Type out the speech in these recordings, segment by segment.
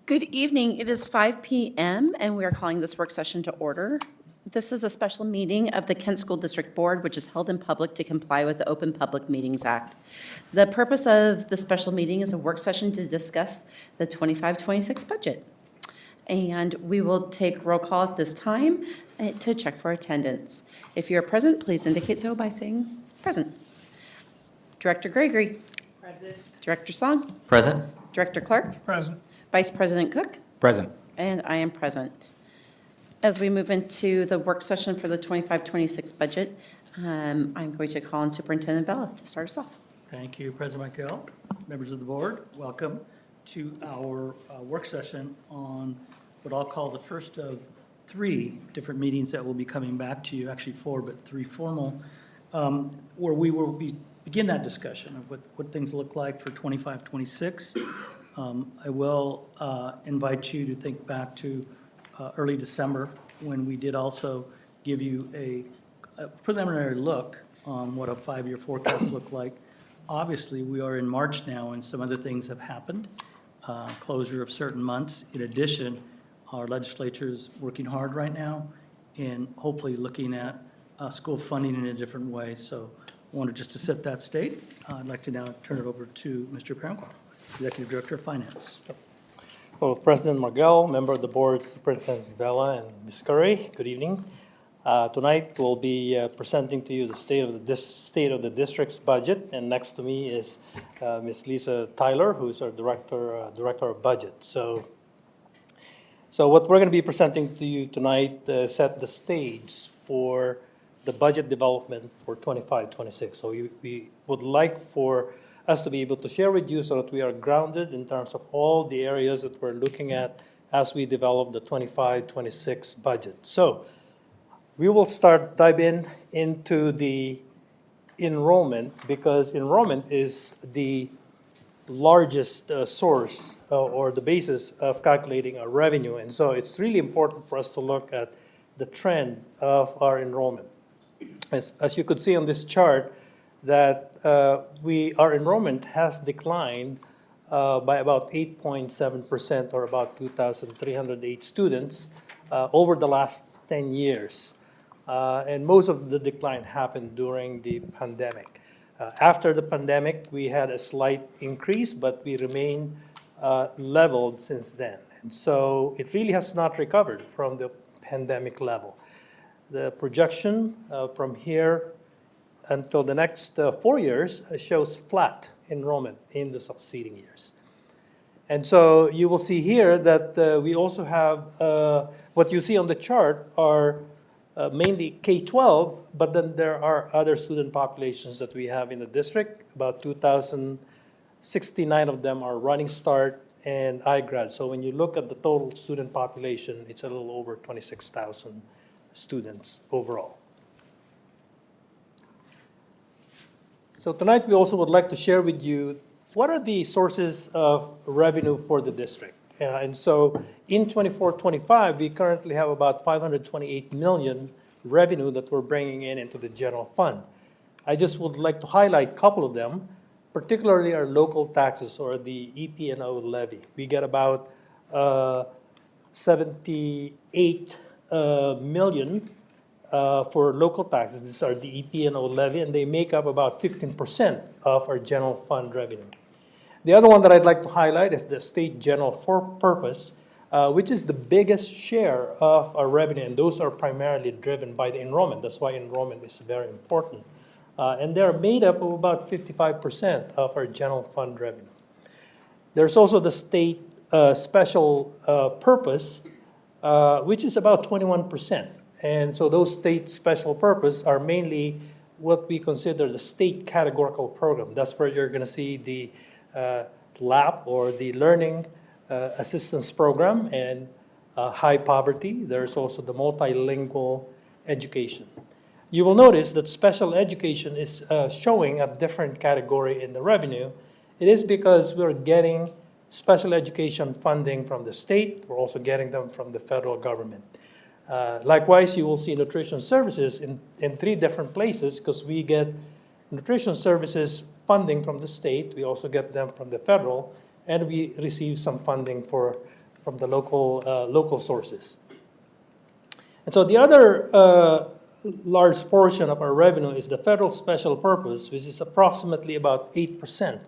Good evening. It is 5 p.m. and we are calling this work session to order. This is a special meeting of the Kent School District Board, which is held in public to comply with the Open Public Meetings Act. The purpose of the special meeting is a work session to discuss the 25-26 budget. And we will take roll call at this time to check for attendance. If you're present, please indicate so by saying present. Director Gregory. Present. Director Song. Present. Director Clark. Present. Vice President Cook. Present. And I am present. As we move into the work session for the 25-26 budget, I'm going to call on Superintendent Bella to start us off. Thank you, President Michael. Members of the board, welcome to our work session on what I'll call the first of three different meetings that will be coming back to you, actually four, but three formal, where we will begin that discussion of what things look like for 25-26. I will invite you to think back to early December, when we did also give you a preliminary look on what a five-year forecast looked like. Obviously, we are in March now, and some other things have happened, closure of certain months. In addition, our legislature is working hard right now and hopefully looking at school funding in a different way. So I wanted just to set that state. I'd like to now turn it over to Mr. Parenqual, Executive Director of Finance. Well, President Margell, member of the board, Superintendent Bella, and Ms. Curry, good evening. Tonight we'll be presenting to you the state of the district's budget, and next to me is Ms. Lisa Tyler, who's our director of budget. So what we're going to be presenting to you tonight set the stage for the budget development for 25-26. So we would like for us to be able to share with you so that we are grounded in terms of all the areas that we're looking at as we develop the 25-26 budget. So we will start diving into the enrollment, because enrollment is the largest source or the basis of calculating our revenue. And so it's really important for us to look at the trend of our enrollment. As you could see on this chart, that our enrollment has declined by about 8.7%, or about 2,308 students over the last 10 years. And most of the decline happened during the pandemic. After the pandemic, we had a slight increase, but we remain leveled since then. And so it really has not recovered from the pandemic level. The projection from here until the next 4 years shows flat enrollment in the succeeding years. And so you will see here that we also have, what you see on the chart are mainly K-12, but then there are other student populations that we have in the district. About 2,069 of them are Running Start and iGrad. So when you look at the total student population, it's a little over 26,000 students overall. So tonight we also would like to share with you what are the sources of revenue for the district. And so in 24-25, we currently have about $528 million revenue that we're bringing into the general fund. I just would like to highlight a couple of them, particularly our local taxes, or the EP&O levy. We get about $78 million for local taxes. These are the EP&O levy, and they make up about 15% of our general fund revenue. The other one that I'd like to highlight is the state general purpose, which is the biggest share of our revenue, and those are primarily driven by the enrollment. That's why enrollment is very important. And they're made up of about 55% of our general fund revenue. There's also the state special purpose, which is about 21%. And so those state special purpose are mainly what we consider the state categorical program. That's where you're going to see the LAP, or the Learning Assistance Program, and high poverty. There's also the multilingual education. You will notice that special education is showing a different category in the revenue. It is because we're getting special education funding from the state. We're also getting them from the federal government. Likewise, you will see nutrition services in three different places, because we get nutrition services funding from the state. We also get them from the federal, and we receive some funding for from the local sources. And so the other large portion of our revenue is the federal special purpose, which is approximately about 8%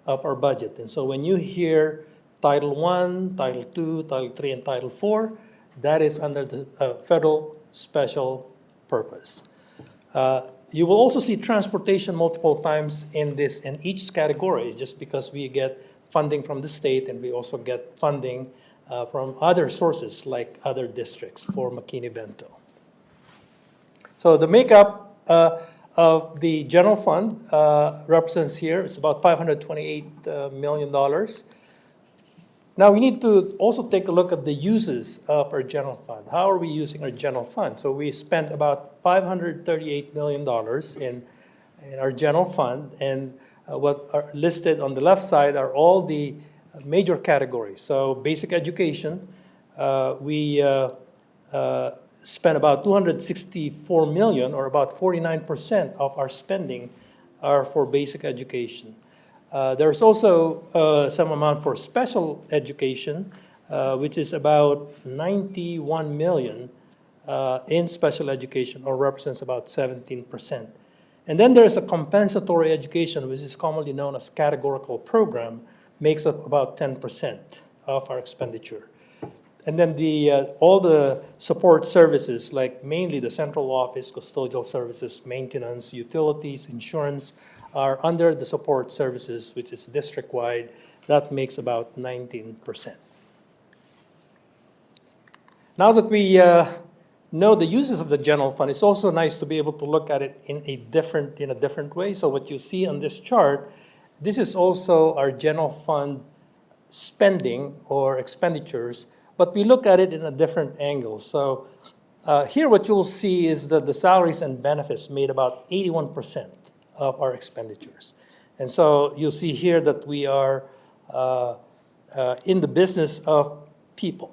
of our budget. And so when you hear Title I, Title II, Title III, and Title IV, that is under the federal special purpose. You will also see transportation multiple times in each category, just because we get funding from the state and we also get funding from other sources like other districts for McKinney-Vento. So the makeup of the general fund represents here, it's about $528 million. Now we need to also take a look at the uses of our general fund. How are we using our general fund? So we spent about $538 million in our general fund, and what are listed on the left side are all the major categories. So basic education, we spent about $264 million, or about 49% of our spending are for basic education. There's also some amount for special education, which is about $91 million in special education, or represents about 17%. And then there's a compensatory education, which is commonly known as categorical program, makes up about 10% of our expenditure. And then all the support services, like mainly the central office, custodial services, maintenance, utilities, insurance, are under the support services, which is district-wide. That makes about 19%. Now that we know the uses of the general fund, it's also nice to be able to look at it in a different way. So what you see on this chart, this is also our general fund spending or expenditures, but we look at it in a different angle. So here what you'll see is that the salaries and benefits made about 81% of our expenditures. And so you'll see here that we are in the business of people.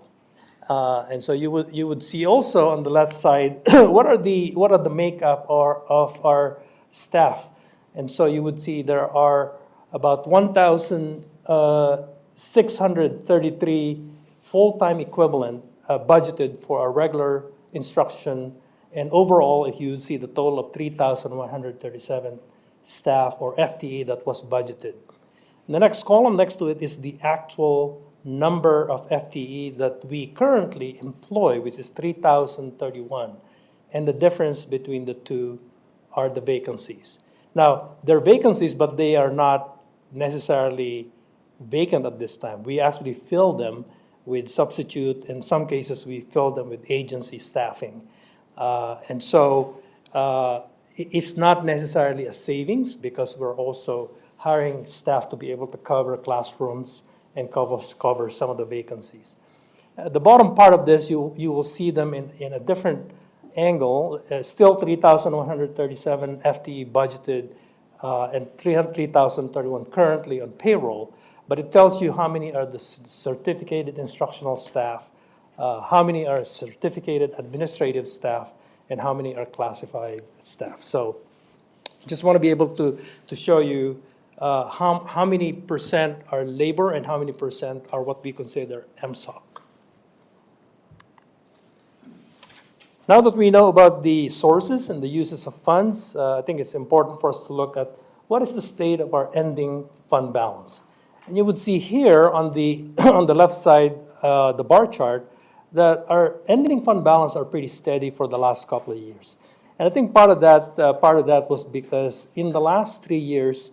And so you would see also on the left side what are the makeup of our staff. And so you would see there are about 1,633 full-time equivalent budgeted for our regular instruction, and overall, if you would see the total of 3,137 staff or FTE that was budgeted. The next column next to it is the actual number of FTE that we currently employ, which is 3,031. And the difference between the two are the vacancies. Now, they're vacancies, but they are not necessarily vacant at this time. We actually fill them with substitute. In some cases, we fill them with agency staffing. And so it's not necessarily a savings, because we're also hiring staff to be able to cover classrooms and cover some of the vacancies. At the bottom part of this, you will see them in a different angle. Still 3,137 FTE budgeted and 3,031 currently on payroll, but it tells you how many are the certificated instructional staff, how many are certificated administrative staff, and how many are classified staff. So just want to be able to show you how many percent are labor and how many percent are what we consider MSOC. Now that we know about the sources and the uses of funds, I think it's important for us to look at what is the state of our ending fund balance. And you would see here on the on the left side, the bar chart, that our ending fund balance are pretty steady for the last couple of years. And I think part of that was because in the last 3 years,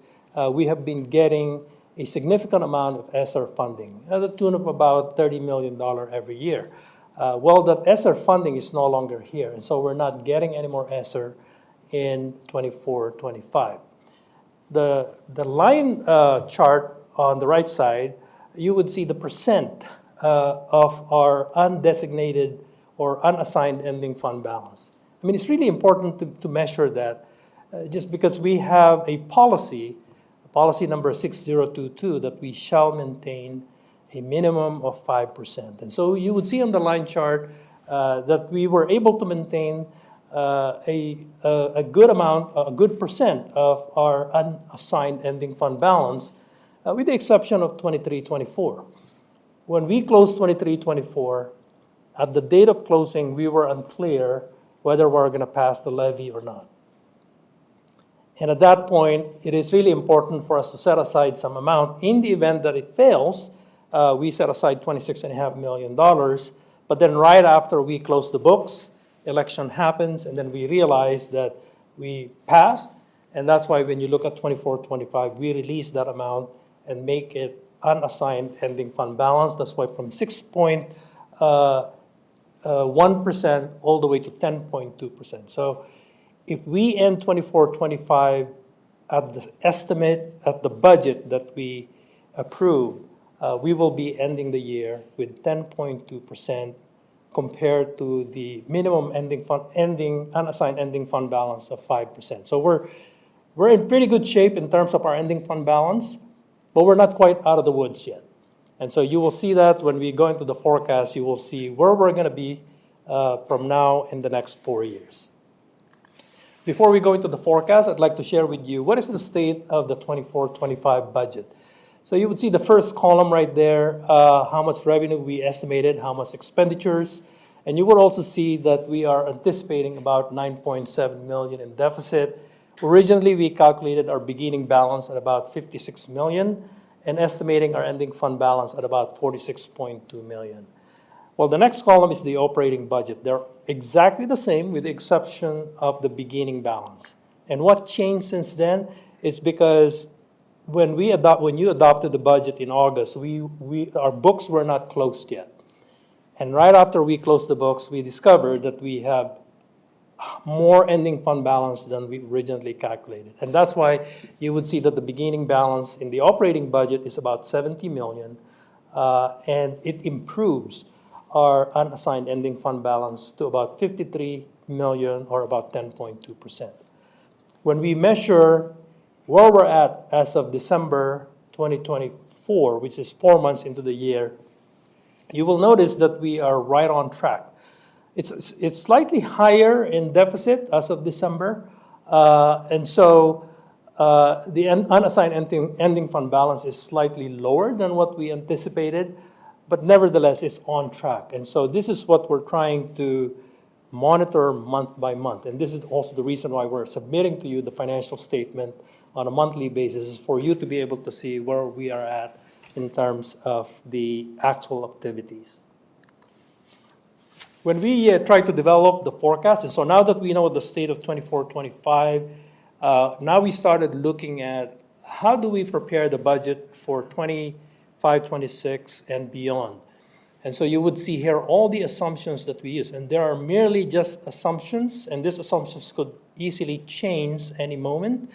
we have been getting a significant amount of ESSER funding, at the tune of about $30 million every year. Well, that ESSER funding is no longer here, and so we're not getting any more ESSER in 24-25. The line chart on the right side, you would see the percent of our undesignated or unassigned ending fund balance. I mean, it's really important to measure that, just because we have a policy number 6022, that we shall maintain a minimum of 5%. And so you would see on the line chart that we were able to maintain a good amount, a good percent of our unassigned ending fund balance, with the exception of 23-24. when we closed 23-24, at the date of closing, we were unclear whether we're going to pass the levy or not. And at that point, it is really important for us to set aside some amount. In the event that it fails, we set aside $26.5 million. But then right after we close the books, election happens, and then we realize that we passed. And that's why when you look at 24-25, we release that amount and make it unassigned ending fund balance. That's why from 6.1% all the way to 10.2%. So if we end 24-25 at the estimate, at the budget that we approve, we will be ending the year with 10.2% compared to the minimum unassigned ending fund balance of 5%. So we're in pretty good shape in terms of our ending fund balance, but we're not quite out of the woods yet. And so you will see that when we go into the forecast, you will see where we're going to be from now in the next 4 years. Before we go into the forecast, I'd like to share with you what is the state of the 24-25 budget. So you would see the first column right there, how much revenue we estimated, how much expenditures, and you would also see that we are anticipating about 9.7 million in deficit. Originally, we calculated our beginning balance at about 56 million and estimating our ending fund balance at about 46.2 million. Well, the next column is the operating budget. They're exactly the same with the exception of the beginning balance. And what changed since then? It's because when you adopted the budget in August, our books were not closed yet. And right after we closed the books, we discovered that we have more ending fund balance than we originally calculated. And that's why you would see that the beginning balance in the operating budget is about 70 million, and it improves our unassigned ending fund balance to about 53 million or about 10.2%. When we measure where we're at as of December 2024, which is 4 months into the year, you will notice that we are right on track. It's slightly higher in deficit as of December, and so the unassigned ending fund balance is slightly lower than what we anticipated, but nevertheless, it's on track. And so this is what we're trying to monitor month by month, and this is also the reason why we're submitting to you the financial statement on a monthly basis, is for you to be able to see where we are at in terms of the actual activities. When we try to develop the forecast, and so now that we know the state of 24-25, now we started looking at how do we prepare the budget for 25-26 and beyond. And so you would see here all the assumptions that we use, and there are merely just assumptions, and these assumptions could easily change any moment.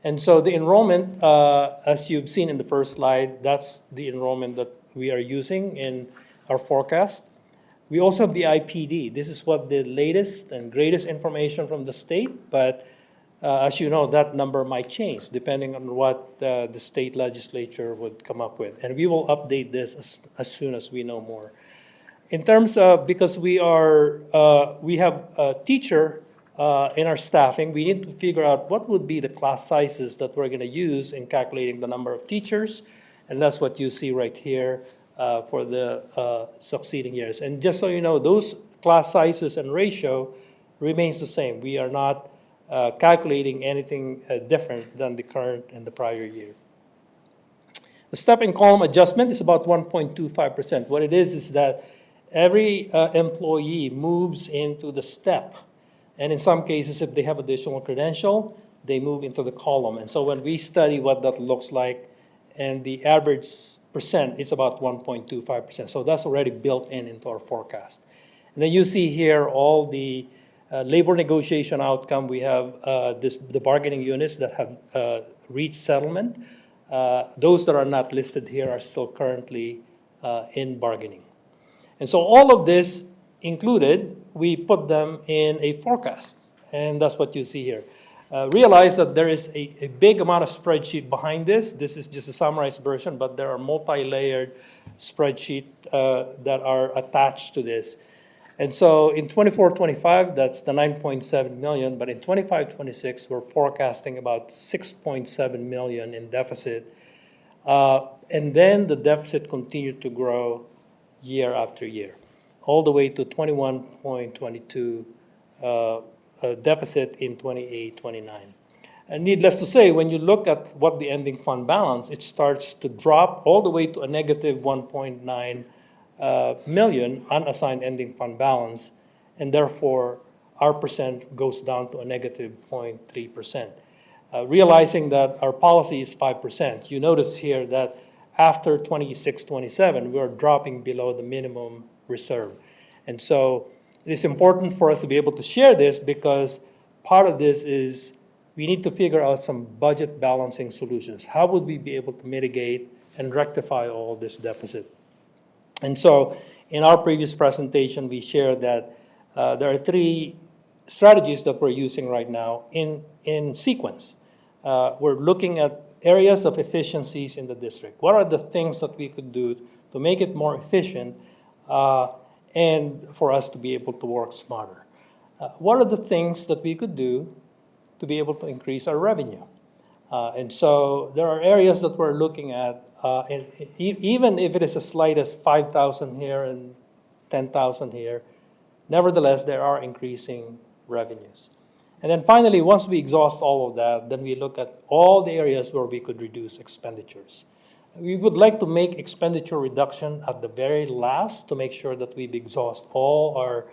And so the enrollment, as you've seen in the first slide, that's the enrollment that we are using in our forecast. We also have the IPD. This is what the latest and greatest information from the state, but as you know, that number might change depending on what the state legislature would come up with. And we will update this as soon as we know more. In terms of, because we have a teacher in our staffing, we need to figure out what would be the class sizes that we're going to use in calculating the number of teachers, and that's what you see right here for the succeeding years. And just so you know, those class sizes and ratio remains the same. We are not calculating anything different than the current and the prior year. The step and column adjustment is about 1.25%. What it is that every employee moves into the step. And in some cases, if they have additional credential, they move into the column. And so when we study what that looks like, and the average percent, it's about 1.25%. So that's already built into our forecast. And then you see here all the labor negotiation outcome. We have the bargaining units that have reached settlement. Those that are not listed here are still currently in bargaining. And so all of this included, we put them in a forecast. And that's what you see here. Realize that there is a big amount of spreadsheet behind this. This is just a summarized version, but there are multi-layered spreadsheet that are attached to this. And so in 24-25, that's the 9.7 million, but in 25-26, we're forecasting about 6.7 million in deficit. And then the deficit continued to grow year after year, all the way to 21.22 deficit in 28-29. And needless to say, when you look at what the ending fund balance, it starts to drop all the way to a negative 1.9 million unassigned ending fund balance, and therefore our percent goes down to a negative 0.3%. Realizing that our policy is 5%, you notice here that after 26-27, we are dropping below the minimum reserve. And so it is important for us to be able to share this, because part of this is we need to figure out some budget balancing solutions. How would we be able to mitigate and rectify all this deficit? And so in our previous presentation, we shared that there are 3 strategies that we're using right now in sequence. We're looking at areas of efficiencies in the district. What are the things that we could do to make it more efficient and for us to be able to work smarter? What are the things that we could do to be able to increase our revenue? And so there are areas that we're looking at, and even if it is as slight as 5,000 here and 10,000 here, nevertheless, there are increasing revenues. And then finally, once we exhaust all of that, then we look at all the areas where we could reduce expenditures. We would like to make expenditure reduction at the very last to make sure that we've exhausted all our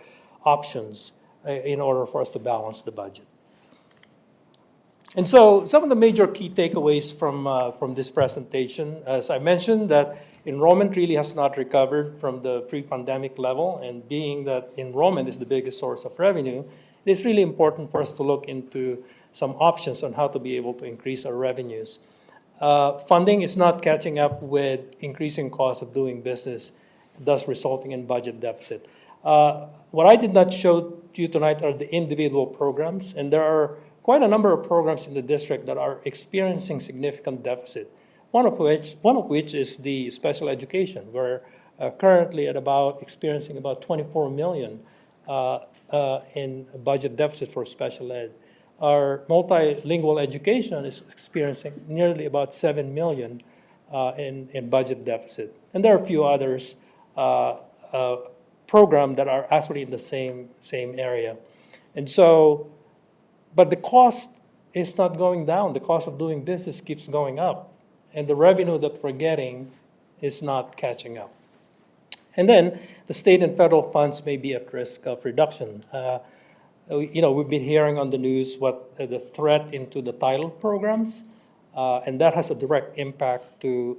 options in order for us to balance the budget. And so some of the major key takeaways from this presentation, as I mentioned, that enrollment really has not recovered from the pre-pandemic level, and being that enrollment is the biggest source of revenue, it is really important for us to look into some options on how to be able to increase our revenues. Funding is not catching up with increasing costs of doing business, thus resulting in budget deficit. What I did not show to you tonight are the individual programs, and there are quite a number of programs in the district that are experiencing significant deficit. One of which is the special education. We're currently at experiencing about 24 million in budget deficit for special ed. Our multilingual education is experiencing nearly about 7 million in budget deficit. And there are a few others programs that are actually in the same area. And so, but the cost is not going down. The cost of doing business keeps going up, and the revenue that we're getting is not catching up. And then the state and federal funds may be at risk of reduction. We've been hearing on the news what the threat into the title programs, and that has a direct impact to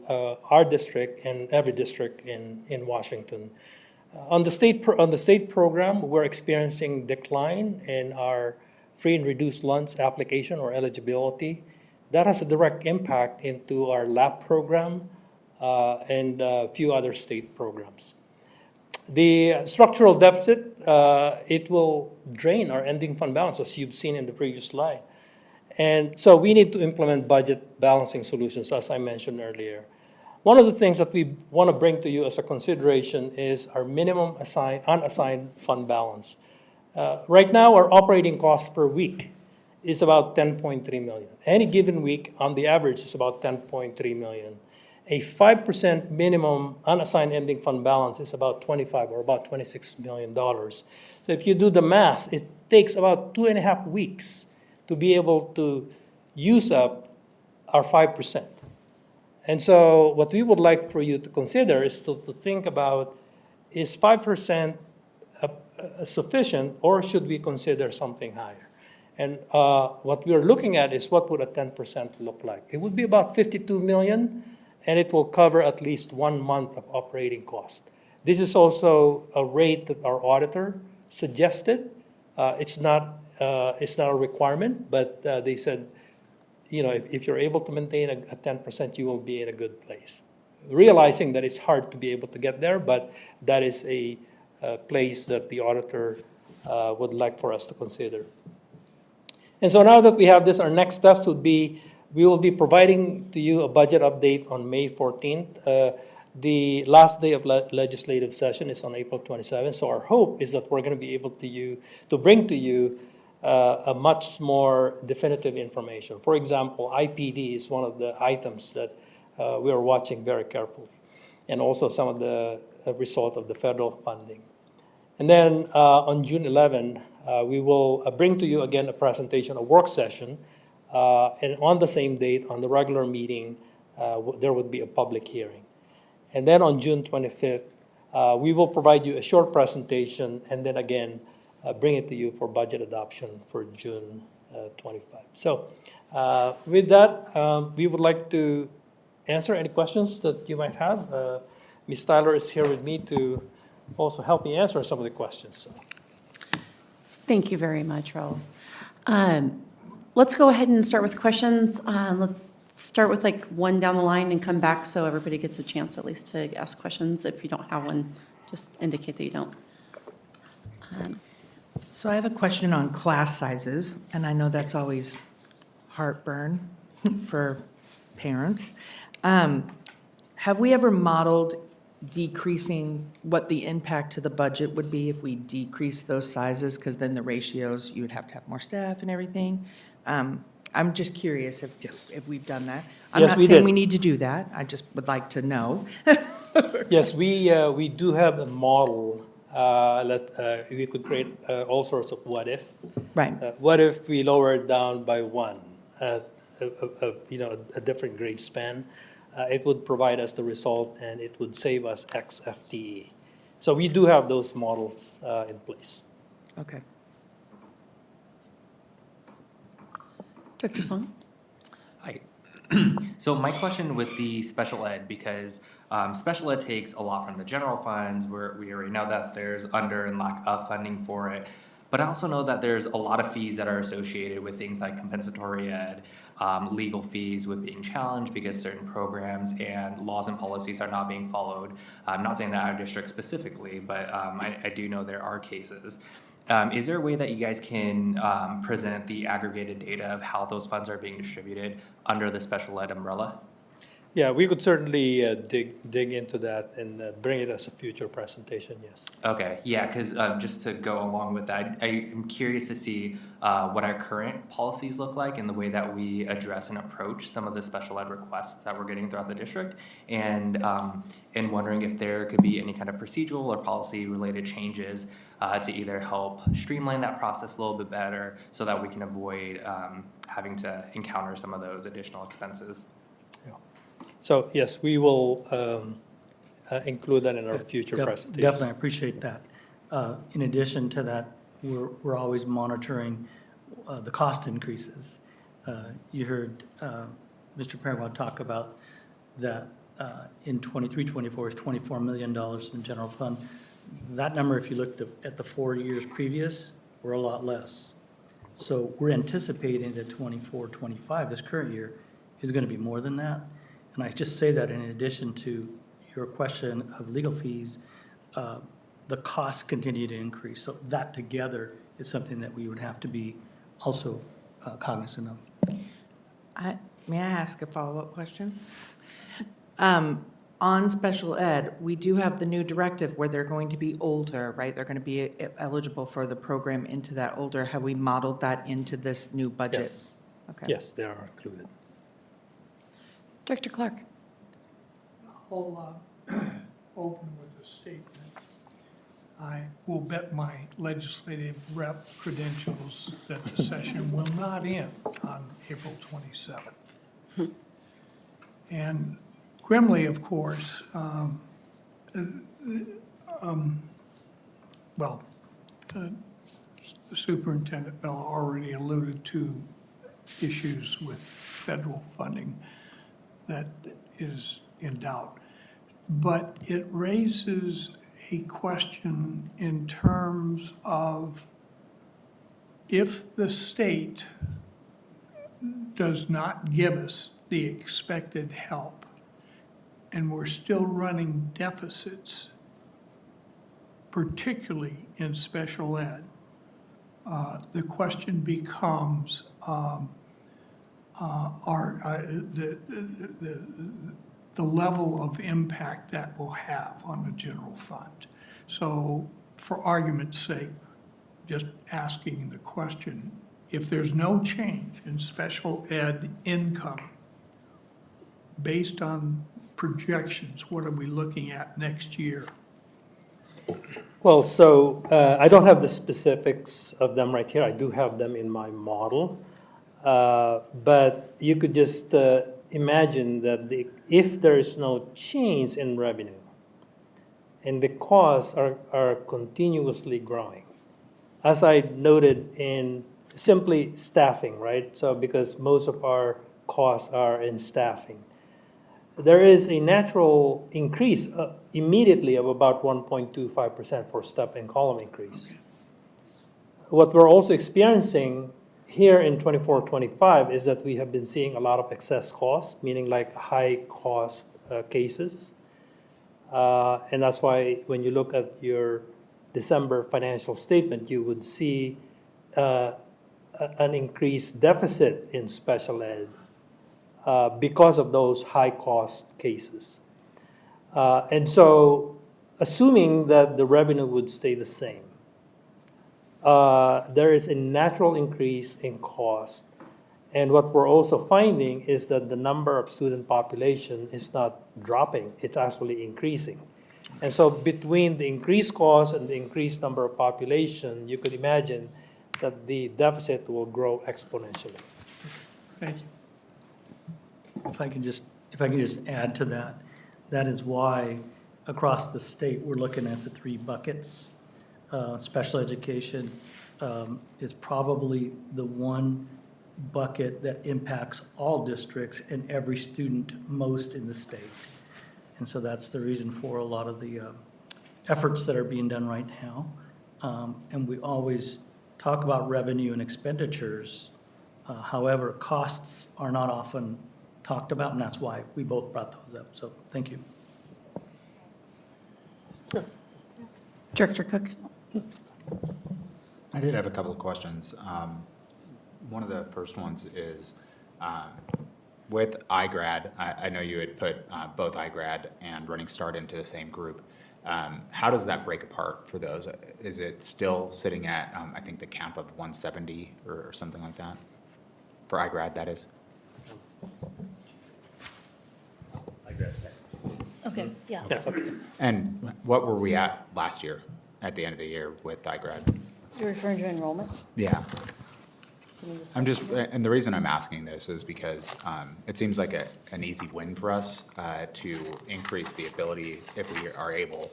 our district and every district in Washington. On the state program, we're experiencing decline in our free and reduced lunch application or eligibility. That has a direct impact into our lab program and a few other state programs. The structural deficit, it will drain our ending fund balance, as you've seen in the previous slide. And so we need to implement budget balancing solutions, as I mentioned earlier. One of the things that we want to bring to you as a consideration is our minimum unassigned fund balance. Right now, our operating cost per week is about 10.3 million. Any given week, on the average, is about 10.3 million. A 5% minimum unassigned ending fund balance is about 25 or about $26 million. So if you do the math, it takes about 2.5 weeks to be able to use up our 5%. And so what we would like for you to consider is to think about, is 5% sufficient, or should we consider something higher? And what we are looking at is what would a 10% look like. It would be about 52 million, and it will cover at least 1 month of operating cost. This is also a rate that our auditor suggested. It's not a requirement, but they said, if you're able to maintain a 10%, you will be in a good place. Realizing that it's hard to be able to get there, but that is a place that the auditor would like for us to consider. And so now that we have this, our next steps would be, we will be providing to you a budget update on May 14th. The last day of legislative session is on April 27th. So our hope is that we're going to be able to bring to you a much more definitive information. For example, IPD is one of the items that we are watching very carefully, and also some of the result of the federal funding. And then on June 11, we will bring to you again a presentation, a work session, and on the same date, on the regular meeting, there would be a public hearing. And then on June 25th, we will provide you a short presentation, and then again, bring it to you for budget adoption for June 25. So with that, we would like to answer any questions that you might have. Ms. Tyler is here with me to also help me answer some of the questions. So. Thank you very much, Raul. Let's go ahead and start with questions. Let's start with like one down the line and come back so everybody gets a chance at least to ask questions. If you don't have one, just indicate that you don't. So I have a question on class sizes, and I know that's always heartburn for parents. Have we ever modeled decreasing what the impact to the budget would be if we decrease those sizes? Because then the ratios, you would have to have more staff and everything. I'm just curious if we've done that. I'm Yes, not we saying did. we need to do that. I just would like to know. Yes, we do have a model that we could create all sorts of what if. Right. What if we lower it down by one, a different grade span? It would provide us the result, and it would save us X FTE. So we do have those models in place. Okay. Dr. Song? Hi. So my question with the special ed, because special ed takes a lot from the general funds, where we already know that there's under and lack of funding for it. But I also know that there's a lot of fees that are associated with things like compensatory ed, legal fees with being challenged because certain programs and laws and policies are not being followed. I'm not saying that our district specifically, but I do know there are cases. Is there a way that you guys can present the aggregated data of how those funds are being distributed under the special ed umbrella? Yeah, we could certainly dig into that and bring it as a future presentation, yes. Okay, yeah, because just to go along with that, I am curious to see what our current policies look like and the way that we address and approach some of the special ed requests that we're getting throughout the district, and wondering if there could be any kind of procedural or policy-related changes to either help streamline that process a little bit better so that we can avoid having to encounter some of those additional expenses. So yes, we will include that in our future presentation. Definitely, I appreciate that. In addition to that, we're always monitoring the cost increases. You heard Mr. Paragon talk about that in 23-24 is $24 million in general fund. That number, if you looked at the 4 years previous, were a lot less. So we're anticipating that 24-25, this current year, is going to be more than that. And I just say that in addition to your question of legal fees, the costs continue to increase. So that together is something that we would have to be also cognizant of. May I ask a follow-up question? On special ed, we do have the new directive where they're going to be older, right? They're going to be eligible for the program into that older. Have we modeled that into this new budget? Yes. Okay. Yes, they are included. Dr. Clark? I'll open with a statement. I will bet my legislative rep credentials that the session will not end on April 27th. And grimly, of course, Superintendent Bella already alluded to issues with federal funding that is in doubt. But it raises a question in terms of if the state does not give us the expected help and we're still running deficits, particularly in special ed, the question becomes the level of impact that will have on the general fund. So for argument's sake, just asking the question, if there's no change in special ed income, based on projections, what are we looking at next year? Well, so I don't have the specifics of them right here. I do have them in my model. But you could just imagine that if there is no change in revenue and the costs are continuously growing, as I noted in simply staffing, right? So because most of our costs are in staffing. There is a natural increase immediately of about 1.25% for step and column increase. What we're also experiencing here in 24-25 is that we have been seeing a lot of excess costs, meaning like high cost cases. And that's why when you look at your December financial statement, you would see an increased deficit in special ed because of those high cost cases. And so assuming that the revenue would stay the same, there is a natural increase in cost. And what we're also finding is that the number of student population is not dropping, it's actually increasing. And so between the increased cost and the increased number of population, you could imagine that the deficit will grow exponentially. Thank you. If I can just add to that, that is why across the state, we're looking at the three buckets. Special education is probably the one bucket that impacts all districts and every student most in the state. And so that's the reason for a lot of the efforts that are being done right now. And we always talk about revenue and expenditures. However, costs are not often talked about, and that's why we both brought those up. So thank you. Director Cook? I did have a couple of questions. One of the first ones is with iGrad, I know you had put both iGrad and Running Start into the same group. How does that break apart for those? Is it still sitting at, I think, the camp of 170 or something like that? For iGrad, that is? Okay, yeah. And what were we at last year, at the end of the year with iGrad? You're referring to enrollment? Yeah. Can you just- I'm just, and the reason I'm asking this is because it seems like an easy win for us to increase the ability, if we are able,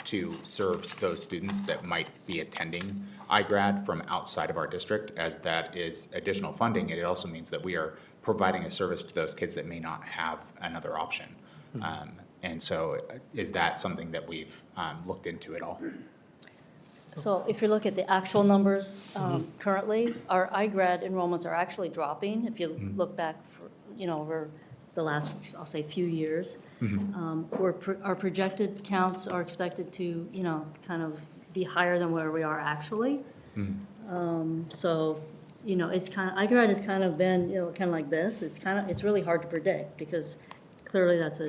to serve those students that might be attending iGrad from outside of our district, as that is additional funding. It also means that we are providing a service to those kids that may not have another option. And so is that something that we've looked into at all? So if you look at the actual numbers currently, our iGrad enrollments are actually dropping. If you look back, over the last, I'll say, few years. Our projected counts are expected to, kind of be higher than where we are actually. So, it's iGrad has kind of been, kind of like this. It's really hard to predict because clearly that's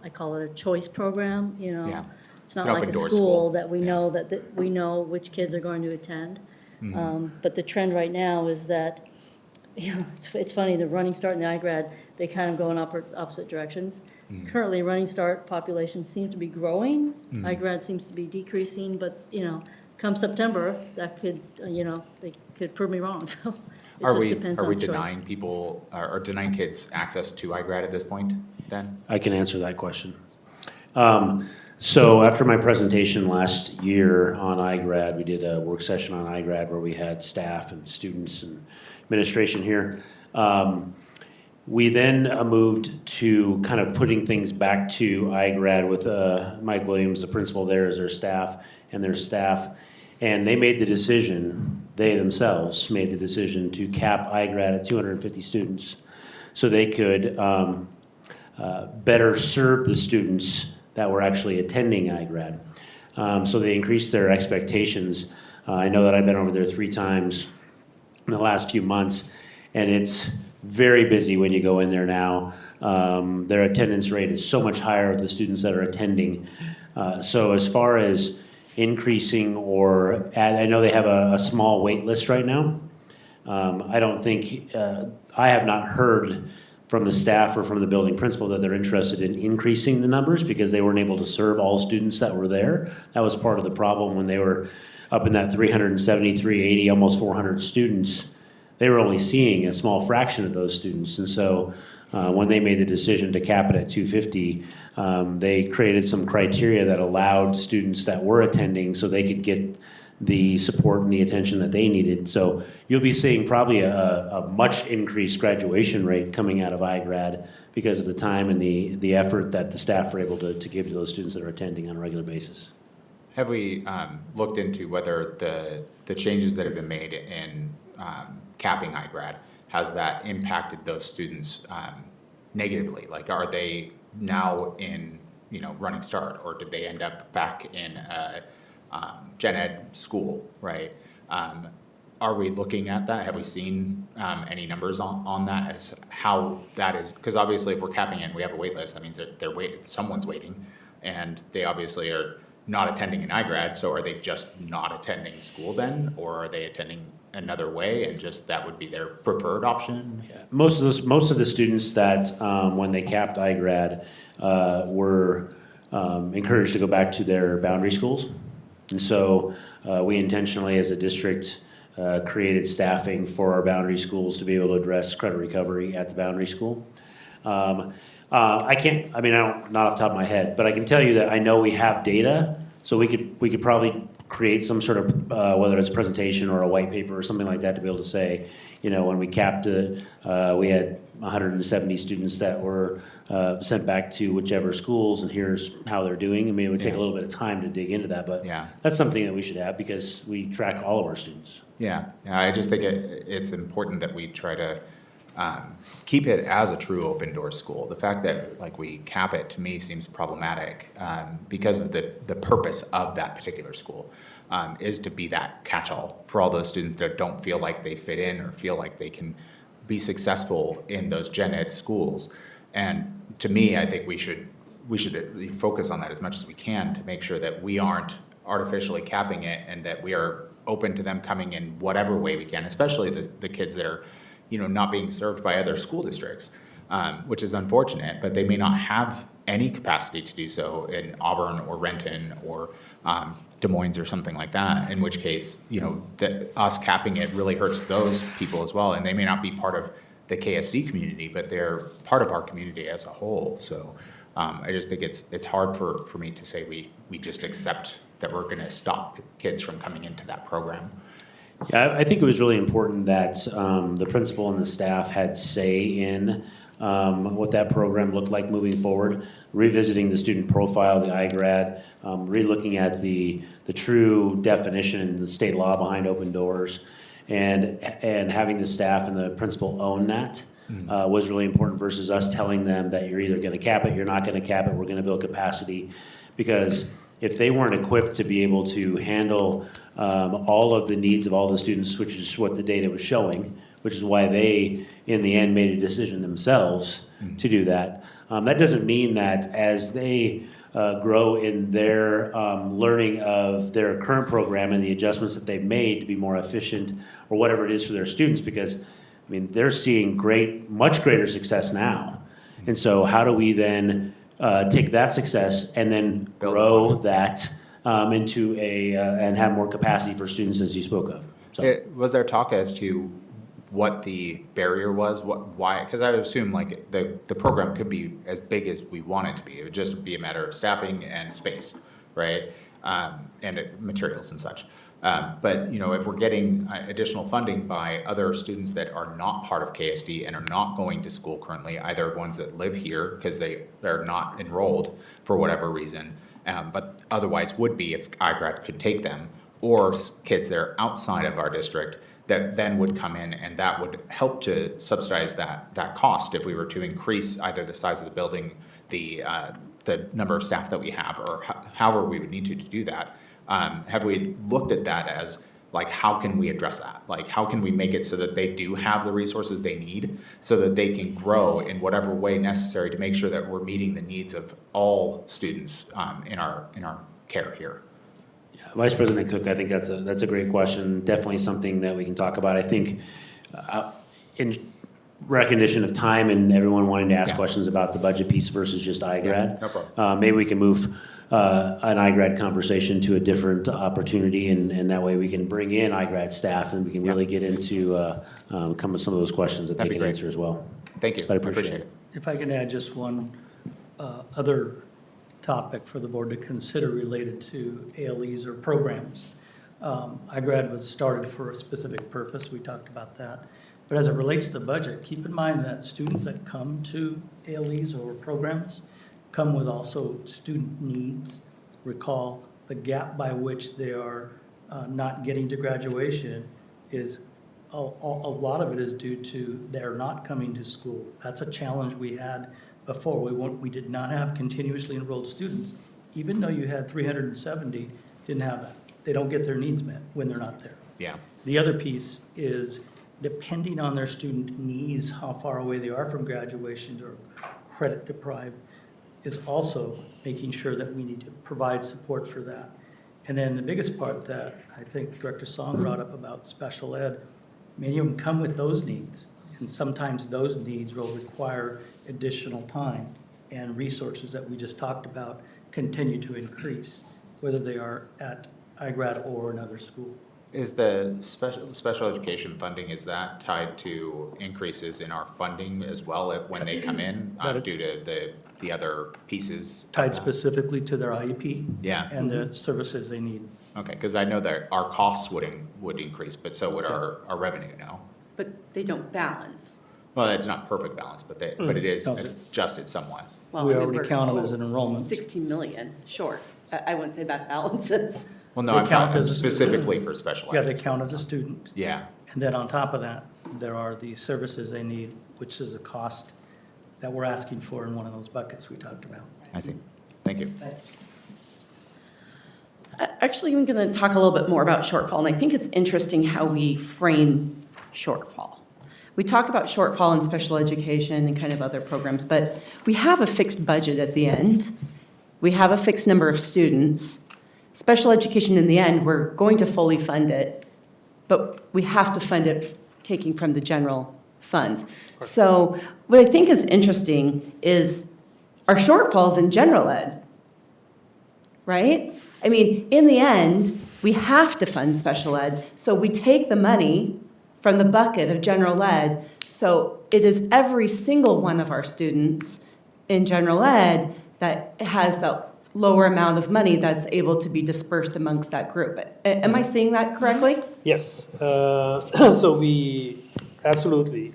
I call it a choice program, Yeah. It's not an like a open-door school school. that we know that we know which kids are going to attend. But the trend right now is that, it's funny, the Running Start and the iGrad, they kind of go in opposite directions. Currently, Running Start population seems to be growing, iGrad seems to be decreasing, but, come September, that could, they could prove me wrong, so it Are just we depends on choice. denying people, or denying kids access to iGrad at this point then? I can answer that question. So after my presentation last year on iGrad, we did a work session on iGrad where we had staff and students and administration here. We then moved to kind of putting things back to iGrad with Mike Williams, the principal there, as their staff. And they made the decision, they themselves made the decision to cap iGrad at 250 students so they could better serve the students that were actually attending iGrad. So they increased their expectations. I know that I've been over there 3 times in the last few months, and it's very busy when you go in there now. Their attendance rate is so much higher of the students that are attending. So as far as increasing or add, I know they have a small wait list right now. I don't think, I have not heard from the staff or from the building principal that they're interested in increasing the numbers because they weren't able to serve all students that were there. That was part of the problem when they were up in that 370, 380, almost 400 students. They were only seeing a small fraction of those students. And so when they made the decision to cap it at 250, they created some criteria that allowed students that were attending so they could get the support and the attention that they needed. So you'll be seeing probably a much increased graduation rate coming out of iGrad because of the time and the effort that the staff are able to give to those students that are attending on a regular basis. Have we looked into whether the changes that have been made in capping iGrad, has that impacted those students negatively? Like, are they now in, Running Start, or did they end up back in gen ed school, right? Are we looking at that? Have we seen any numbers on that as how that is? Because obviously if we're capping it and we have a wait list, that means that someone's waiting, and they obviously are not attending an iGrad, so are they just not attending school then? Or are they attending another way and just that would be their preferred option? Yeah. Most of the students that, when they capped iGrad, were encouraged to go back to their boundary schools. And so we intentionally, as a district, created staffing for our boundary schools to be able to address credit recovery at the boundary school. I don't, not off the top of my head, but I can tell you that I know we have data, so we could probably create some sort of, whether it's a presentation or a white paper or something like that, to be able to say, when we capped it, we had 170 students that were sent back to whichever schools, and here's how they're doing. I mean, it would take a little bit of time to dig into that, but that's something that we should have because we track all of our students. Yeah, I just think it's important that we try to keep it as a true open door school. The fact that we cap it, to me, seems problematic because of the purpose of that particular school is to be that catch-all for all those students that don't feel like they fit in or feel like they can be successful in those gen ed schools. And to me, I think we should focus on that as much as we can to make sure that we aren't artificially capping it and that we are open to them coming in whatever way we can, especially the kids that are not being served by other school districts, which is unfortunate, but they may not have any capacity to do so in Auburn or Renton or Des Moines or something like that, in which case, us capping it really hurts those people as well. And they may not be part of the KSD community, but they're part of our community as a whole. So I just think it's hard for me to say we just accept that we're going to stop kids from coming into that program. Yeah, I think it was really important that the principal and the staff had say in what that program looked like moving forward, revisiting the student profile, the iGrad, re-looking at the true definition and the state law behind open doors, and having the staff and the principal own that was really important versus us telling them that you're either going to cap it, you're not going to cap it, we're going to build capacity. Because if they weren't equipped to be able to handle all of the needs of all the students, which is what the data was showing, which is why they, in the end, made a decision themselves to do that. That doesn't mean that as they grow in their learning of their current program and the adjustments that they've made to be more efficient or whatever it is for their students, because, they're seeing much greater success now. And so how do we then take that success and then grow that into and have more capacity for students, as you spoke of? So. Was there talk as to what the barrier was? Why? Because I would assume the program could be as big as we want it to be. It would just be a matter of staffing and space, right? And materials and such. But if we're getting additional funding by other students that are not part of KSD and are not going to school currently, either ones that live here because they're not enrolled for whatever reason, but otherwise would be if iGrad could take them, or kids that are outside of our district that then would come in, and that would help to subsidize that cost if we were to increase either the size of the building, the number of staff that we have, or however we would need to do that. Have we looked at that as how can we address that? How can we make it so that they do have the resources they need so that they can grow in whatever way necessary to make sure that we're meeting the needs of all students in our care here? Vice President Cook, I think that's a great question. Definitely something that we can talk about. I think recognition of time and everyone wanting to ask Yeah. questions about the budget piece versus just iGrad. no problem. Maybe we can move an iGrad conversation to a different opportunity, and that way we can bring in iGrad staff and we can really get into some of those questions that they That'd be can great. answer as well. Thank you. I appreciate it. If I can add just one other topic for the board to consider related to ALEs or programs. iGrad was started for a specific purpose, we talked about that. But as it relates to the budget, keep in mind that students that come to ALEs or programs come with also student needs. Recall, the gap by which they are not getting to graduation is, a lot of it is due to they're not coming to school. That's a challenge we had before. We did not have continuously enrolled students, even though you had 370, didn't have that. They don't get their needs met when they're not there. Yeah, The other piece is, depending on their student needs, how far away they are from graduation or credit deprived, is also making sure that we need to provide support for that. And then the biggest part that I think Director Song brought up about special ed, many of them come with those needs, and sometimes those needs will require additional time, and resources that we just talked about continue to increase, whether they are at iGrad or another school. is the special education funding, is that tied to increases in our funding as well when they come in due to the other pieces? of Tied that? specifically to their IEP. Yeah. And the services they need. Okay, because I know that our costs would increase, but so would our revenue, no? But they don't balance. Well, it's not perfect balance, but it is No. adjusted somewhat. Well, We I mean, already we're count them as an enrollment. 16 million short. I wouldn't say that balances. Well, no, They I'm count talking as a student. specifically for special ed. Yeah, they count as a student. Yeah, And then on top of that, there are the services they need, which is a cost that we're asking for in one of those buckets we talked about. I see. Thank you. Actually, I'm going to talk a little bit more about shortfall, and I think it's interesting how we frame shortfall. We talk about shortfall in special education and kind of other programs, but we have a fixed budget at the end. We have a fixed number of students. Special education, in the end, we're going to fully fund it, but we have to fund it taking from the general funds. So what I think is interesting is our shortfalls in general ed, right? I mean, in the end, we have to fund special ed, so we take the money from the bucket of general ed, so it is every single one of our students in general ed that has the lower amount of money that's able to be dispersed amongst that group. Am I seeing that correctly? Yes, so we, absolutely,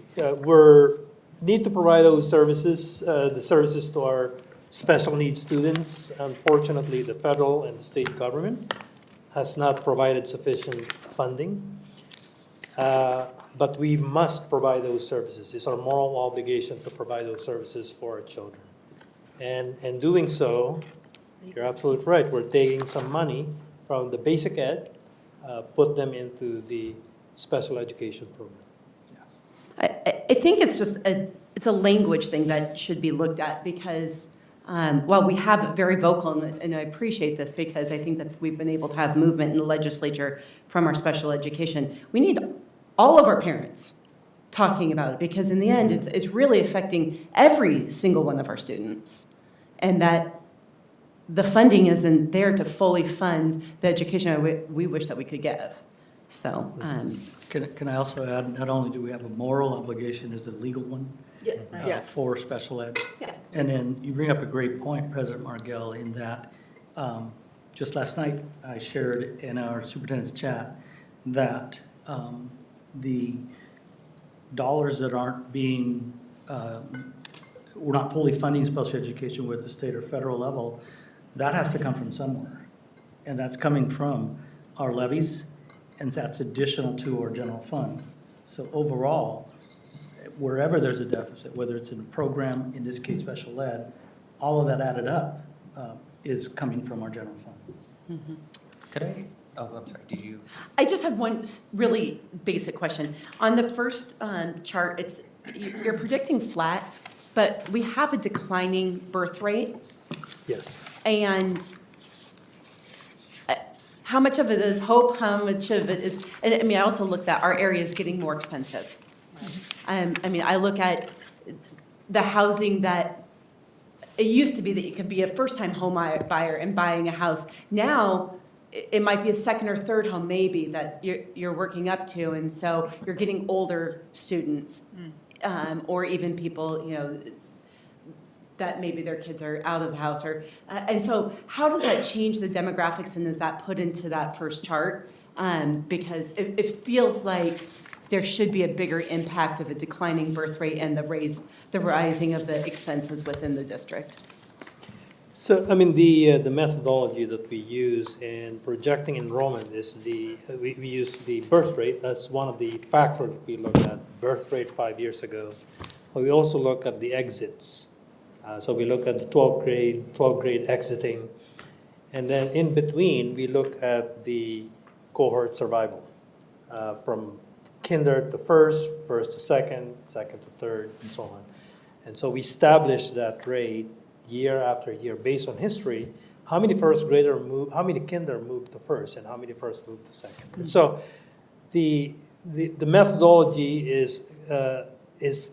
need to provide those services, the services to our special needs students. Unfortunately, the federal and the state government has not provided sufficient funding. But we must provide those services. It's our moral obligation to provide those services for our children. And doing so, you're absolutely right, we're taking some money from the basic ed, put them into the special education program. I think it's just it's a language thing that should be looked at because while we have very vocal, and I appreciate this because I think that we've been able to have movement in the legislature from our special education, we need all of our parents talking about it because in the end, it's really affecting every single one of our students. And that the funding isn't there to fully fund the education we wish that we could give. So, Can I also add, not only do we have a moral obligation, there's a legal one for special ed. Yeah. And then you bring up a great point, President Margell, in that just last night I shared in our superintendent's chat that the dollars that aren't being, we're not fully funding special education with the state or federal level, that has to come from somewhere. And that's coming from our levies, and that's additional to our general fund. So overall, wherever there's a deficit, whether it's in a program, in this case special ed, all of that added up is coming from our general fund. Could I, I'm sorry, did you? I just have one really basic question. On the first chart, you're predicting flat, but we have a declining birth rate. Yes. And how much of it is hope? How much of it is, and I mean, I also looked at our area is getting more expensive. I mean, I look at the housing that, it used to be that you could be a first-time home buyer and buying a house. Now, it might be a second or third home maybe that you're working up to, and so you're getting older students, or even people, you know, that maybe their kids are out of the house, or, and so how does that change the demographics, and is that put into that first chart? Because it feels like there should be a bigger impact of a declining birth rate and the rising of the expenses within the district. So, I mean, the methodology that we use in projecting enrollment is we use the birth rate as one of the factors we look at, birth rate 5 years ago. But we also look at the exits. So we look at the 12th grade exiting. And then in between, we look at the cohort survival from kinder to first to second, second to third, and so on. And so we establish that rate year after year based on history. How many first grader move? How many kinder moved to first, and how many first moved to second? And so the methodology is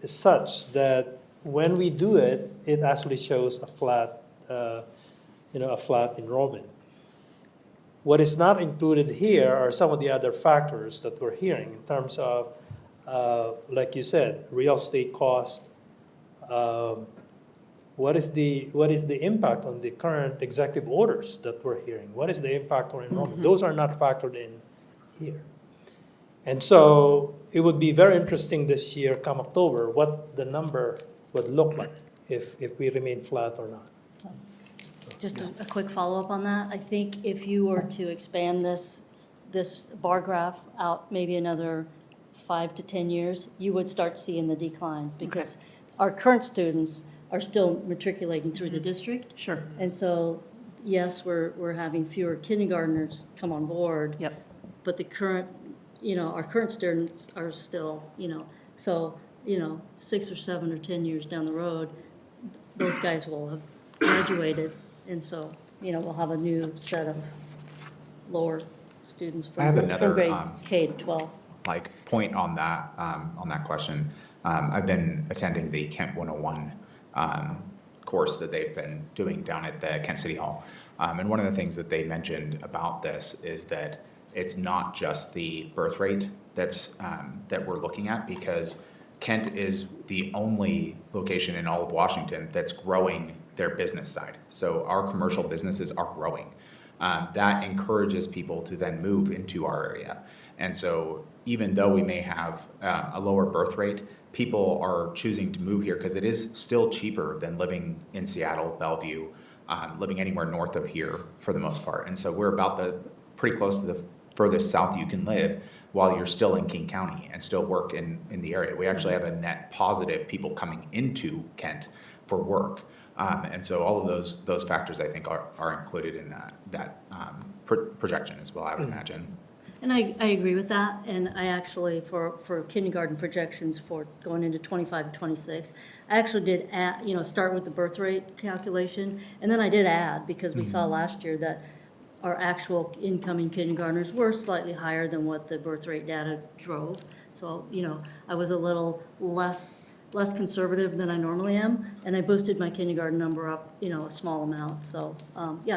such that when we do it, it actually shows a flat enrollment. What is not included here are some of the other factors that we're hearing in terms of, like you said, real estate cost. What is the impact on the current executive orders that we're hearing? What is the impact on enrollment? Those are not factored in here. And so it would be very interesting this year, come October, what the number would look like if we remain flat or not. Just a quick follow-up on that. I think if you were to expand this bar graph out maybe another 5 to 10 years, you would start seeing the decline, because our current students are still matriculating through the district. Sure. And so, yes, we're having fewer kindergartners come on board. Yep. But the current, our current students are still, so, 6 or 7 or 10 years down the road, those guys will have graduated. And so, we'll have a new set of lower students I have from another, grade K to 12. point on that question. I've been attending the Kent 101 course that they've been doing down at the Kent City Hall. And one of the things that they mentioned about this is that it's not just the birth rate that we're looking at, because Kent is the only location in all of Washington that's growing their business side. So our commercial businesses are growing. That encourages people to then move into our area. And so even though we may have a lower birth rate, people are choosing to move here because it is still cheaper than living in Seattle, Bellevue, living anywhere north of here for the most part. And so we're pretty close to the furthest south you can live while you're still in King County and still work in the area. We actually have a net positive people coming into Kent for work. And so all of those factors, I think, are included in that projection as well, I would imagine. And I agree with that, and I actually, for kindergarten projections for going into 25 and 26, I actually did add, start with the birth rate calculation, and then I did add, because we saw last year that our actual incoming kindergartners were slightly higher than what the birth rate data drove. So, I was a little less conservative than I normally am, and I boosted my kindergarten number up, a small amount. So,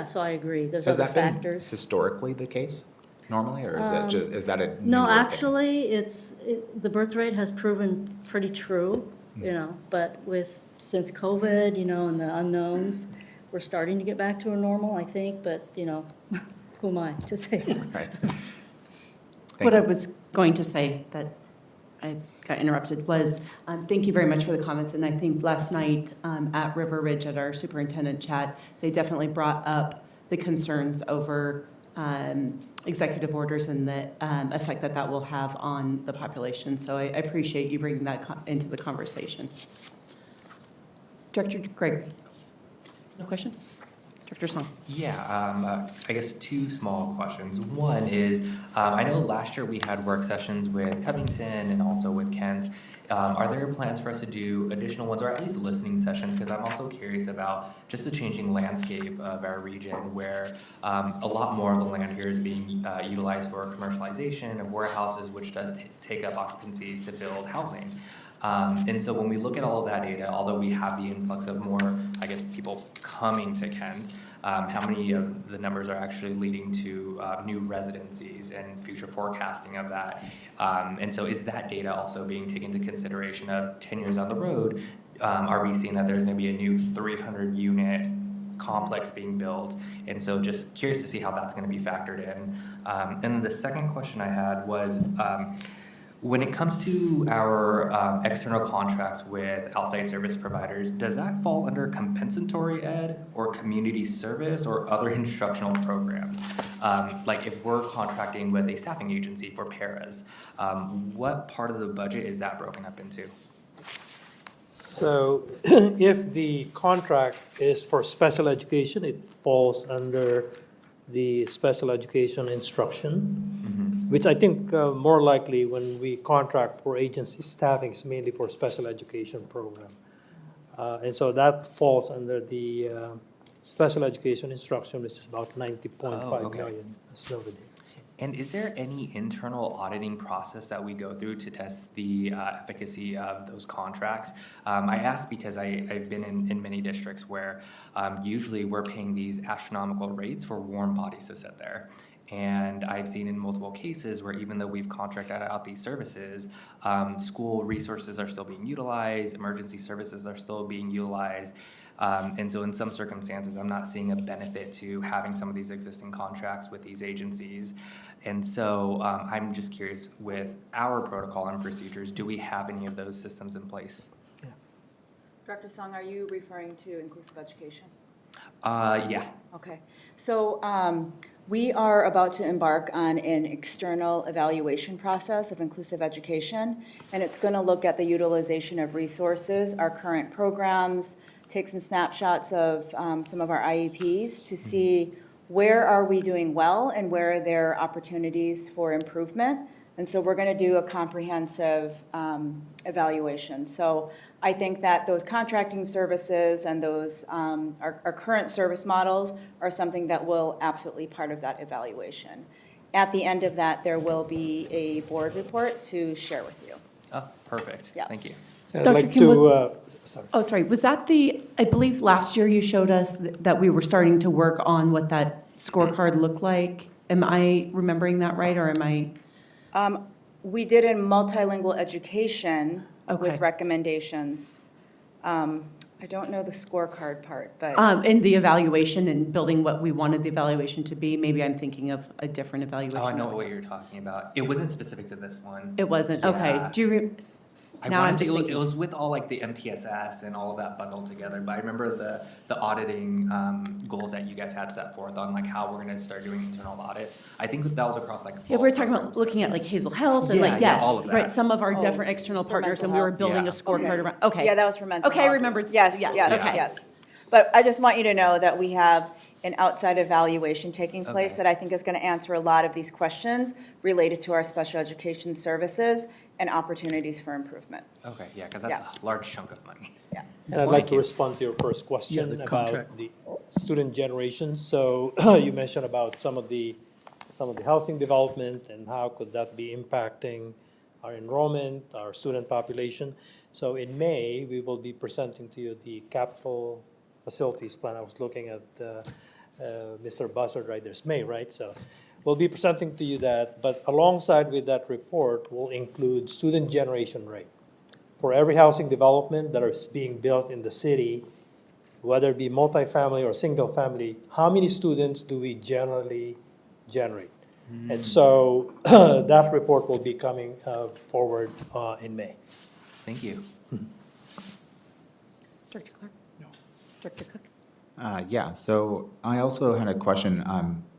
so I agree. There's Has other that been factors. historically the case normally, or is that a No, newer thing? actually, the birth rate has proven pretty true, but since COVID, and the unknowns, we're starting to get back to a normal, I think, but, who am I to say that? Right. What I was going to say that I got interrupted was, thank you very much for the comments. And I think last night at River Ridge at our superintendent chat, they definitely brought up the concerns over executive orders and the effect that will have on the population. So I appreciate you bringing that into the conversation. Director Gregory, no questions? Director Song. Yeah, I guess 2 small questions. One is, I know last year we had work sessions with Covington and also with Kent. Are there plans for us to do additional ones, or at least listening sessions? Because I'm also curious about just the changing landscape of our region, where a lot more of the land here is being utilized for commercialization of warehouses, which does take up occupancies to build housing. And so when we look at all of that data, although we have the influx of more, I guess, people coming to Kent, how many of the numbers are actually leading to new residencies and future forecasting of that? And so is that data also being taken into consideration of 10 years down the road? Are we seeing that there's going to be a new 300-unit complex being built? And so just curious to see how that's going to be factored in. And the second question I had was, when it comes to our external contracts with outside service providers, does that fall under compensatory ed or community service or other instructional programs? Like if we're contracting with a staffing agency for paras, what part of the budget is that broken up into? So if the contract is for special education, it falls under the special education instruction, which I think more likely when we contract for agency staffing is mainly for special education program. And so that falls under the special education instruction, which is about 90.5 million, as noted here. And is there any internal auditing process that we go through to test the efficacy of those contracts? I ask because I've been in many districts where usually we're paying these astronomical rates for warm bodies to sit there. And I've seen in multiple cases where even though we've contracted out these services, school resources are still being utilized, emergency services are still being utilized. And so in some circumstances, I'm not seeing a benefit to having some of these existing contracts with these agencies. And so I'm just curious, with our protocol and procedures, do we have any of those systems in place? Dr. Song, are you referring to inclusive education? Yeah. Okay. So we are about to embark on an external evaluation process of inclusive education, and it's going to look at the utilization of resources, our current programs, take some snapshots of some of our IEPs to see where are we doing well and where are there opportunities for improvement. And so we're going to do a comprehensive evaluation. So I think that those contracting services and those our current service models are something that will absolutely part of that evaluation. At the end of that, there will be a board report to share with you. Oh, perfect. Yeah. Thank you. I'd Dr. like Kim, to, sorry. Oh, sorry, was that I believe last year you showed us that we were starting to work on what that scorecard looked like. Am I remembering that right, or am I? We did in multilingual education Okay. with recommendations. I don't know the scorecard part, but In the evaluation and building what we wanted the evaluation to be, maybe I'm thinking of a different evaluation. Oh, I know what you're talking about. It wasn't specific to this one. It wasn't, okay. Yeah. Do you, I now want I'm to just say thinking. it was with all like the MTSS and all of that bundled together, but I remember the auditing goals that you guys had set forth on like how we're going to start doing internal audits. I think that was across like. Yeah, we were talking about looking at like Hazel Health and like, Yeah, all yes, of that. right, some of our Oh, different external for partners, and mental we were health. building a Yeah. scorecard Okay. around, okay. Yeah, that was for mental Okay, I health. remembered. Yes, Yes, yes, okay. yes. But I just want you to know that we have an outside evaluation taking place Okay. that I think is going to answer a lot of these questions related to our special education services and opportunities for improvement. Okay, yeah, because that's Yeah. a large chunk of money. Yeah. And I'd like Thank to you. respond to your first question the about contract. the student generation. So you mentioned about some of the housing development and how could that be impacting our enrollment, our student population. So in May, we will be presenting to you the capital facilities plan. I was looking at Mr. Buzzard right there's May, right? So we'll be presenting to you that, but alongside with that report will include student generation rate. For every housing development that is being built in the city, whether it be multifamily or single family, how many students do we generally generate? And so that report will be coming forward in May. Thank you. Dr. Clark? No. Dr. Cook? Yeah, so I also had a question.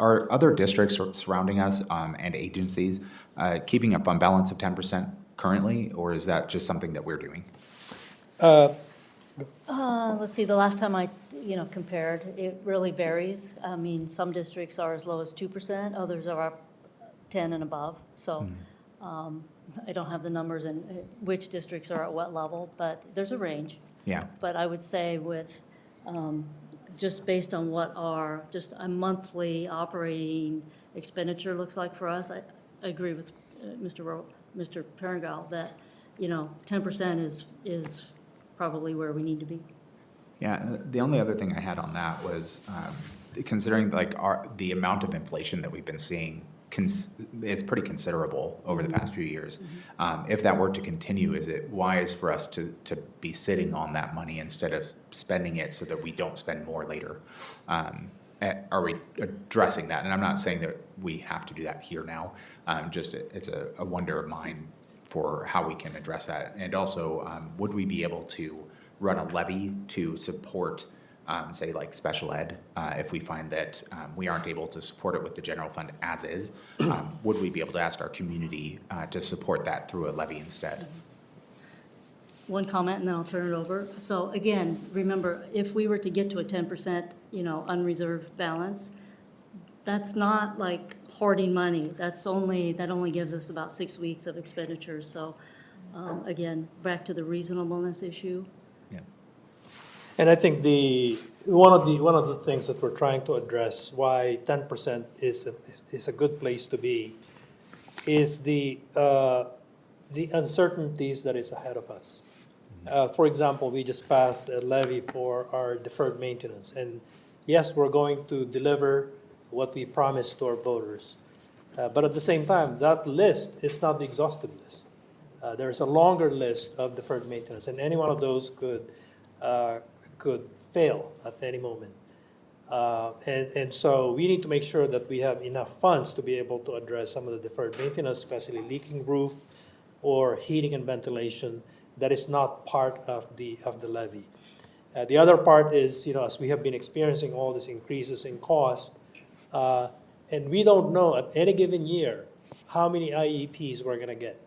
Are other districts surrounding us and agencies keeping a fund balance of 10% currently, or is that just something that we're doing? Let's see, the last time I, compared, it really varies. I mean, some districts are as low as 2%, others are up 10 and above. So I don't have the numbers in which districts are at what level, but there's a range. Yeah. But I would say with, just based on what our, just a monthly operating expenditure looks like for us, I agree with Mr. Perengal that 10% is probably where we need to be. Yeah, the only other thing I had on that was considering like the amount of inflation that we've been seeing is pretty considerable over the past few years. If that were to continue, is it wise for us to be sitting on that money instead of spending it so that we don't spend more later? Are we addressing that? And I'm not saying that we have to do that here now. Just it's a wonder of mine for how we can address that. And also, would we be able to run a levy to support, say, like special ed, if we find that we aren't able to support it with the general fund as is? Would we be able to ask our community to support that through a levy instead? One comment, and then I'll turn it over. So again, remember, if we were to get to a 10%, unreserved balance, that's not like hoarding money. That only gives us about 6 weeks of expenditures. So again, back to the reasonableness issue. Yeah. And I think one of the things that we're trying to address, why 10% is a good place to be, is the uncertainties that is ahead of us. For example, we just passed a levy for our deferred maintenance, and yes, we're going to deliver what we promised to our voters. But at the same time, that list is not the exhaustive list. There's a longer list of deferred maintenance, and any one of those could fail at any moment. And so we need to make sure that we have enough funds to be able to address some of the deferred maintenance, especially leaking roof or heating and ventilation that is not part of the levy. The other part is, as we have been experiencing all these increases in cost, and we don't know at any given year how many IEPs we're going to get.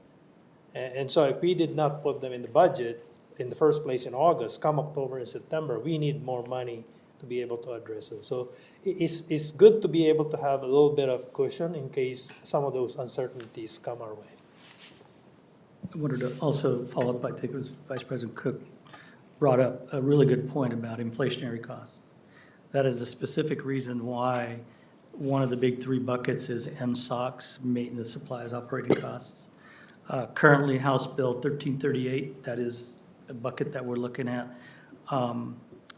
And so if we did not put them in the budget in the first place in August, come October and September, we need more money to be able to address them. So it's good to be able to have a little bit of cushion in case some of those uncertainties come our way. I wanted to also follow up, I think it was Vice President Cook brought up a really good point about inflationary costs. That is a specific reason why one of the big three buckets is MSOCs, maintenance, supplies, operating costs. Currently, House Bill 1338, that is a bucket that we're looking at,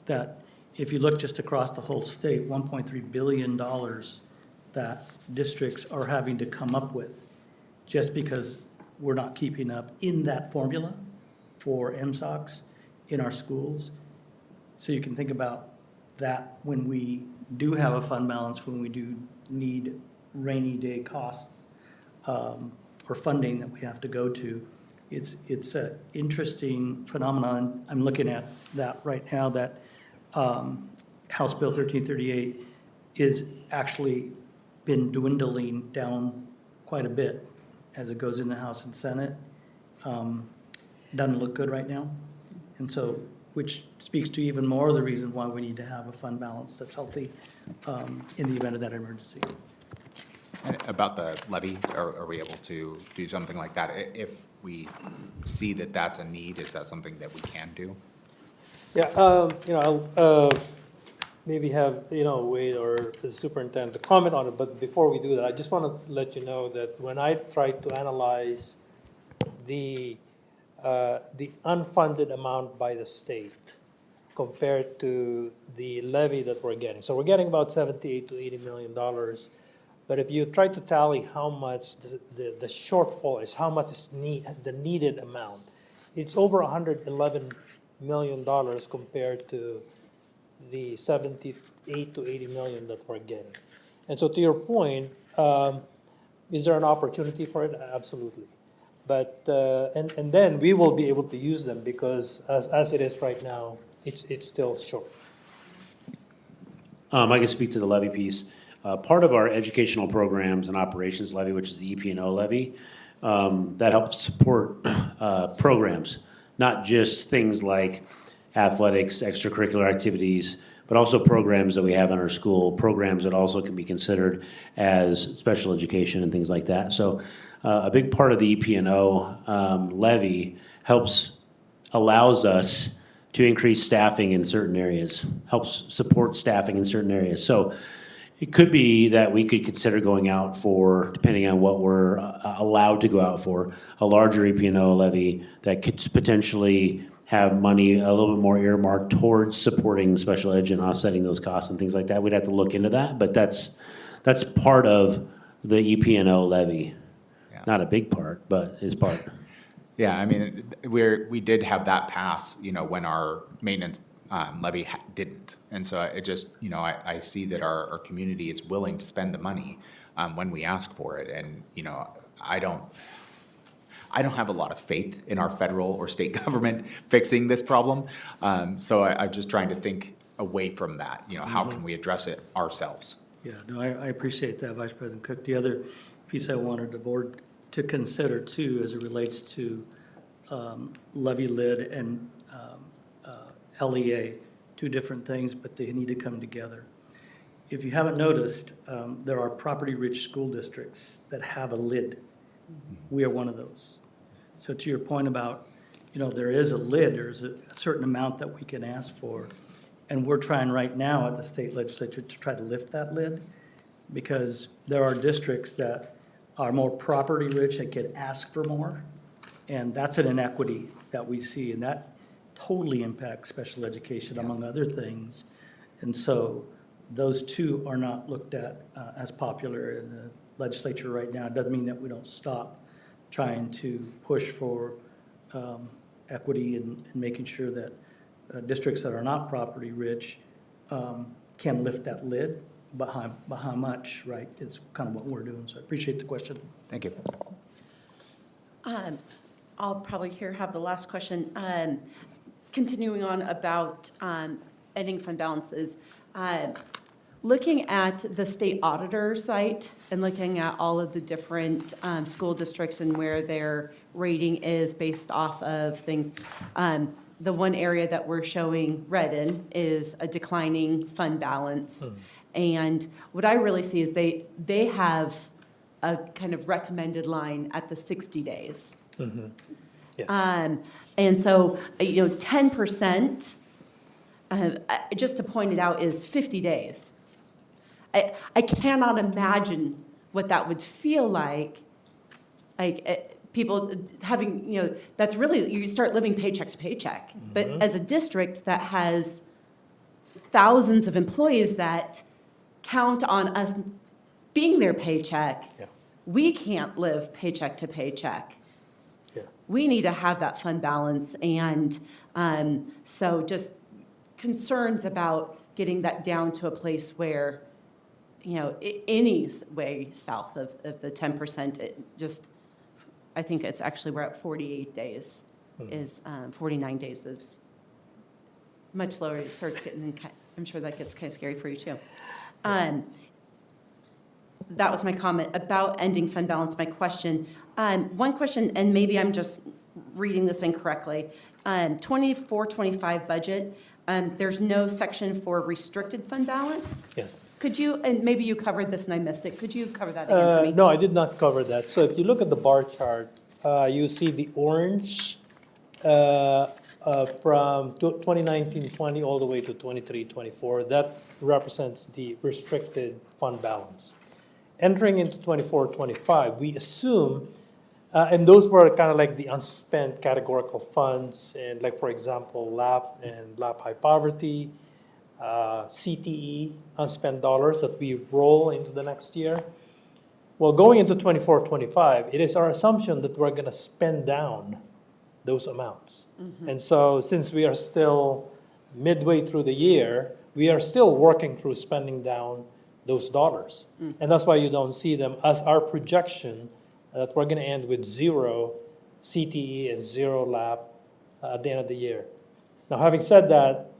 that if you look just across the whole state, $1.3 billion that districts are having to come up with just because we're not keeping up in that formula for MSOCs in our schools. So you can think about that when we do have a fund balance, when we do need rainy day costs or funding that we have to go to. It's an interesting phenomenon. I'm looking at that right now, that House Bill 1338 is actually been dwindling down quite a bit as it goes in the House and Senate. Doesn't look good right now. And so, which speaks to even more of the reason why we need to have a fund balance that's healthy in the event of that emergency. About the levy, are we able to do something like that? If we see that that's a need, is that something that we can do? Yeah, I'll maybe have, Wade or the superintendent to comment on it, but before we do that, I just want to let you know that when I tried to analyze the unfunded amount by the state compared to the levy that we're getting. So we're getting about $78 to $80 million. But if you try to tally how much the shortfall is, how much is the needed amount, it's over $111 million compared to the 78 to 80 million that we're getting. And so to your point, is there an opportunity for it? Absolutely. But, and then we will be able to use them because as it is right now, it's still short. I can speak to the levy piece. Part of our educational programs and operations levy, which is the EP&O levy, that helps support programs, not just things like athletics, extracurricular activities, but also programs that we have in our school, programs that also can be considered as special education and things like that. So a big part of the EP&O levy allows us to increase staffing in certain areas, helps support staffing in certain areas. So It could be that we could consider going out for, depending on what we're allowed to go out for, a larger EP&O levy that could potentially have money a little bit more earmarked towards supporting special ed and offsetting those costs and things like that. We'd have to look into that, but that's part of the EP&O levy. Yeah. Not a big part, but is part. Yeah, I mean, we did have that pass, you know, when our maintenance levy didn't. And so it just, you know, I see that our community is willing to spend the money when we ask for it. And, you know, I don't have a lot of faith in our federal or state government fixing this problem. So I'm just trying to think away from that. You know, how can we address it ourselves? Yeah, no, I appreciate that, Vice President Cook. The other piece I wanted the board to consider too, as it relates to levy lid and LEA, two different things, but they need to come together. If you haven't noticed, there are property-rich school districts that have a lid. We are one of those. So to your point about, you know, there is a lid, there's a certain amount that we can ask for. And we're trying right now at the state legislature to try to lift that lid, because there are districts that are more property-rich that can ask for more. And that's an inequity that we see, and that totally impacts special education, among other things. And so those two are not looked at as popular in the legislature right now. It doesn't mean that we don't stop trying to push for equity and making sure that districts that are not property rich can lift that lid, but how much, right, is kind of what we're doing. So I appreciate the question. Thank you. I'll probably have the last question. Continuing on about ending fund balances, looking at the state auditor site and looking at all of the different school districts and where their rating is based off of things, the one area that we're showing red in is a declining fund balance. And what I really see is they have a kind of recommended line at the 60 days. Yes. And so, 10%, just to point it out, is 50 days. I cannot imagine what that would feel like people having, that's really, you start living paycheck to paycheck. But as a district that has thousands of employees that count on us being their paycheck, we can't live paycheck to paycheck. We need to have that fund balance, and so just concerns about getting that down to a place where, any way south of the 10%, it just, I think it's actually, we're at 48 days, is 49 days is much lower. It starts getting, I'm sure that gets kind of scary for you too. That was my comment about ending fund balance. My question, one question, and maybe I'm just reading this incorrectly. 24-25 budget, there's no section for restricted fund balance? Yes. Could you, and maybe you covered this and I missed it, could you cover that again for me? No, I did not cover that. So if you look at the bar chart, you see the orange from 2019-20 all the way to 23-24. That represents the restricted fund balance. Entering into 24-25, we assume, and those were kind of like the unspent categorical funds, and like, for example, LAP and LAP high poverty, CTE, unspent dollars that we roll into the next year. Well, going into 24-25, it is our assumption that we're going to spend down those amounts. And so since we are still midway through the year, we are still working through spending down those dollars. And that's why you don't see them as our projection that we're going to end with 0 CTE and 0 LAP at the end of the year. Now, having said that,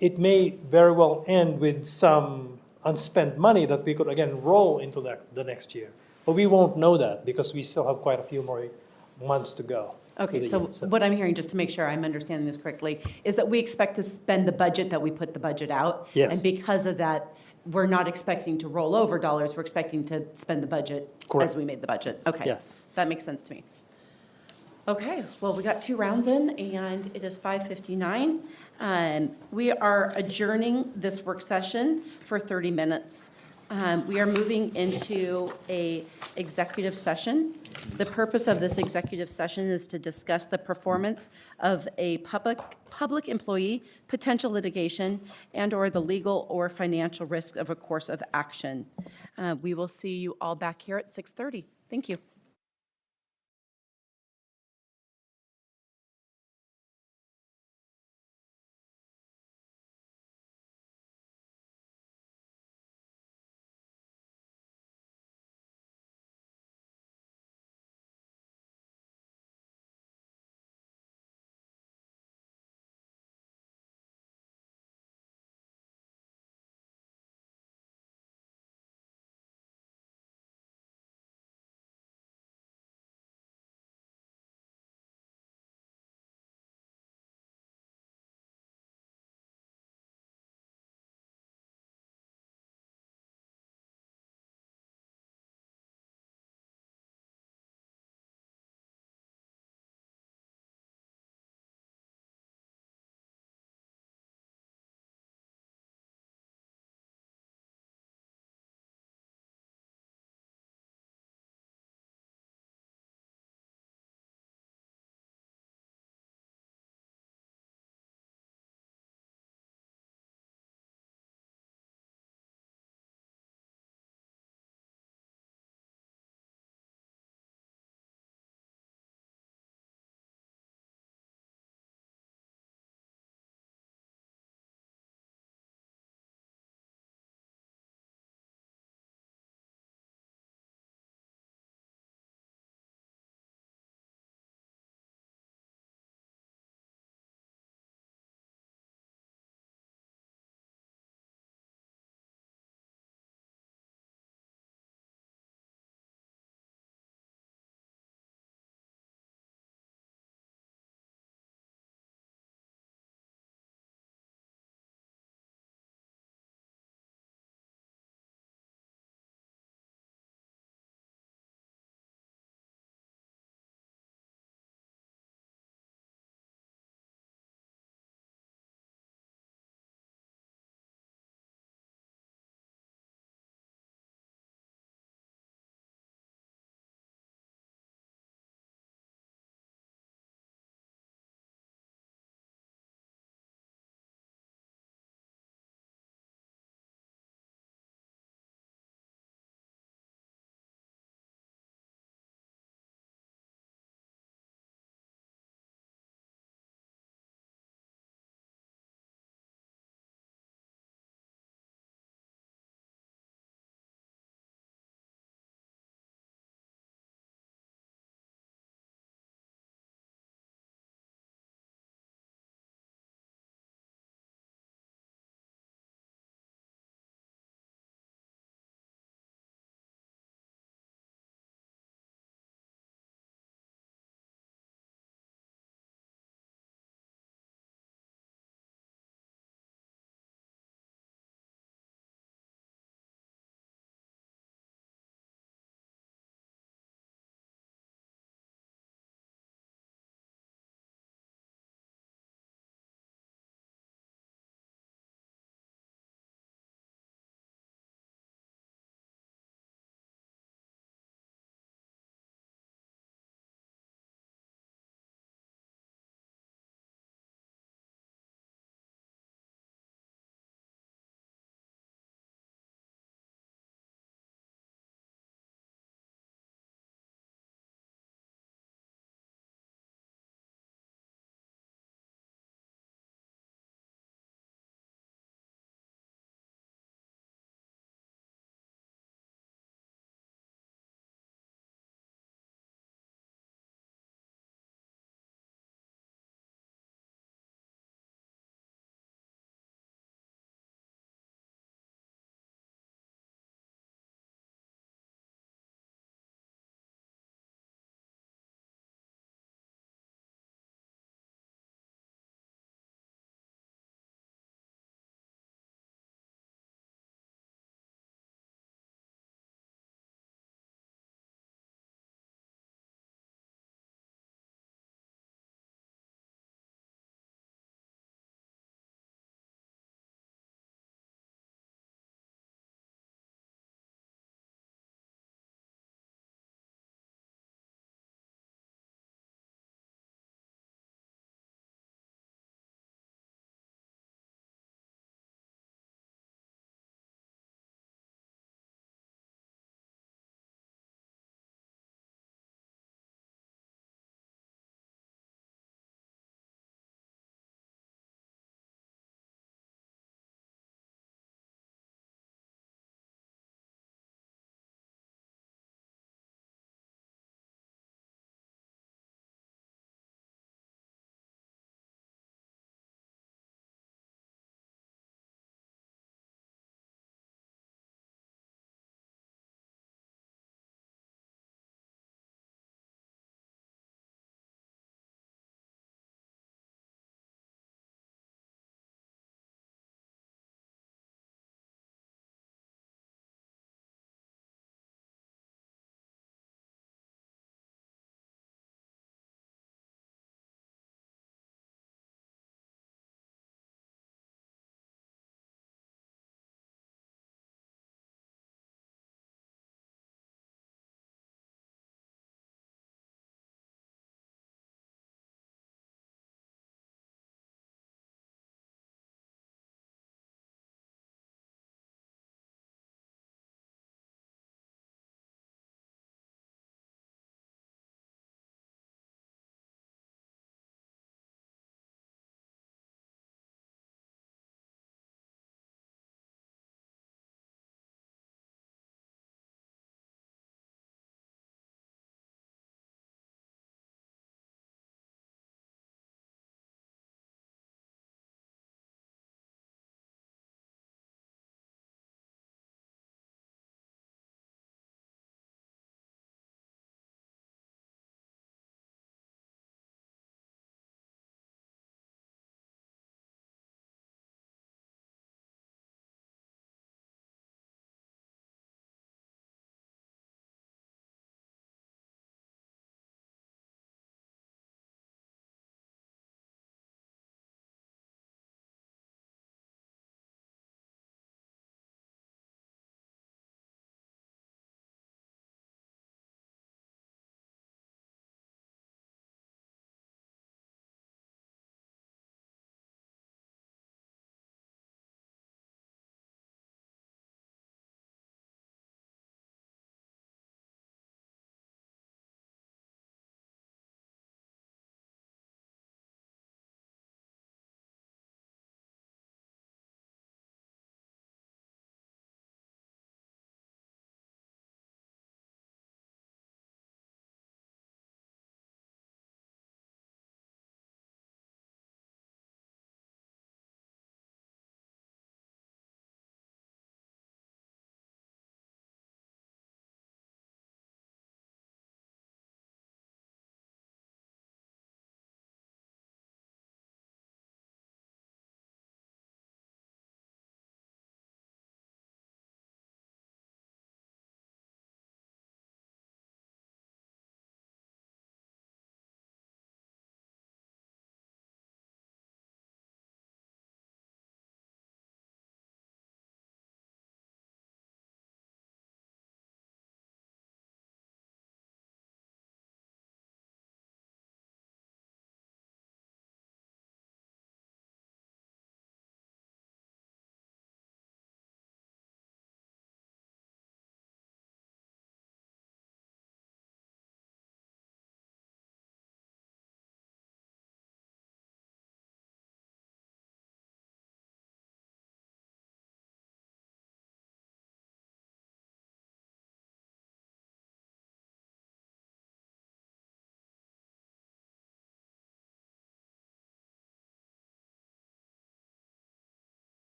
it may very well end with some unspent money that we could, again, roll into the next year. But we won't know that because we still have quite a few more months to go. Okay, so what I'm hearing, just to make sure I'm understanding this correctly, is that we expect to spend the budget that we put the budget out. Yes. And because of that, we're not expecting to roll over dollars, we're expecting to spend the budget Correct. as we made the budget. Okay. Yes. That makes sense to me. Okay, well, we got 2 rounds in, and it is 5:59. We are adjourning this work session for 30 minutes. We are moving into a executive session. The purpose of this executive session is to discuss the performance of a public employee, potential litigation, and/or the legal or financial risk of a course of action. We will see you all back here at 6:30. Thank you.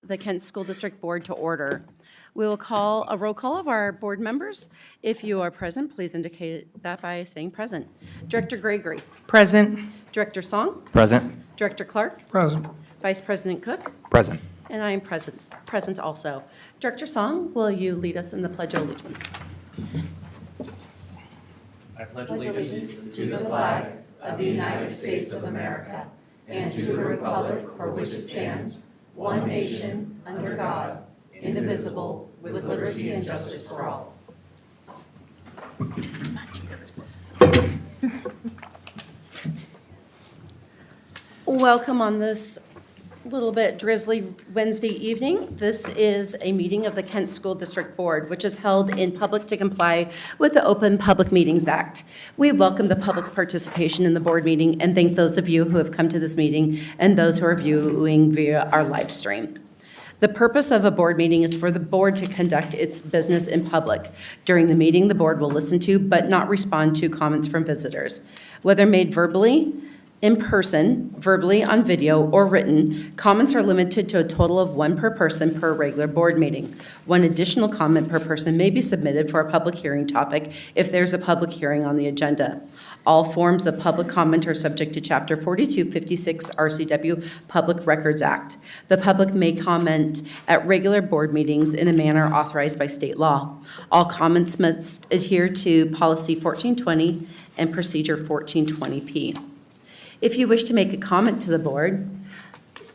the Kent School District Board to order. We will call a roll call of our board members. If you are present, please indicate that by saying present. Director Gregory. Present. Director Song. Present. Director Clark. Present. Vice President Cook. Present. And I am present also. Director Song, will you lead us in the Pledge of Allegiance? I pledge allegiance to the flag of the United States of America and to the republic for which it stands, one nation, under God, indivisible, with liberty and justice for all. Welcome on this little bit drizzly Wednesday evening. This is a meeting of the Kent School District Board, which is held in public to comply with the Open Public Meetings Act. We welcome the public's participation in the board meeting and thank those of you who have come to this meeting and those who are viewing via our live stream. The purpose of a board meeting is for the board to conduct its business in public. During the meeting, the board will listen to but not respond to comments from visitors. Whether made verbally, in person, verbally, on video, or written, comments are limited to a total of one per person per regular board meeting. One additional comment per person may be submitted for a public hearing topic if there's a public hearing on the agenda. All forms of public comment are subject to Chapter 4256 RCW Public Records Act. The public may comment at regular board meetings in a manner authorized by state law. All comments must adhere to Policy 1420 and Procedure 1420P. If you wish to make a comment to the board,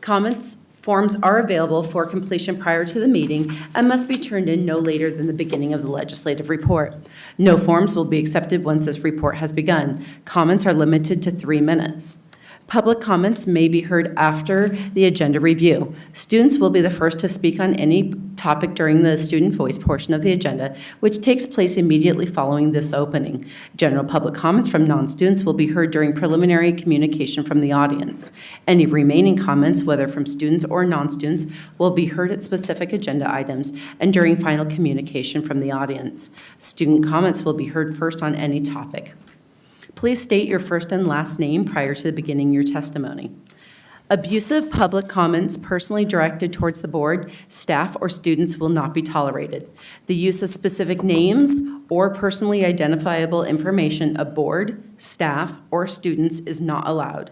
comments forms are available for completion prior to the meeting and must be turned in no later than the beginning of the legislative report. No forms will be accepted once this report has begun. Comments are limited to 3 minutes. Public comments may be heard after the agenda review. Students will be the first to speak on any topic during the student voice portion of the agenda, which takes place immediately following this opening. General public comments from non-students will be heard during preliminary communication from the audience. Any remaining comments, whether from students or non-students, will be heard at specific agenda items and during final communication from the audience. Student comments will be heard first on any topic. Please state your first and last name prior to beginning your testimony. Abusive public comments personally directed towards the board, staff, or students will not be tolerated. The use of specific names or personally identifiable information of board, staff, or students is not allowed.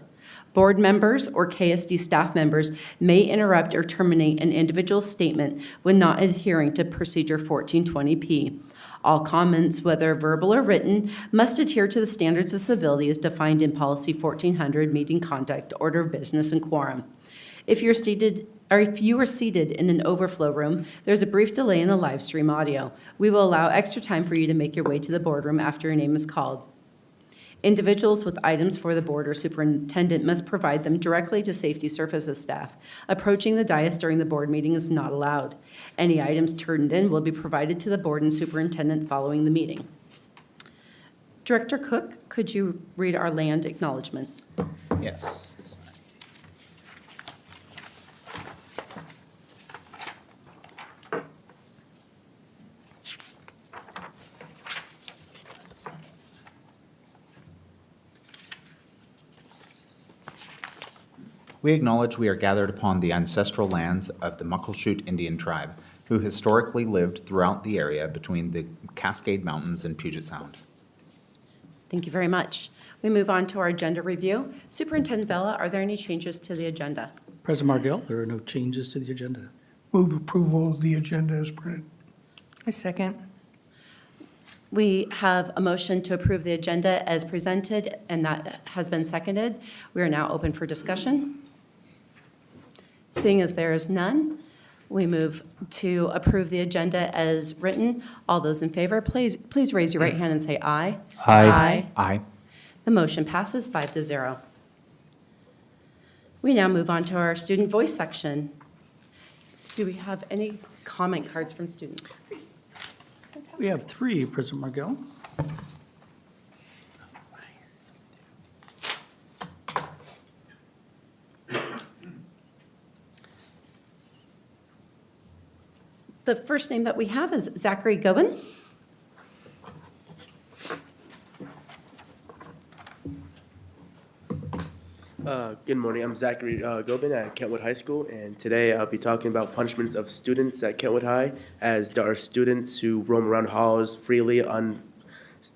Board members or KSD staff members may interrupt or terminate an individual's statement when not adhering to Procedure 1420P. All comments, whether verbal or written, must adhere to the standards of civility as defined in Policy 1400, Meeting Conduct, Order of Business, and Quorum. If you are seated in an overflow room, there's a brief delay in the live stream audio. We will allow extra time for you to make your way to the boardroom after your name is called. Individuals with items for the board or superintendent must provide them directly to safety services staff. Approaching the dais during the board meeting is not allowed. Any items turned in will be provided to the board and superintendent following the meeting. Director Cook, could you read our land acknowledgement? Yes. We acknowledge we are gathered upon the ancestral lands of the Muckleshoot Indian tribe, who historically lived throughout the area between the Cascade Mountains and Puget Sound. Thank you very much. We move on to our agenda review. Superintendent Vella, are there any changes to the agenda? President Margell, there are no changes to the agenda. Move approval of the agenda as printed. A second. We have a motion to approve the agenda as presented, and that has been seconded. We are now open for discussion. Seeing as there is none, we move to approve the agenda as written. All those in favor, please raise your right hand and say aye. Aye. Aye. The motion passes 5-0. We now move on to our student voice section. Do we have any comment cards from students? We have 3, President Margell. The first name that we have is Zachary Gobin. Good morning. I'm Zachary Gobin at Kentwood High School, and today I'll be talking about punishments of students at Kentwood High, as there are students who roam around halls freely,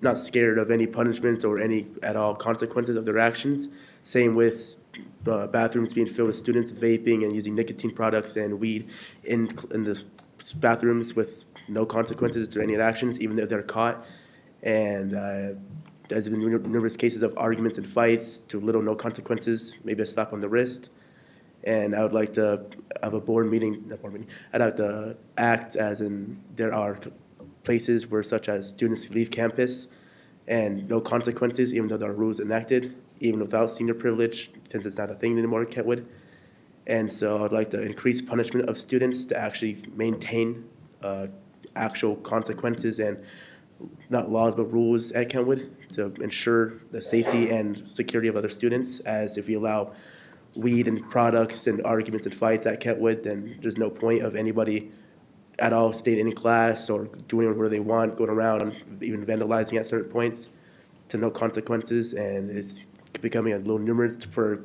not scared of any punishments or any at all consequences of their actions. Same with bathrooms being filled with students vaping and using nicotine products and weed in the bathrooms with no consequences to any actions, even if they're caught. And there's been numerous cases of arguments and fights to little no consequences, maybe a slap on the wrist. And I would like to have a board meeting, not board meeting, I'd like to act as in there are places where such as students leave campus and no consequences, even though there are rules enacted, even without senior privilege, since it's not a thing anymore at Kentwood. And so I'd like to increase punishment of students to actually maintain actual consequences and not laws, but rules at Kentwood to ensure the safety and security of other students, as if we allow weed and products and arguments and fights at Kentwood, then there's no point of anybody at all staying in class or doing whatever they want, going around, even vandalizing at certain points to no consequences. And it's becoming a little numerous for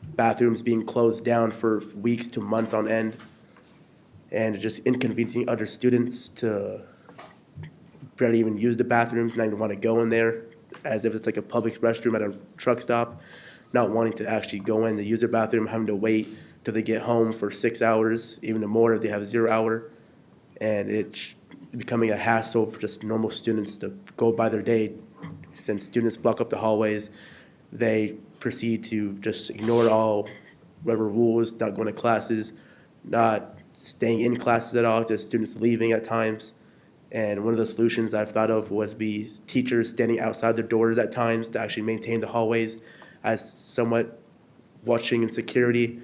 bathrooms being closed down for weeks to months on end, and just inconveniencing other students to barely even use the bathroom, not even want to go in there, as if it's like a public restroom at a truck stop, not wanting to actually go in to use their bathroom, having to wait till they get home for 6 hours, even more if they have 0 hour. And it's becoming a hassle for just normal students to go by their day. Since students block up the hallways, they proceed to just ignore all whatever rules, not going to classes, not staying in classes at all, just students leaving at times. And one of the solutions I've thought of was be teachers standing outside their doors at times to actually maintain the hallways as somewhat watching and security.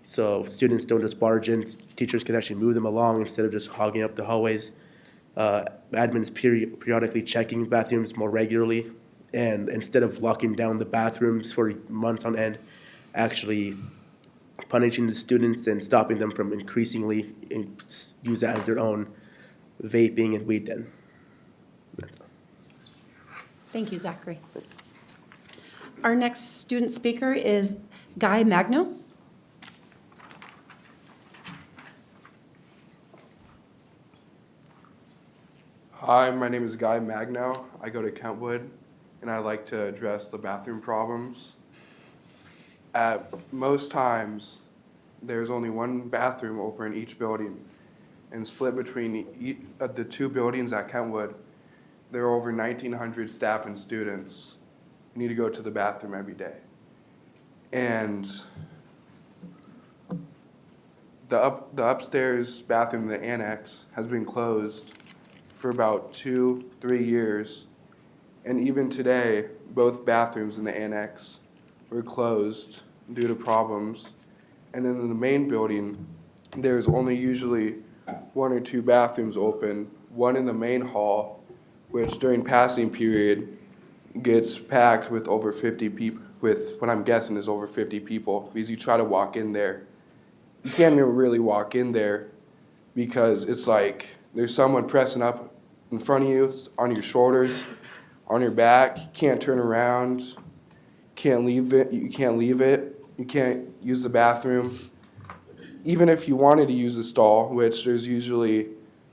So students don't just barge in, teachers can actually move them along instead of just hogging up the hallways. Admins periodically checking bathrooms more regularly, and instead of locking down the bathrooms for months on end, actually punishing the students and stopping them from increasingly use that as their own vaping and weed den. That's all. Thank you, Zachary. Our next student speaker is Guy Magno. Hi, my name is Guy Magno. I go to Kentwood, and I like to address the bathroom problems. At most times, there's only one bathroom open in each building, and split between the two buildings at Kentwood, there are over 1,900 staff and students who need to go to the bathroom every day. And the upstairs bathroom, the annex, has been closed for about 2-3 years. And even today, both bathrooms in the annex were closed due to problems. And in the main building, there's only usually 1 or 2 bathrooms open, one in the main hall, which during passing period gets packed with over 50 people, with what I'm guessing is over 50 people, because you try to walk in there. You can't even really walk in there because it's like there's someone pressing up in front of you, on your shoulders, on your back. You can't turn around, can't leave it, you can't use the bathroom. Even if you wanted to use a stall, which there's usually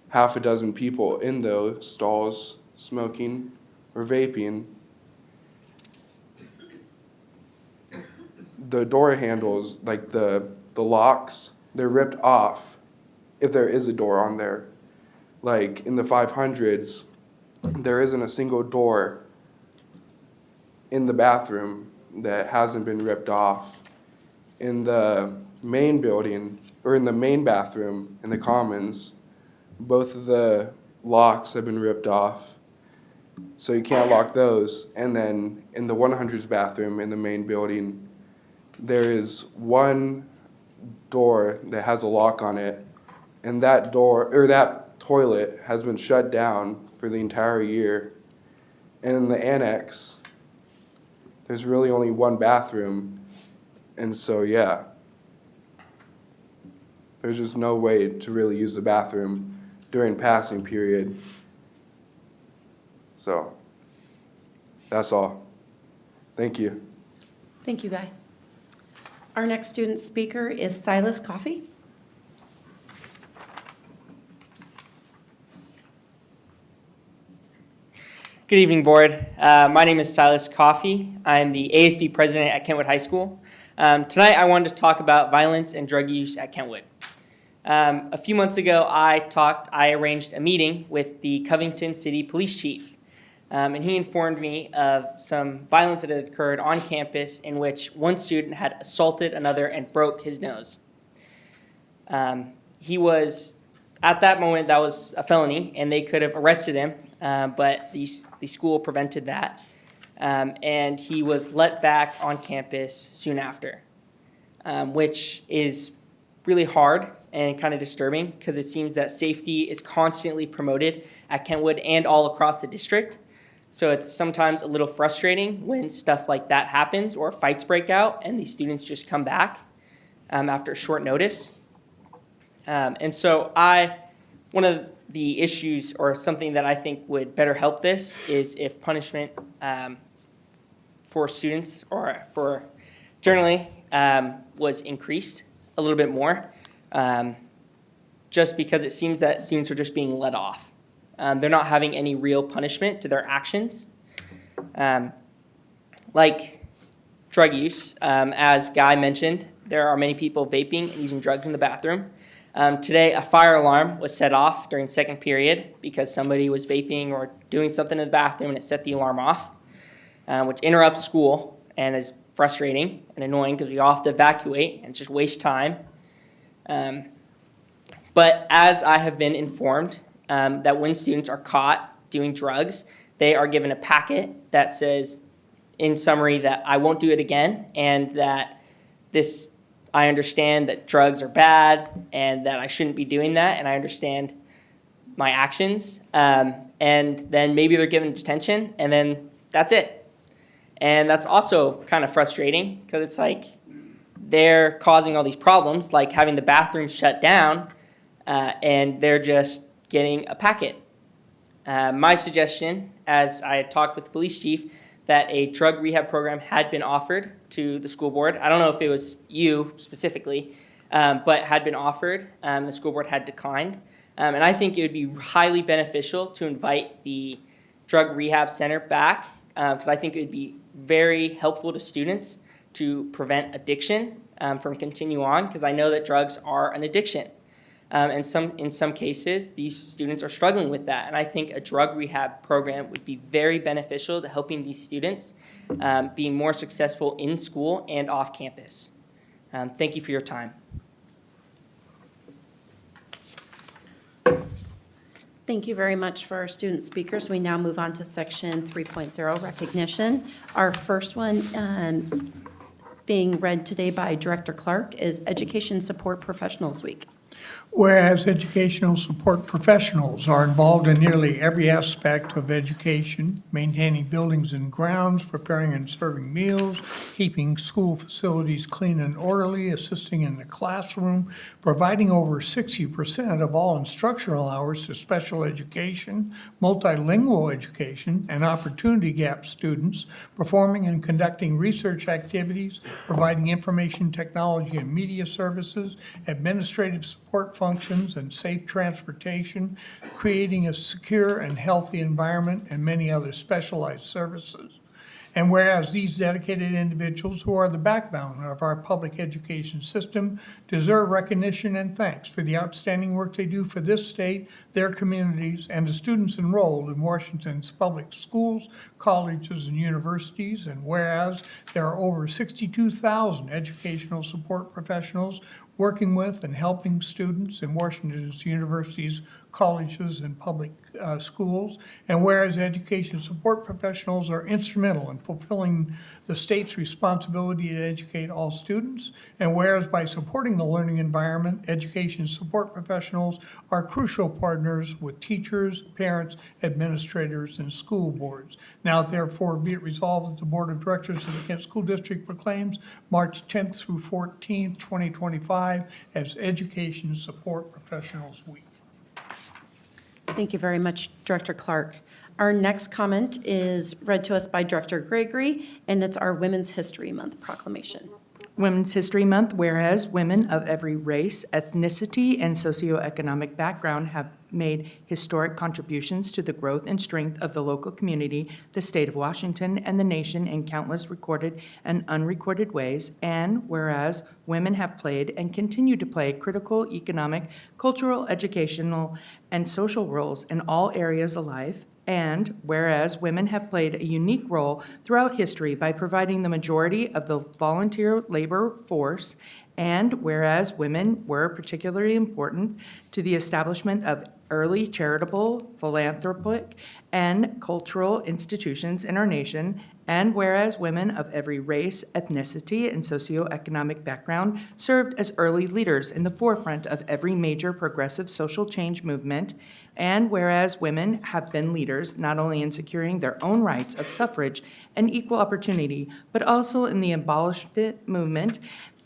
half a dozen people in those stalls smoking or vaping, the door handles, like the locks, they're ripped off if there is a door on there. Like in the 500s, there isn't a single door in the bathroom that hasn't been ripped off. In the main building, or in the main bathroom in the commons, both of the locks have been ripped off, so you can't lock those. And then in the 100s bathroom in the main building, there is one door that has a lock on it, and that door, or that toilet, has been shut down for the entire year. And in the annex, there's really only one bathroom, and so yeah, there's just no way to really use the bathroom during passing period. So that's all. Thank you. Thank you, Guy. Our next student speaker is Silas Coffey. Good evening, Board. My name is Silas Coffey. I'm the ASB president at Kentwood High School. Tonight, I wanted to talk about violence and drug use at Kentwood. A few months ago, I arranged a meeting with the Covington City Police Chief, and he informed me of some violence that had occurred on campus in which one student had assaulted another and broke his nose. He was, at that moment, that was a felony, and they could have arrested him, but the school prevented that, and he was let back on campus soon after, which is really hard and kind of disturbing because it seems that safety is constantly promoted at Kentwood and all across the district. So it's sometimes a little frustrating when stuff like that happens or fights break out and these students just come back after a short notice. And so one of the issues or something that I think would better help this is if punishment for students or for generally was increased a little bit more, just because it seems that students are just being let off. They're not having any real punishment to their actions. Like drug use, as Guy mentioned, there are many people vaping and using drugs in the bathroom. Today, a fire alarm was set off during second period because somebody was vaping or doing something in the bathroom and it set the alarm off, which interrupts school and is frustrating and annoying because we all have to evacuate and it's just waste time. But as I have been informed, that when students are caught doing drugs, they are given a packet that says, in summary, that I won't do it again and that I understand that drugs are bad and that I shouldn't be doing that and I understand my actions. And then maybe they're given detention and then that's it. And that's also kind of frustrating because it's like they're causing all these problems, like having the bathroom shut down and they're just getting a packet. My suggestion, as I had talked with the police chief, that a drug rehab program had been offered to the school board. I don't know if it was you specifically, but had been offered. The school board had declined. And I think it would be highly beneficial to invite the drug rehab center back because I think it would be very helpful to students to prevent addiction from continue on because I know that drugs are an addiction. And in some cases, these students are struggling with that. And I think a drug rehab program would be very beneficial to helping these students be more successful in school and off campus. Thank you for your time. Thank you very much for our student speakers. We now move on to section 3.0, recognition. Our first one being read today by Director Clark is Education Support Professionals Week. Whereas educational support professionals are involved in nearly every aspect of education, maintaining buildings and grounds, preparing and serving meals, keeping school facilities clean and orderly, assisting in the classroom, providing over 60% of all instructional hours to special education, multilingual education, and opportunity gap students, performing and conducting research activities, providing information technology and media services, administrative support functions and safe transportation, creating a secure and healthy environment, and many other specialized services. And whereas these dedicated individuals who are the backbone of our public education system deserve recognition and thanks for the outstanding work they do for this state, their communities, and the students enrolled in Washington's public schools, colleges, and universities. And whereas there are over 62,000 educational support professionals working with and helping students in Washington's universities, colleges, and public schools. And whereas education support professionals are instrumental in fulfilling the state's responsibility to educate all students. And whereas by supporting the learning environment, education support professionals are crucial partners with teachers, parents, administrators, and school boards. Now therefore be it resolved that the Board of Directors of the Kent School District proclaims March 10th through 14th, 2025 as Education Support Professionals Week. Thank you very much, Director Clark. Our next comment is read to us by Director Gregory, and it's our Women's History Month proclamation. Women's History Month, whereas women of every race, ethnicity, and socioeconomic background have made historic contributions to the growth and strength of the local community, the state of Washington, and the nation in countless recorded and unrecorded ways, and whereas women have played and continue to play critical economic, cultural, educational, and social roles in all areas of life, and whereas women have played a unique role throughout history by providing the majority of the volunteer labor force, and whereas women were particularly important to the establishment of early charitable, philanthropic, and cultural institutions in our nation, and whereas women of every race, ethnicity, and socioeconomic background served as early leaders in the forefront of every major progressive social change movement, and whereas women have been leaders not only in securing their own rights of suffrage and equal opportunity, but also in the abolishment movement,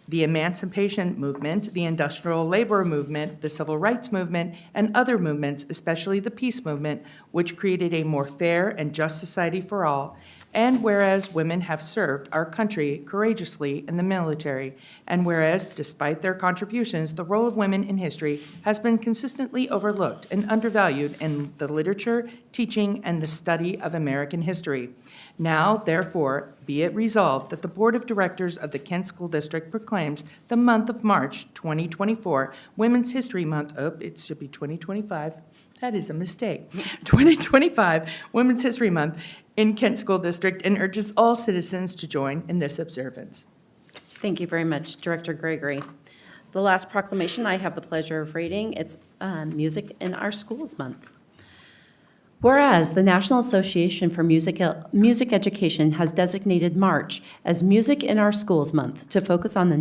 the emancipation movement, the industrial labor movement, the civil rights movement, and other movements, especially the peace movement, which created a more fair and just society for all. And whereas women have served our country courageously in the military, and whereas, despite their contributions, the role of women in history has been consistently overlooked and undervalued in the literature, teaching, and the study of American history. Now, therefore, be it resolved that the Board of Directors of the Kent School District proclaims the month of March 2024 Women's History Month. Oh, it should be 2025. That is a mistake. 2025 Women's History Month in Kent School District, and urges all citizens to join in this observance. Thank you very much, Director Gregory. The last proclamation I have the pleasure of reading, it's Music in Our Schools Month. Whereas the National Association for Music Education has designated March as Music in Our Schools Month to focus the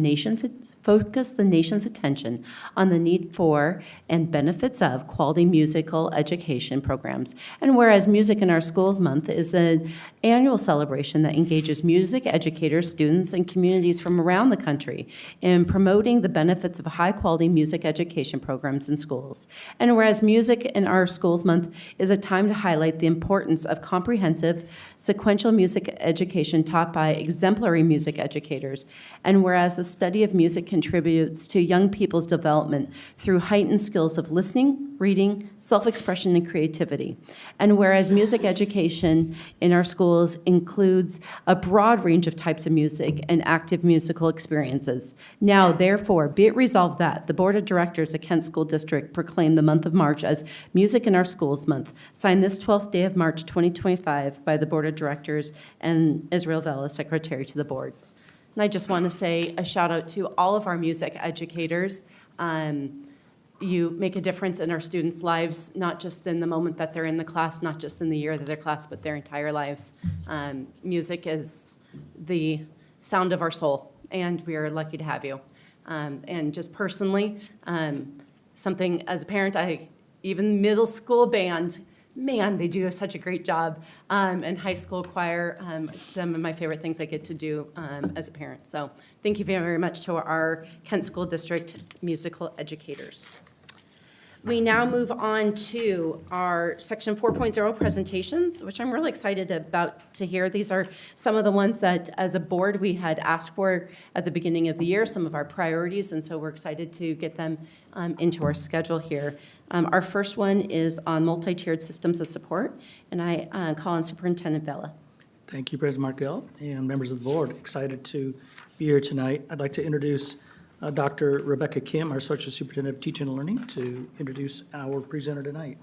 nation's attention on the need for and benefits of quality musical education programs. And whereas Music in Our Schools Month is an annual celebration that engages music educators, students, and communities from around the country in promoting the benefits of high-quality music education programs in schools. And whereas Music in Our Schools Month is a time to highlight the importance of comprehensive sequential music education taught by exemplary music educators, and whereas the study of music contributes to young people's development through heightened skills of listening, reading, self-expression, and creativity, and whereas music education in our schools includes a broad range of types of music and active musical experiences. Now, therefore, be it resolved that the Board of Directors of Kent School District proclaim the month of March as Music in Our Schools Month, signed this 12th day of March 2025 by the Board of Directors and Israel Vela, Secretary to the Board. And I just want to say a shout out to all of our music educators. You make a difference in our students' lives, not just in the moment that they're in the class, not just in the year of their class, but their entire lives. Music is the sound of our soul, and we are lucky to have you. And just personally, something as a parent, even middle school band, man, they do such a great job. And high school choir, some of my favorite things I get to do as a parent. So thank you very much to our Kent School District musical educators. We now move on to our Section 4.0 presentations, which I'm really excited about to hear. These are some of the ones that, as a board, we had asked for at the beginning of the year, some of our priorities, and so we're excited to get them into our schedule here. Our first one is on multi-tiered systems of support, and I call on Superintendent Vela. Thank you, President Markell, and members of the board. Excited to be here tonight. I'd like to introduce Dr. Rebecca Kim, our Associate Superintendent of Teaching and Learning, to introduce our presenter tonight.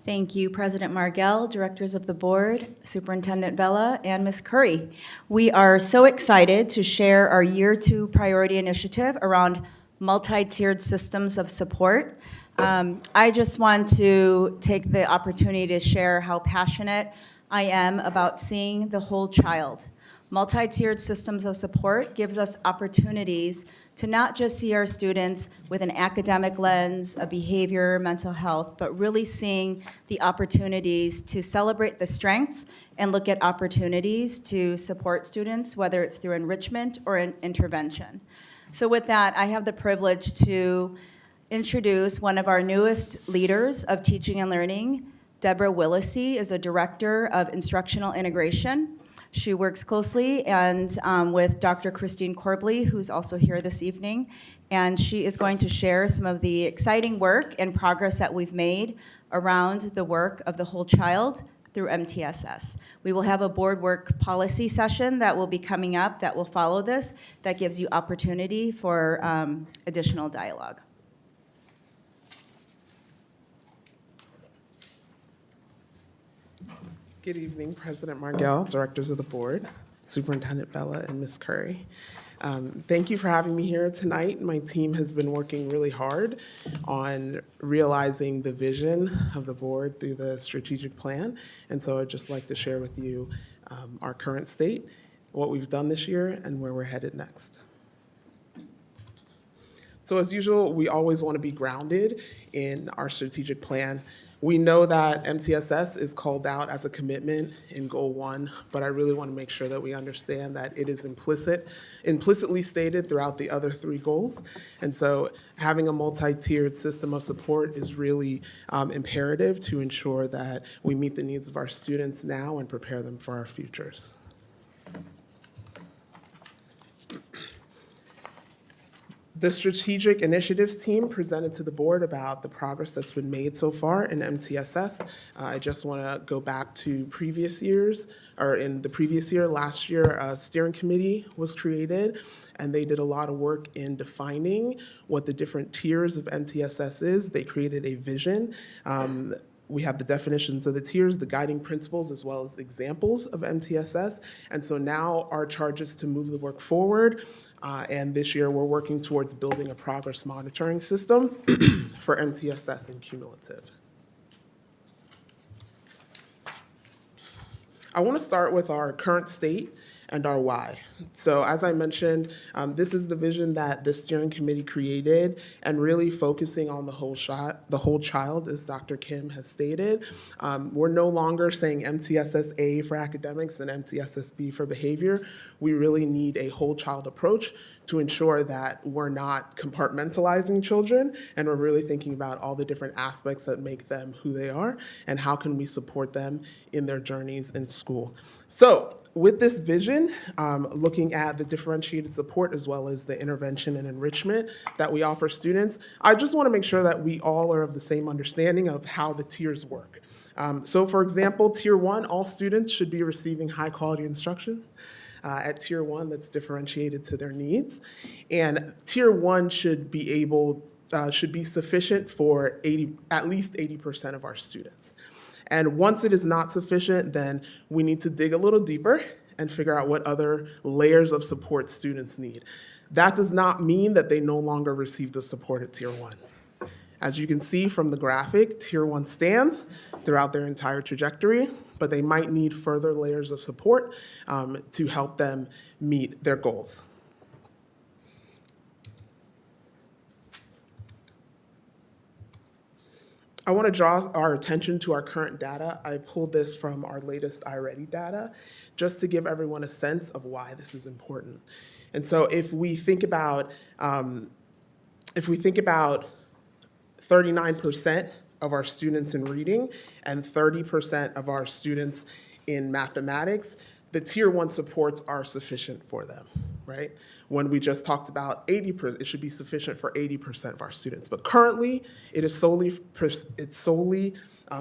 Thank you, President Margell, directors of the board, Superintendent Vela, and Ms. Curry. We are so excited to share our Year 2 priority initiative around multi-tiered systems of support. I just want to take the opportunity to share how passionate I am about seeing the whole child. Multi-tiered systems of support gives us opportunities to not just see our students with an academic lens, a behavior, mental health, but really seeing the opportunities to celebrate the strengths and look at opportunities to support students, whether it's through enrichment or an intervention. So with that, I have the privilege to introduce one of our newest leaders of teaching and learning. Deborah Willisey is a director of instructional integration. She works closely and with Dr. Christine Corbley, who's also here this evening, and she is going to share some of the exciting work and progress that we've made around the work of the whole child through MTSS. We will have a board work policy session that will be coming up that will follow this, that gives you opportunity for additional dialogue. Good evening, President Margell, directors of the board, Superintendent Bella, and Ms. Curry. Thank you for having me here tonight. My team has been working really hard on realizing the vision of the board through the strategic plan. And so I'd just like to share with you our current state, what we've done this year, and where we're headed next. So as usual, we always want to be grounded in our strategic plan. We know that MTSS is called out as a commitment in Goal 1, but I really want to make sure that we understand that it is implicitly stated throughout the other 3 goals. And so having a multi-tiered system of support is really imperative to ensure that we meet the needs of our students now and prepare them for our futures. The strategic initiatives team presented to the board about the progress that's been made so far in MTSS. I just want to go back to previous years, or in the previous year, last year, a steering committee was created, and they did a lot of work in defining what the different tiers of MTSS is. They created a vision. We have the definitions of the tiers, the guiding principles, as well as examples of MTSS. And so now our charge is to move the work forward. And this year, we're working towards building a progress monitoring system for MTSS and cumulative. I want to start with our current state and our why. So as I mentioned, this is the vision that the steering committee created, and really focusing on the whole child, as Dr. Kim has stated. We're no longer saying MTSS-A for academics and MTSS-B for behavior. We really need a whole child approach to ensure that we're not compartmentalizing children, and we're really thinking about all the different aspects that make them who they are, and how can we support them in their journeys in school. So with this vision, looking at the differentiated support as well as the intervention and enrichment that we offer students, I just want to make sure that we all are of the same understanding of how the tiers work. So for example, Tier 1, all students should be receiving high quality instruction. At Tier 1, that's differentiated to their needs. And Tier 1 should be sufficient for at least 80% of our students. And once it is not sufficient, then we need to dig a little deeper and figure out what other layers of support students need. That does not mean that they no longer receive the support at Tier 1. As you can see from the graphic, Tier 1 stands throughout their entire trajectory, but they might need further layers of support to help them meet their goals. I want to draw our attention to our current data. I pulled this from our latest iReady data, just to give everyone a sense of why this is important. And so if we think about 39% of our students in reading and 30% of our students in mathematics, the Tier 1 supports are sufficient for them, right? When we just talked about 80%, it should be sufficient for 80% of our students. But currently, it's solely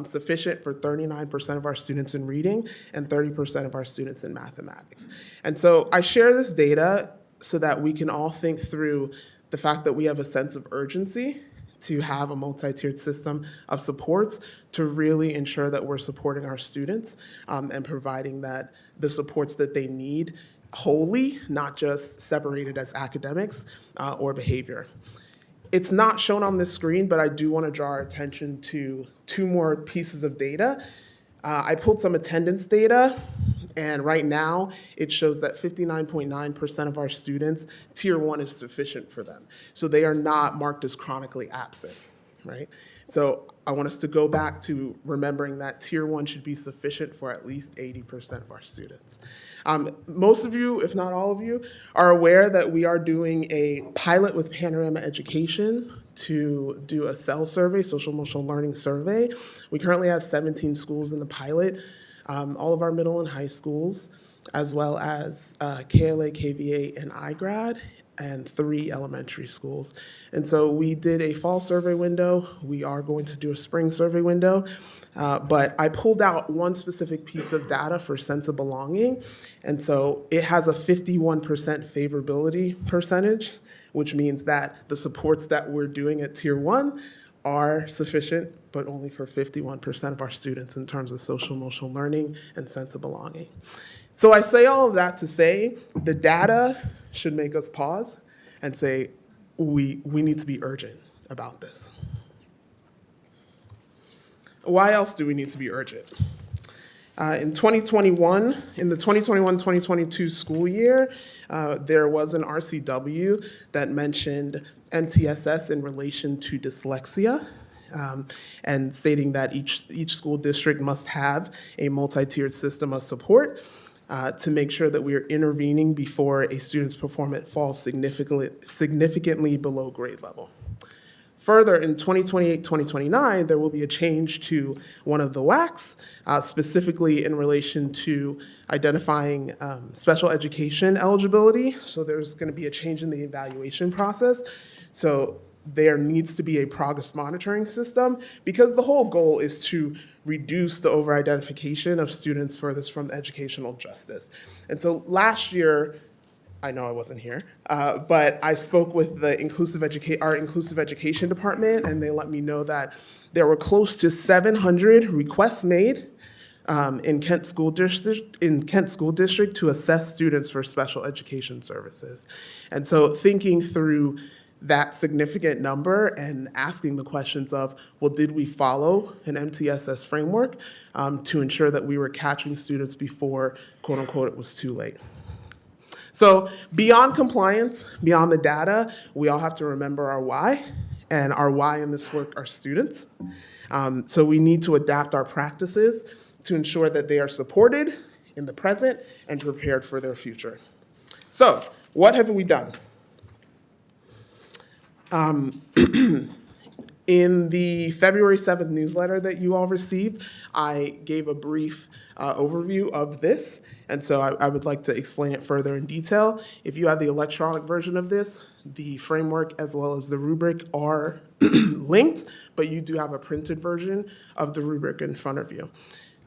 sufficient for 39% of our students in reading and 30% of our students in mathematics. And so I share this data so that we can all think through the fact that we have a sense of urgency to have a multi-tiered system of supports to really ensure that we're supporting our students and providing that the supports that they need wholly, not just separated as academics or behavior. It's not shown on this screen, but I do want to draw our attention to 2 more pieces of data. I pulled some attendance data, and right now it shows that 59.9% of our students, Tier 1 is sufficient for them. So they are not marked as chronically absent, right? So I want us to go back to remembering that Tier 1 should be sufficient for at least 80% of our students. Most of you, if not all of you, are aware that we are doing a pilot with Panorama Education to do a SEL survey, social emotional learning survey. We currently have 17 schools in the pilot, all of our middle and high schools. as well as KLA, KVA, and iGrad, and 3 elementary schools. And so we did a fall survey window. We are going to do a spring survey window. But I pulled out one specific piece of data for sense of belonging. And so it has a 51% favorability percentage, which means that the supports that we're doing at Tier 1 are sufficient, but only for 51% of our students in terms of social emotional learning and sense of belonging. So I say all of that to say the data should make us pause and say we need to be urgent about this. Why else do we need to be urgent? In 2021, in the 2021-2022 school year, there was an RCW that mentioned MTSS in relation to dyslexia, and stating that each school district must have a multi-tiered system of support to make sure that we are intervening before a student's performance falls significantly below grade level. Further, in 2028-2029, there will be a change to one of the WACs, specifically in relation to identifying special education eligibility. So there's going to be a change in the evaluation process. So there needs to be a progress monitoring system because the whole goal is to reduce the over-identification of students furthest from educational justice. And so last year, I know I wasn't here, but I spoke with the our inclusive education department, and they let me know that there were close to 700 requests made in Kent School District to assess students for special education services. And so thinking through that significant number and asking the questions of, well, did we follow an MTSS framework to ensure that we were catching students before, quote unquote, it was too late? So beyond compliance, beyond the data, we all have to remember our why, and our why in this work are students. So we need to adapt our practices to ensure that they are supported in the present and prepared for their future. So what have we done? In the February 7th newsletter that you all received, I gave a brief overview of this, and so I would like to explain it further in detail. If you have the electronic version of this, the framework as well as the rubric are linked, but you do have a printed version of the rubric in front of you.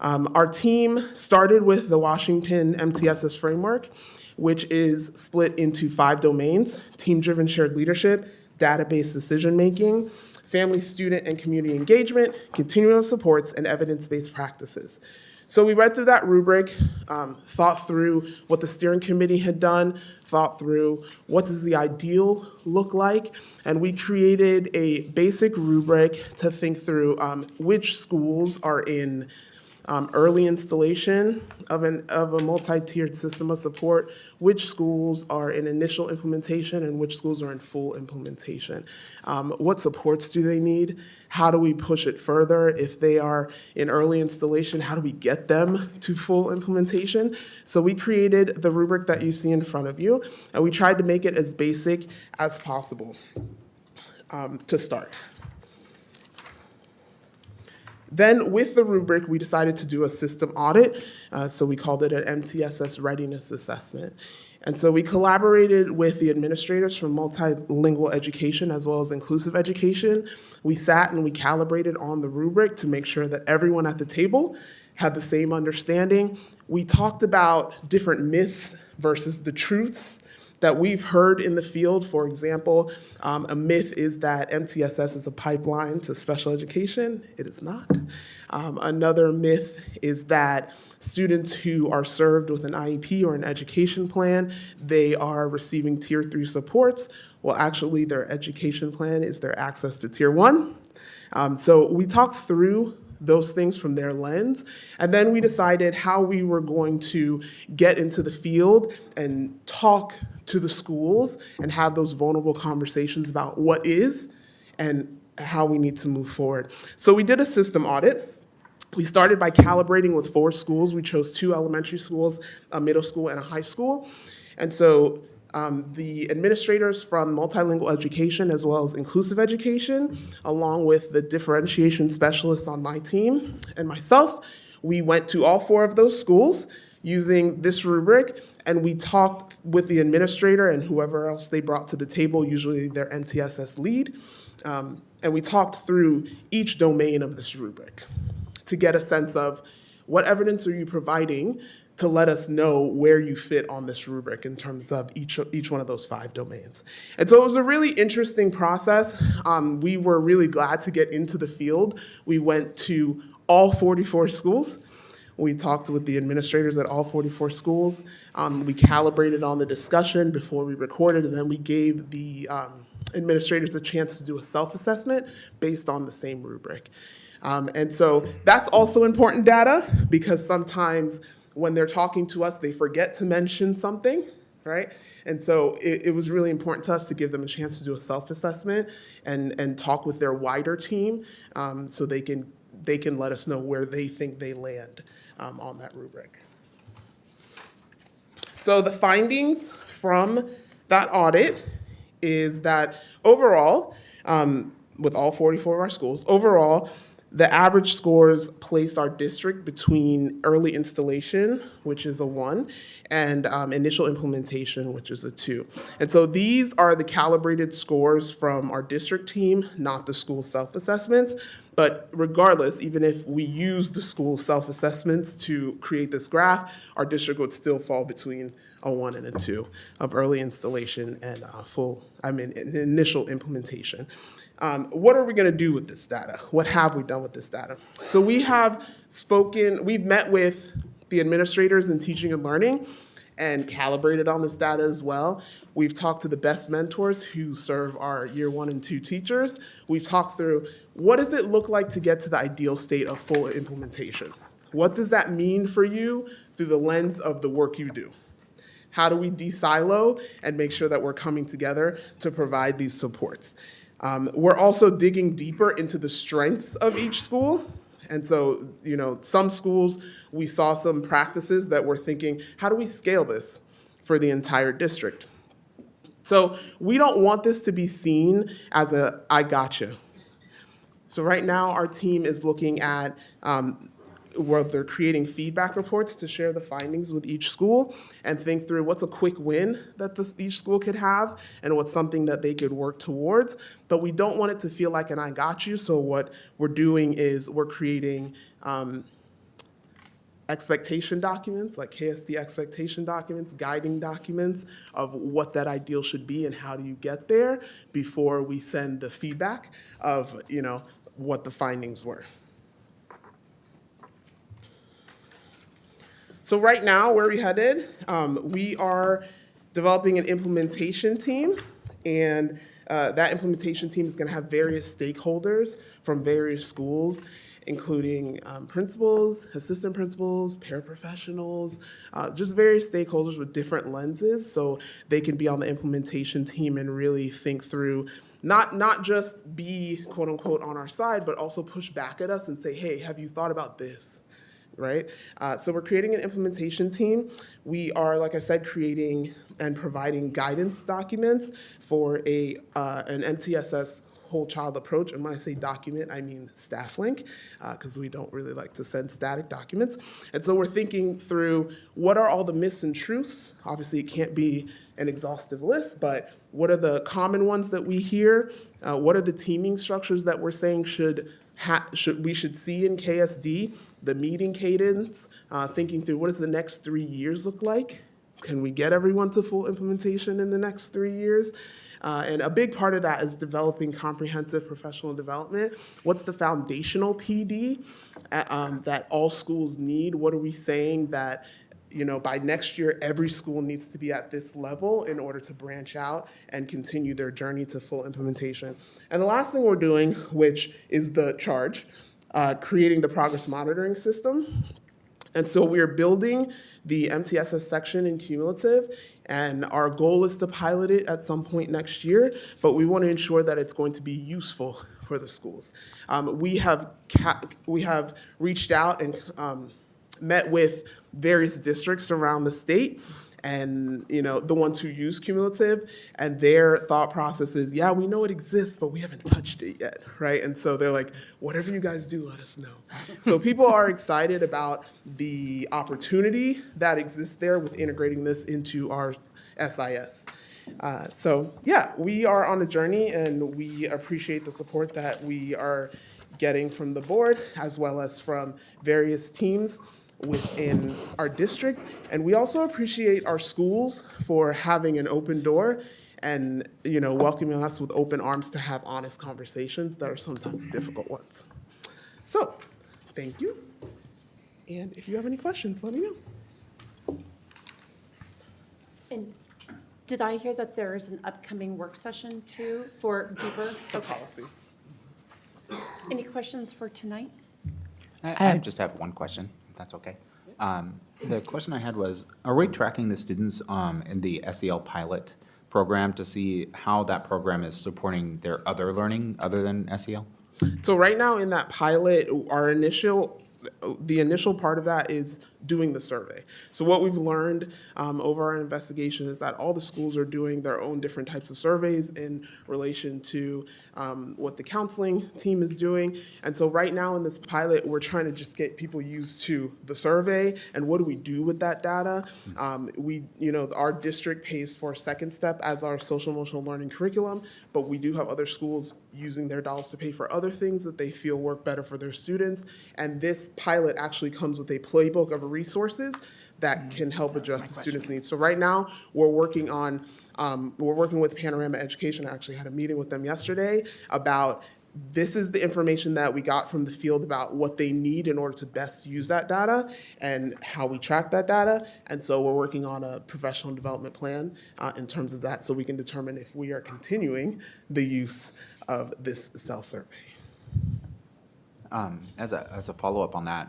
Our team started with the Washington MTSS framework, which is split into 5 domains: team-driven shared leadership, database decision-making, family, student, and community engagement, continuum of supports, and evidence-based practices. So we read through that rubric, thought through what the steering committee had done, thought through what does the ideal look like, and we created a basic rubric to think through which schools are in early installation of a multi-tiered system of support, which schools are in initial implementation and which schools are in full implementation. What supports do they need? How do we push it further? If they are in early installation, how do we get them to full implementation? So we created the rubric that you see in front of you, and we tried to make it as basic as possible to start. Then with the rubric, we decided to do a system audit, so we called it an MTSS readiness assessment. And so we collaborated with the administrators from multilingual education as well as inclusive education. We sat and we calibrated on the rubric to make sure that everyone at the table had the same understanding. We talked about different myths versus the truths that we've heard in the field. For example, a myth is that MTSS is a pipeline to special education. It is not. Another myth is that students who are served with an IEP or an education plan, they are receiving Tier 3 supports. Well, actually, their education plan is their access to Tier 1. So we talked through those things from their lens. And then we decided how we were going to get into the field and talk to the schools and have those vulnerable conversations about what is and how we need to move forward. So we did a system audit. We started by calibrating with 4 schools. We chose 2 elementary schools, a middle school, and a high school. And so the administrators from multilingual education as well as inclusive education, along with the differentiation specialist on my team and myself, we went to all 4 of those schools, using this rubric, and we talked with the administrator and whoever else they brought to the table, usually their NCSS lead, and we talked through each domain of this rubric to get a sense of what evidence are you providing to let us know where you fit on this rubric in terms of each one of those 5 domains. And so it was a really interesting process. We were really glad to get into the field. We went to all 44 schools. We talked with the administrators at all 44 schools. We calibrated on the discussion before we recorded, and then we gave the administrators a chance to do a self-assessment based on the same rubric. And so that's also important data, because sometimes when they're talking to us, they forget to mention something, right? And so it was really important to us to give them a chance to do a self-assessment and talk with their wider team, so they can let us know where they think they land on that rubric. So the findings from that audit is that overall, with all 44 of our schools, overall, the average scores place our district between early installation, which is a 1, and initial implementation, which is a 2. And so these are the calibrated scores from our district team, not the school self-assessments. But regardless, even if we use the school self-assessments to create this graph, our district would still fall between a 1 and a 2 of early installation and initial implementation. What are we going to do with this data? What have we done with this data? So we've met with the administrators in teaching and learning and calibrated on this data as well. We've talked to the best mentors who serve our year 1 and 2 teachers. We've talked through what does it look like to get to the ideal state of full implementation? What does that mean for you through the lens of the work you do? How do we de-silo and make sure that we're coming together to provide these supports? We're also digging deeper into the strengths of each school. And so, some schools, we saw some practices that we're thinking, how do we scale this for the entire district? So we don't want this to be seen as a I gotcha. So right now, our team is looking at where they're creating feedback reports to share the findings with each school and think through what's a quick win that each school could have and what's something that they could work towards. But we don't want it to feel like an I got you. So what we're doing is we're creating expectation documents, like KSD expectation documents, guiding documents of what that ideal should be and how do you get there before we send the feedback of, what the findings were. So right now, where are we headed? We are developing an implementation team, and that implementation team is going to have various stakeholders from various schools, including principals, assistant principals, paraprofessionals, just various stakeholders with different lenses, so they can be on the implementation team and really think through not just be, quote unquote, on our side, but also push back at us and say, hey, have you thought about this? Right? So we're creating an implementation team. We are, like I said, creating and providing guidance documents for an MTSS whole child approach. And when I say document, I mean staff link, because we don't really like to send static documents. And so we're thinking through what are all the myths and truths. Obviously, it can't be an exhaustive list, but what are the common ones that we hear? What are the teaming structures that we're saying we should see in KSD? The meeting cadence, thinking through what does the next 3 years look like? Can we get everyone to full implementation in the next 3 years? And a big part of that is developing comprehensive professional development. What's the foundational PD that all schools need? What are we saying that by next year, every school needs to be at this level in order to branch out and continue their journey to full implementation? And the last thing we're doing, which is the charge, creating the progress monitoring system. And so we're building the MTSS section in cumulative, and our goal is to pilot it at some point next year, but we want to ensure that it's going to be useful for the schools. We have reached out and met with various districts around the state, and, the ones who use cumulative, and their thought process is, yeah, we know it exists, but we haven't touched it yet, right? And so they're like, whatever you guys do, let us know. So people are excited about the opportunity that exists there with integrating this into our SIS. So yeah, we are on a journey, and we appreciate the support that we are getting from the board as well as from various teams within our district. And we also appreciate our schools for having an open door and, welcoming us with open arms to have honest conversations that are sometimes difficult ones. So, thank you. And if you have any questions, let me know. And did I hear that there is an upcoming work session too for deeper? Okay. Policy. Any questions for tonight? I just have one question, if that's okay. The question I had was, are we tracking the students in the SEL pilot program to see how that program is supporting their other learning other than SEL? So right now in that pilot, the initial part of that is doing the survey. So what we've learned over our investigation is that all the schools are doing their own different types of surveys in relation to what the counseling team is doing. And so right now in this pilot, we're trying to just get people used to the survey and what do we do with that data. Our district pays for Second Step as our social emotional learning curriculum, but we do have other schools using their dollars to pay for other things that they feel work better for their students. And this pilot actually comes with a playbook of resources that can help address the students' needs. So right now, we're working with Panorama Education. I actually had a meeting with them yesterday about this is the information that we got from the field about what they need in order to best use that data and how we track that data. And so we're working on a professional development plan in terms of that so we can determine if we are continuing the use of this self-survey. As a follow-up on that,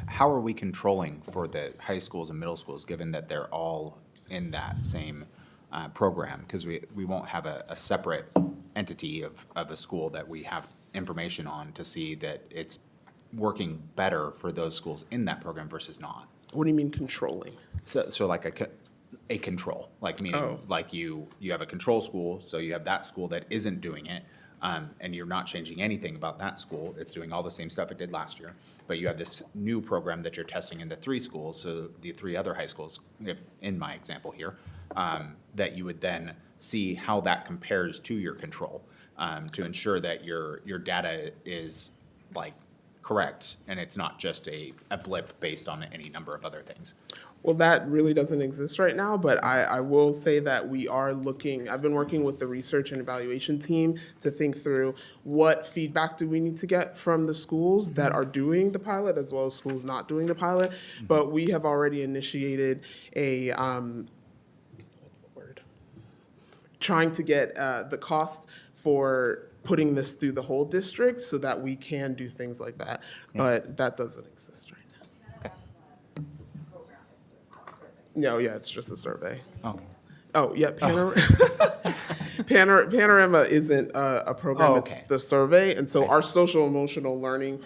how are we controlling for the high schools and middle schools, given that they're all in that same program? Because we won't have a separate entity of a school that we have information on to see that it's working better for those schools in that program versus not. What do you mean controlling? So like a control, like meaning like you have a control school, so you have that school that isn't doing it, and you're not changing anything about that school. It's doing all the same stuff it did last year, but you have this new program that you're testing in the 3 schools, so the 3 other high schools, in my example here, that you would then see how that compares to your control, to ensure that your data is like correct and it's not just a blip based on any number of other things. Well, that really doesn't exist right now, but I will say that we are looking, I've been working with the research and evaluation team to think through what feedback do we need to get from the schools that are doing the pilot as well as schools not doing the pilot. But we have already initiated a, trying to get the cost for putting this through the whole district so that we can do things like that. But that doesn't exist right now. No, yeah, it's just a survey. Okay. Oh, yeah, Panorama isn't a program, it's the survey. And so our social emotional learning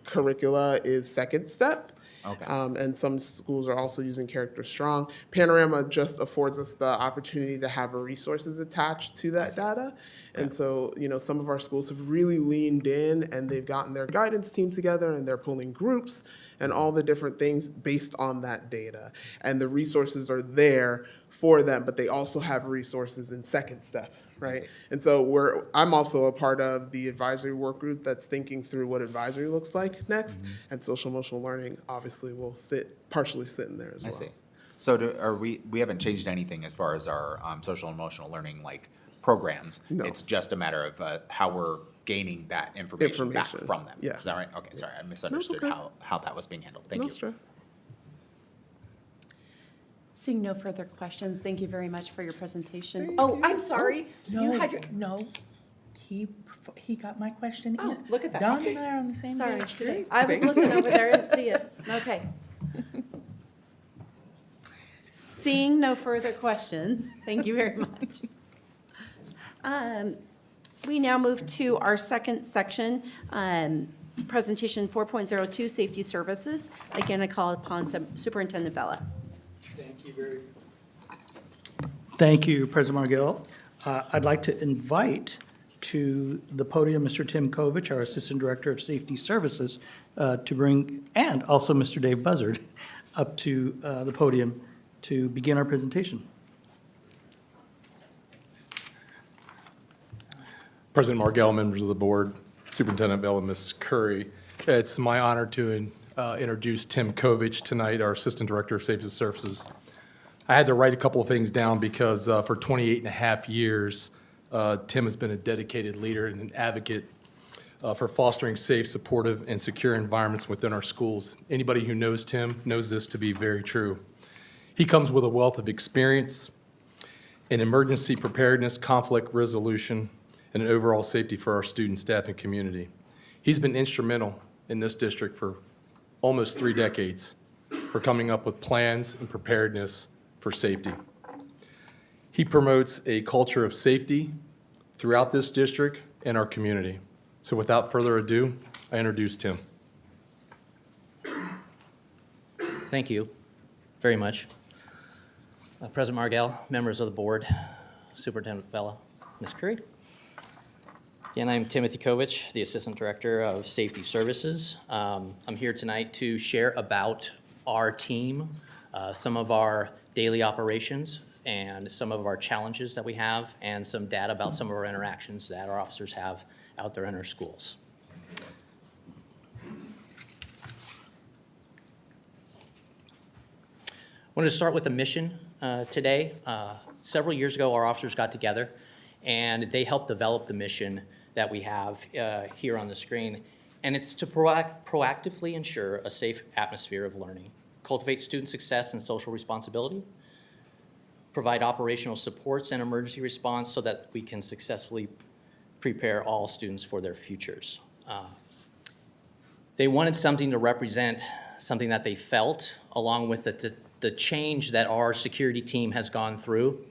curricula is Second Step. Okay. And some schools are also using Character Strong. Panorama just affords us the opportunity to have resources attached to that data. And so, some of our schools have really leaned in and they've gotten their guidance team together and they're pulling groups and all the different things based on that data. And the resources are there for them, but they also have resources in Second Step, right? And so I'm also a part of the advisory work group that's thinking through what advisory looks like next, and social emotional learning obviously will partially sit in there as well. I see. So we haven't changed anything as far as our social and emotional learning programs. No. It's just a matter of how we're gaining that information back from them. Yeah. Is that right? Okay, sorry, I misunderstood how that was being handled. Thank you. No stress. Seeing no further questions, thank you very much for your presentation. Thank Oh, you. I'm sorry. You had your, No, he got my question in. oh, look at that. Don Okay. and I are on the same Sorry. page today. I was looking over there, I didn't see it. Okay. Seeing no further questions, thank you very much. We now move to our second section, Presentation 4.02, Safety Services. Again, I call upon Superintendent Bella. Thank you, President Margell. I'd like to invite to the podium Mr. Tim Kovich, our Assistant Director of Safety Services, to bring, and also Mr. Dave Buzzard, up to the podium to begin our presentation. President Margell, members of the board, Superintendent Bell, and Ms. Curry. It's my honor to introduce Tim Kovich tonight, our Assistant Director of Safety Services. I had to write a couple of things down because for 28 and a half years, Tim has been a dedicated leader and an advocate for fostering safe, supportive, and secure environments within our schools. Anybody who knows Tim knows this to be very true. He comes with a wealth of experience in emergency preparedness, conflict resolution, and an overall safety for our students, staff, and community. He's been instrumental in this district for almost 3 decades for coming up with plans and preparedness for safety. He promotes a culture of safety throughout this district and our community. So without further ado, I introduce Tim. Thank you very much. President Margell, members of the board, Superintendent Bella, Ms. Curry. Again, I'm Timothy Kovich, the Assistant Director of Safety Services. I'm here tonight to share about our team, some of our daily operations, and some of our challenges that we have, and some data about some of our interactions that our officers have out there in our schools. I wanted to start with the mission today. Several years ago, our officers got together, and they helped develop the mission that we have here on the screen. And it's to proactively ensure a safe atmosphere of learning, cultivate student success and social responsibility, provide operational supports and emergency response so that we can successfully prepare all students for their futures. They wanted something to represent something that they felt, along with the change that our security team has gone through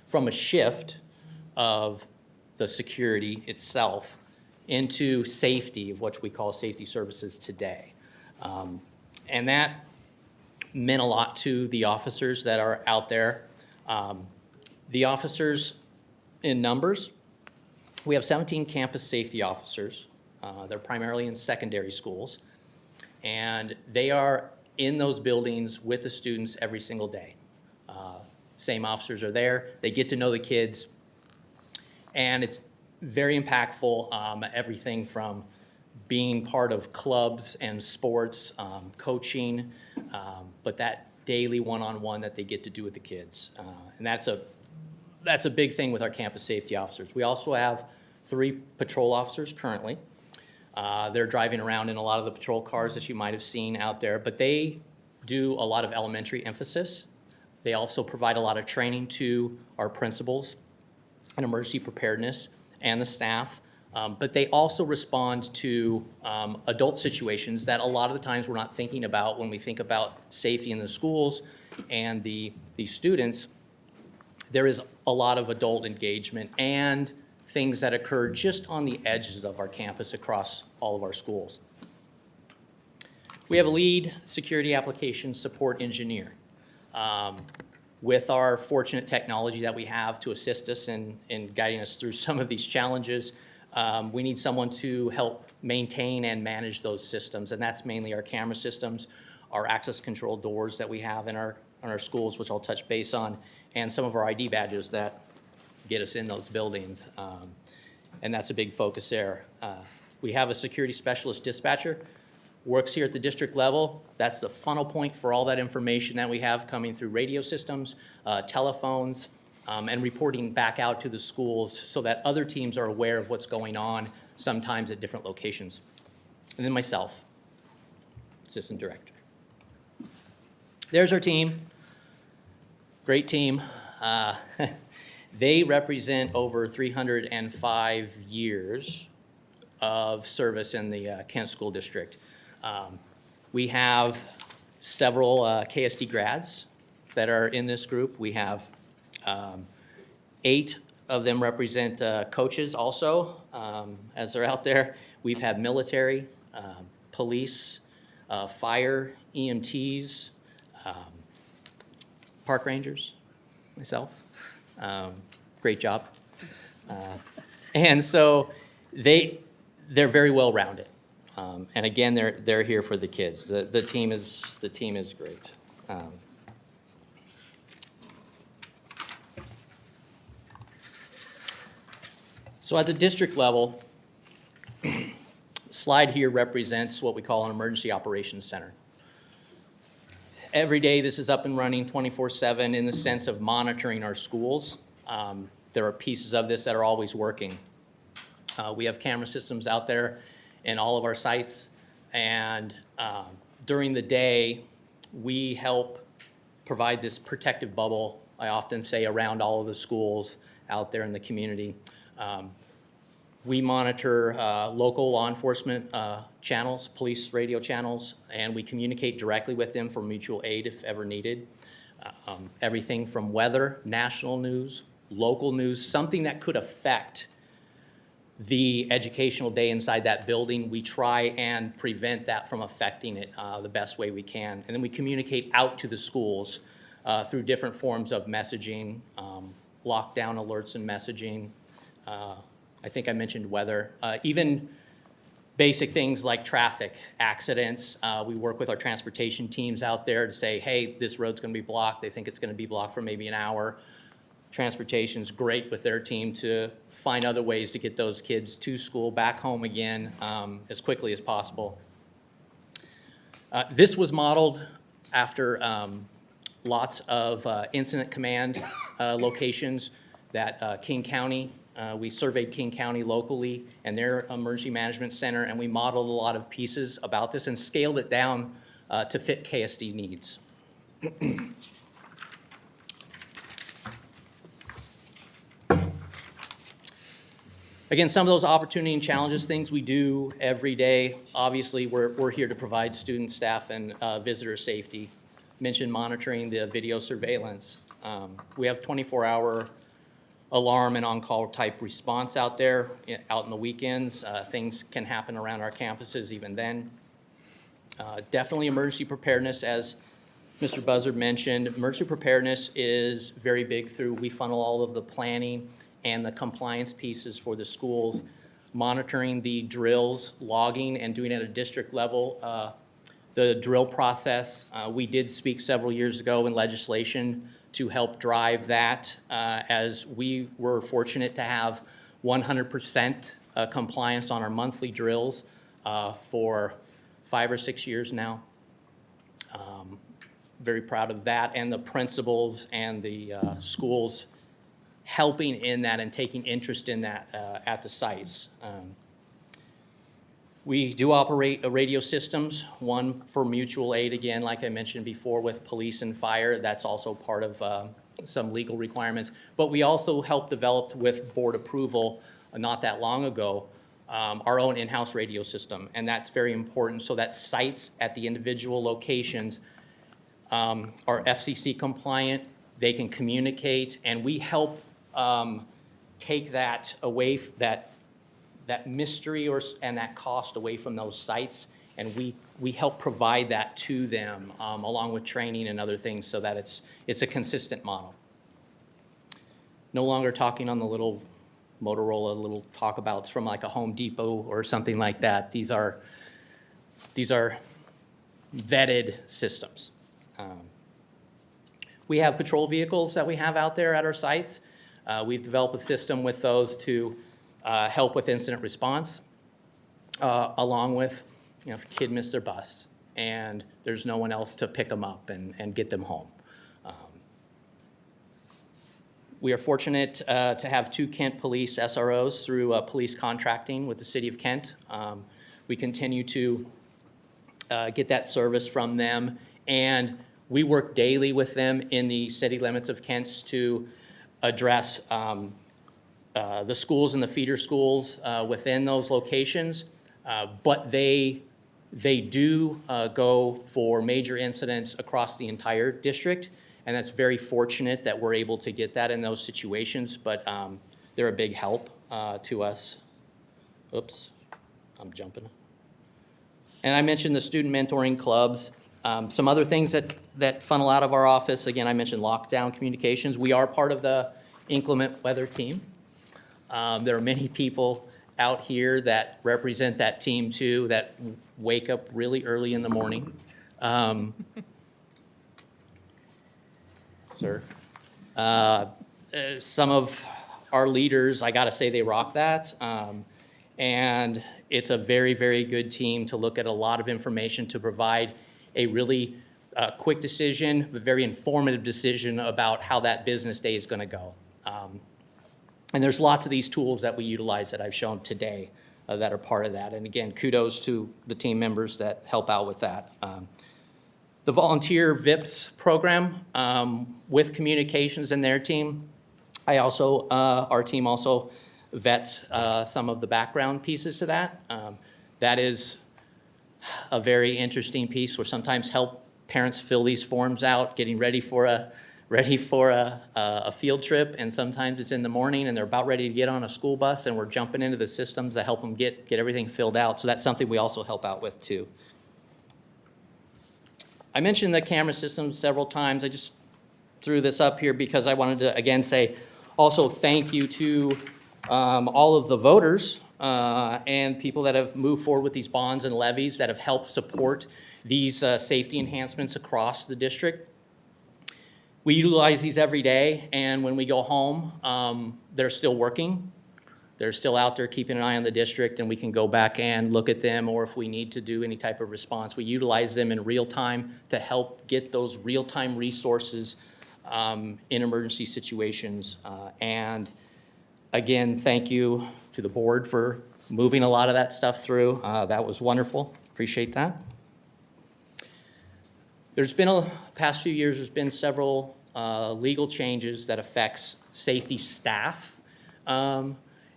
from a shift of the security itself into safety, of what we call safety services today. And that meant a lot to the officers that are out there. The officers in numbers, we have 17 campus safety officers. They're primarily in secondary schools. And they are in those buildings with the students every single day. Same officers are there. They get to know the kids. And it's very impactful, everything from being part of clubs and sports, coaching, but that daily one-on-one that they get to do with the kids. And that's a big thing with our campus safety officers. We also have 3 patrol officers currently. They're driving around in a lot of the patrol cars that you might have seen out there, but they do a lot of elementary emphasis. They also provide a lot of training to our principals and emergency preparedness and the staff, but they also respond to adult situations that a lot of the times we're not thinking about when we think about safety in the schools and the students. There is a lot of adult engagement and things that occur just on the edges of our campus across all of our schools. We have a lead security application support engineer. With our fortunate technology that we have to assist us in guiding us through some of these challenges, we need someone to help maintain and manage those systems, and that's mainly our camera systems, our access control doors that we have in our schools, which I'll touch base on, and some of our ID badges that get us in those buildings, and that's a big focus there. We have a security specialist dispatcher, works here at the district level. That's the funnel point for all that information that we have coming through radio systems, telephones, and reporting back out to the schools so that other teams are aware of what's going on, sometimes at different locations. And then myself, assistant director. There's our team. Great team. They represent over 305 years of service in the Kent School District. We have several KSD grads that are in this group. We have 8 of them represent coaches also, as they're out there. We've had military, police, fire, EMTs, park rangers, myself. Great job. And so they're very well-rounded. And again, they're here for the kids. The team is great. So at the district level, slide here represents what we call an emergency operations center. Every day, this is up and running 24/7 in the sense of monitoring our schools. There are pieces of this that are always working. We have camera systems out there in all of our sites, and during the day, we help provide this protective bubble, I often say, around all of the schools out there in the community. We monitor local law enforcement channels, police radio channels, and we communicate directly with them for mutual aid if ever needed. Everything from weather, national news, local news, something that could affect the educational day inside that building, we try and prevent that from affecting it the best way we can. And then we communicate out to the schools through different forms of messaging, lockdown alerts and messaging. I think I mentioned weather. Even basic things like traffic, accidents. We work with our transportation teams out there to say, hey, this road's gonna be blocked. They think it's gonna be blocked for maybe an hour. Transportation's great with their team to find other ways to get those kids to school, back home again, as quickly as possible. This was modeled after lots of incident command locations that King County, we surveyed King County locally and their emergency management center, and we modeled a lot of pieces about this and scaled it down to fit KSD needs. Again, some of those opportunity and challenges, things we do every day. Obviously, we're here to provide student, staff, and visitor safety. Mentioned monitoring the video surveillance. We have 24-hour alarm and on-call type response out there, out in the weekends. Things can happen around our campuses even then. Definitely emergency preparedness, as Mr. Buzzard mentioned. Emergency preparedness is very big through, we funnel all of the planning and the compliance pieces for the schools, monitoring the drills, logging, and doing it at a district level. The drill process, we did speak several years ago in legislation to help drive that, as we were fortunate to have 100% compliance on our monthly drills for 5 or 6 years now. Very proud of that, and the principals and the schools helping in that and taking interest in that at the sites. We do operate radio systems, one for mutual aid, again, like I mentioned before, with police and fire. That's also part of some legal requirements. But we also helped develop with board approval not that long ago our own in-house radio system. And that's very important so that sites at the individual locations are FCC compliant, they can communicate, and we help take that away, that mystery and that cost away from those sites, and we help provide that to them along with training and other things so that it's a consistent model. No longer talking on the little Motorola little talkabouts from like a Home Depot or something like that. These are vetted systems. We have patrol vehicles that we have out there at our sites. We've developed a system with those to help with incident response, along with, if a kid missed their bus and there's no one else to pick them up and get them home. We are fortunate to have 2 Kent Police SROs through police contracting with the City of Kent. We continue to get that service from them, and we work daily with them in the city limits of Kent to address the schools and the feeder schools within those locations, but they do go for major incidents across the entire district, and that's very fortunate that we're able to get that in those situations, but they're a big help to us. Oops, I'm jumping. And I mentioned the student mentoring clubs. Some other things that funnel out of our office, again, I mentioned lockdown communications. We are part of the inclement weather team. There are many people out here that represent that team too, that wake up really early in the morning. Sir. Some of our leaders, I gotta say, they rock that. And it's a very, very good team to look at a lot of information to provide a really quick decision, but very informative decision about how that business day is gonna go. And there's lots of these tools that we utilize that I've shown today that are part of that. And again, kudos to the team members that help out with that. The volunteer VIPS program with communications and their team, our team also vets some of the background pieces to that. That is a very interesting piece where sometimes help parents fill these forms out, getting ready for a field trip, and sometimes it's in the morning and they're about ready to get on a school bus and we're jumping into the systems that help them get everything filled out. So that's something we also help out with too. I mentioned the camera systems several times. I just threw this up here because I wanted to again say also thank you to all of the voters and people that have moved forward with these bonds and levies that have helped support these safety enhancements across the district. We utilize these every day, and when we go home, they're still working. They're still out there keeping an eye on the district, and we can go back and look at them, or if we need to do any type of response, we utilize them in real time to help get those real-time resources in emergency situations. And again, thank you to the board for moving a lot of that stuff through. That was wonderful. Appreciate that. There's been past few years, there's been several legal changes that affects safety staff.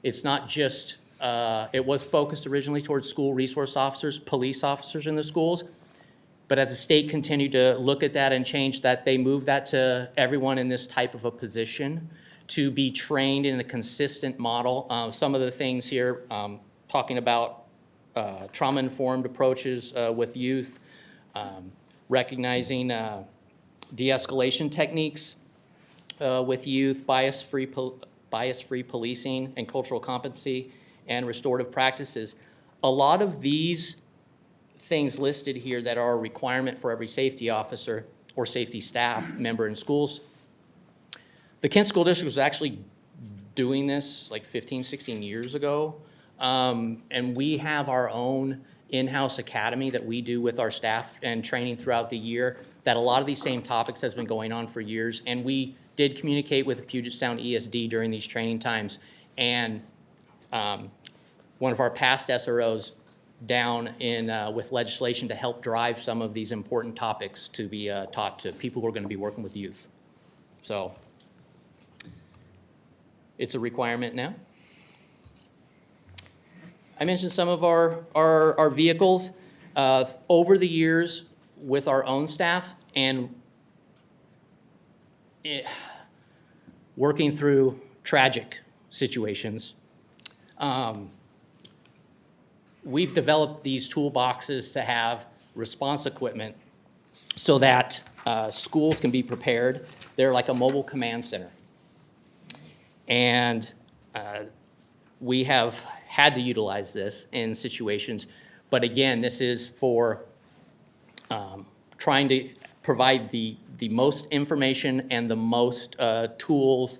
It's not just, it was focused originally towards school resource officers, police officers in the schools, but as the state continued to look at that and change that, they moved that to everyone in this type of a position to be trained in a consistent model. Some of the things here, talking about trauma-informed approaches with youth, recognizing de-escalation techniques with youth, bias-free policing and cultural competency, and restorative practices. A lot of these things listed here that are a requirement for every safety officer or safety staff member in schools. The Kent School District was actually doing this like 15, 16 years ago. And we have our own in-house academy that we do with our staff and training throughout the year that a lot of these same topics has been going on for years. And we did communicate with Puget Sound ESD during these training times. And one of our past SROs down in with legislation to help drive some of these important topics to be taught to people who are going to be working with youth. So it's a requirement now. I mentioned some of our vehicles over the years with our own staff and working through tragic situations. We've developed these toolboxes to have response equipment so that schools can be prepared. They're like a mobile command center. And we have had to utilize this in situations. But again, this is for trying to provide the most information and the most tools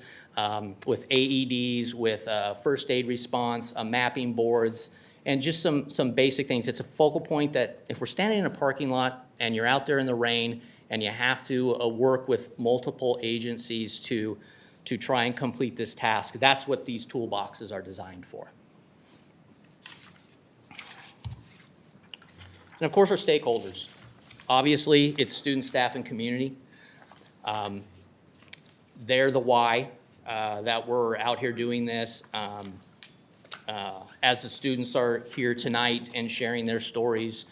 with AEDs, with first aid response, mapping boards, and just some basic things. It's a focal point that if we're standing in a parking lot and you're out there in the rain and you have to work with multiple agencies to try and complete this task, that's what these toolboxes are designed for. And of course, our stakeholders. Obviously, it's student, staff, and community. They're the why that we're out here doing this. As the students are here tonight and sharing their stories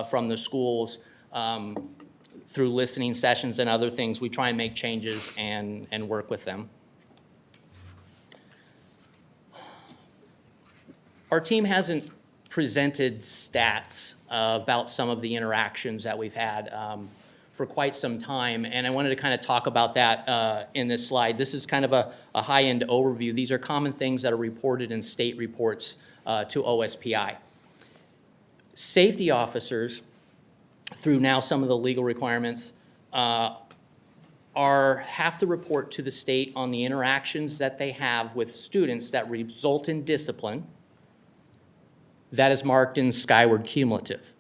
from the schools, through listening sessions and other things, we try and make changes and work with them. Our team hasn't presented stats about some of the interactions that we've had for quite some time, and I wanted to kind of talk about that in this slide. This is kind of a high-end overview. These are common things that are reported in state reports to OSPI. Safety officers, through now some of the legal requirements, have to report to the state on the interactions that they have with students that result in discipline that is marked in skyward cumulative.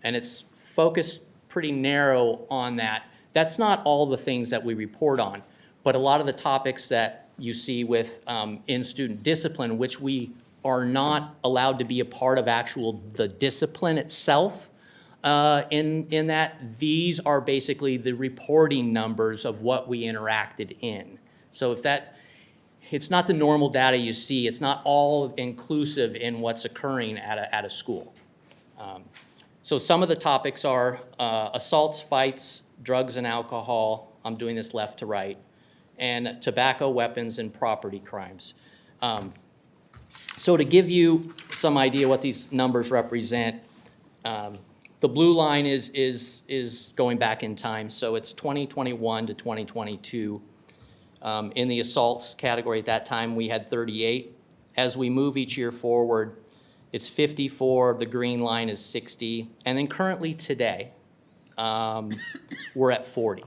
And it's focused pretty narrow on that. That's not all the things that we report on, but a lot of the topics that you see with in-student discipline, which we are not allowed to be a part of the discipline itself, in that these are basically the reporting numbers of what we interacted in. So it's not the normal data you see, it's not all inclusive in what's occurring at a school. So some of the topics are assaults, fights, drugs and alcohol, I'm doing this left to right, and tobacco, weapons, and property crimes. So to give you some idea what these numbers represent, the blue line is going back in time, so it's 2021 to 2022. In the assaults category at that time, we had 38. As we move each year forward, it's 54, the green line is 60, and then currently today, we're at 40.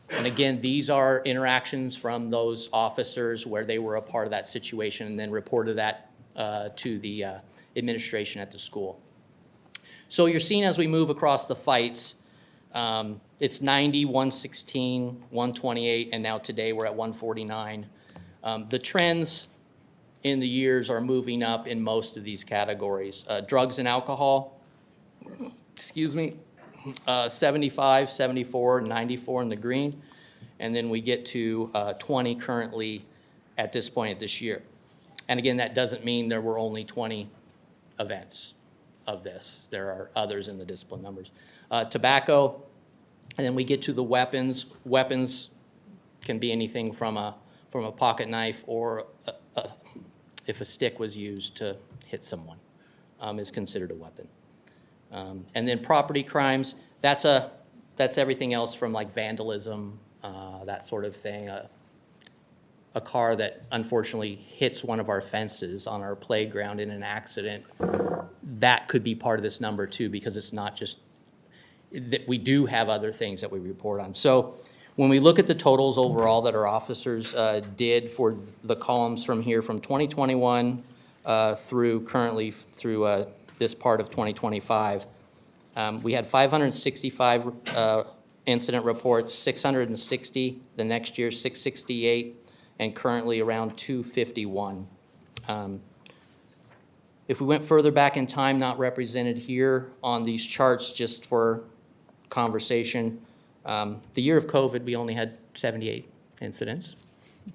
And again, these are interactions from those officers where they were a part of that situation and then reported that to the administration at the school. So you're seeing as we move across the fights, it's 90, 116, 128, and now today we're at 149. The trends in the years are moving up in most of these categories. Drugs and alcohol, 75, 74, 94 in the green, and then we get to 20 currently at this point this year. And again, that doesn't mean there were only 20 events of this. There are others in the discipline numbers. Tobacco, and then we get to the weapons. Weapons can be anything from a pocket knife or if a stick was used to hit someone, is considered a weapon. And then property crimes, that's everything else from like vandalism, that sort of thing. A car that unfortunately hits one of our fences on our playground in an accident, that could be part of this number too, because it's not just that we do have other things that we report on. So when we look at the totals overall that our officers did for the columns from here from 2021 through currently through this part of 2025, we had 565 incident reports, 660 the next year, 668, and currently around 251. If we went further back in time, not represented here on these charts, just for conversation, the year of COVID, we only had 78 incidents.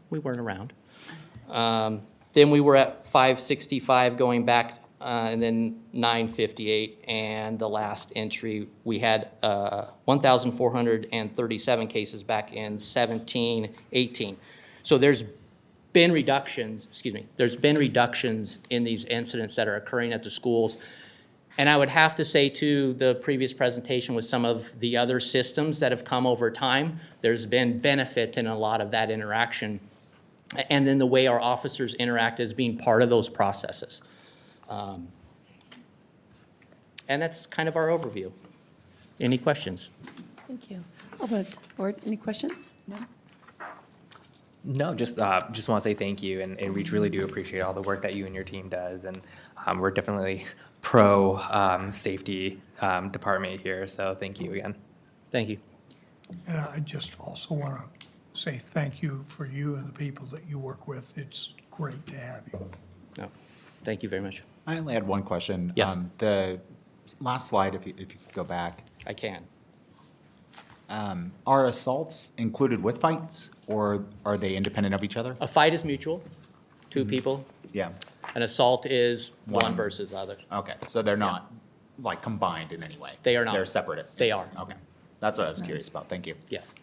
We weren't around. Then we were at 565 going back, and then 958, and the last entry, we had 1,437 cases back in 17, 18. So there's been reductions, there's been reductions in these incidents that are occurring at the schools. And I would have to say too, the previous presentation with some of the other systems that have come over time, there's been benefit in a lot of that interaction. And then the way our officers interact as being part of those processes. And that's kind of our overview. Any questions? Thank you. How about board, any questions? No? No, just want to say thank you, and we truly do appreciate all the work that you and your team does, and we're definitely pro safety department here, so thank you again. Thank you. And I just also want to say thank you for you and the people that you work with. It's great to have you. No, thank you very much. I only had one question. Yes. The last slide, if you could go back. I can. Are assaults included with fights, or are they independent of each other? A fight is mutual, two people. Yeah. An assault is one One. versus other. Okay, so they're not like combined in any way? They are not. They're separate? They are. Okay, that's what I was curious about. Thank you. Yes.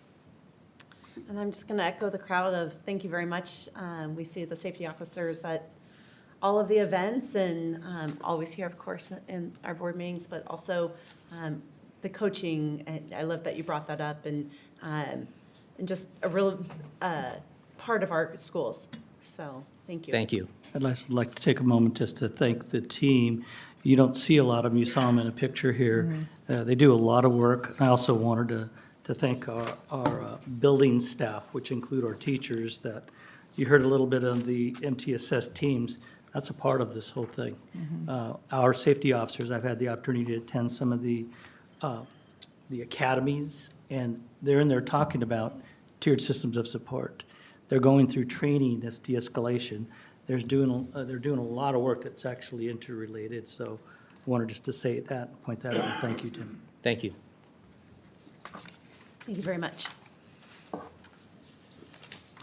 And I'm just going to echo the crowd of thank you very much. We see the safety officers that all of the events and always here, of course, in our board meetings, but also the coaching. And I love that you brought that up and just a real part of our schools. So thank you. Thank you. I'd like to take a moment just to thank the team. You don't see a lot of them. You saw them in a picture here. They do a lot of work. I also wanted to thank our building staff, which include our teachers, that you heard a little bit of the MTSS teams. That's a part of this whole thing. Our safety officers, I've had the opportunity to attend some of the academies, and they're in there talking about tiered systems of support. They're going through training that's de-escalation. They're doing a lot of work that's actually interrelated. So I wanted just to say that, point that out. Thank you, Tim. Thank you. Thank you very much.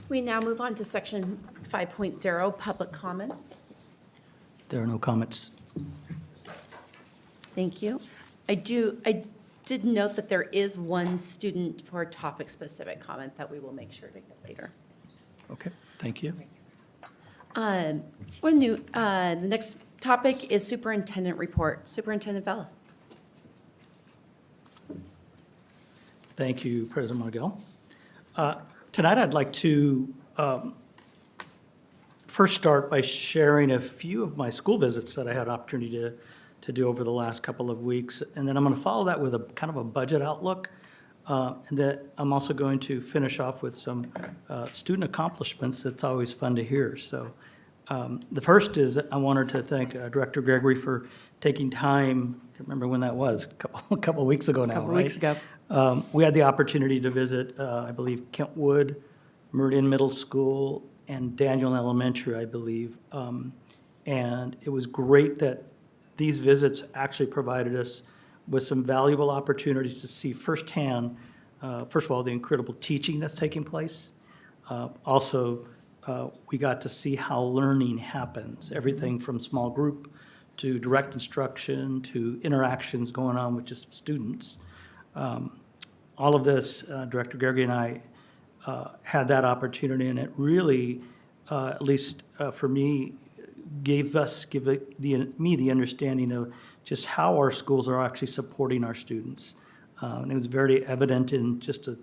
We now move on to section 5.0, public comments. There are no comments. Thank you. I did note that there is one student for a topic-specific comment that we will make sure to get later. Okay, thank you. The next topic is superintendent report. Superintendent Vela. Thank you, President Margell. Tonight, I'd like to first start by sharing a few of my school visits that I had opportunity to do over the last couple of weeks. And then I'm going to follow that with a kind of a budget outlook. And that I'm also going to finish off with some student accomplishments that's always fun to hear. So the first is I wanted to thank Director Gregory for taking time, I can't remember when that was, a couple of weeks ago now, right? Couple weeks ago. We had the opportunity to visit, I believe, Kentwood, Meridian Middle School, and Daniel Elementary, I believe. And it was great that these visits actually provided us with some valuable opportunities to see firsthand, first of all, the incredible teaching that's taking place. Also, we got to see how learning happens, everything from small group to direct instruction to interactions going on with just students. All of this, Director Gregory and I had that opportunity, and it really, at least for me, gave me the understanding of just how our schools are actually supporting our students. And it was very evident in just the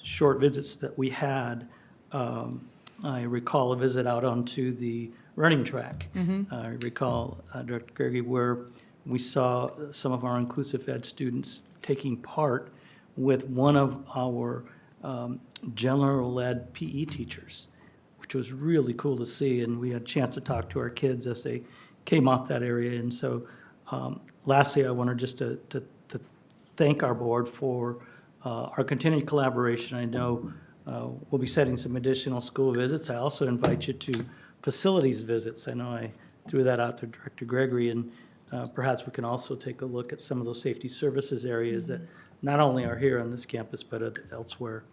short visits that we had. I recall a visit out onto the running track. I recall, Dr. Gregory, where we saw some of our inclusive ed students taking part with one of our general ed PE teachers, which was really cool to see. And we had a chance to talk to our kids as they came off that area. And so lastly, I wanted just to thank our board for our continued collaboration. I know we'll be setting some additional school visits. I also invite you to facilities visits. I know I threw that out to Director Gregory, and perhaps we can also take a look at some of those safety services areas that not only are here on this campus, but elsewhere.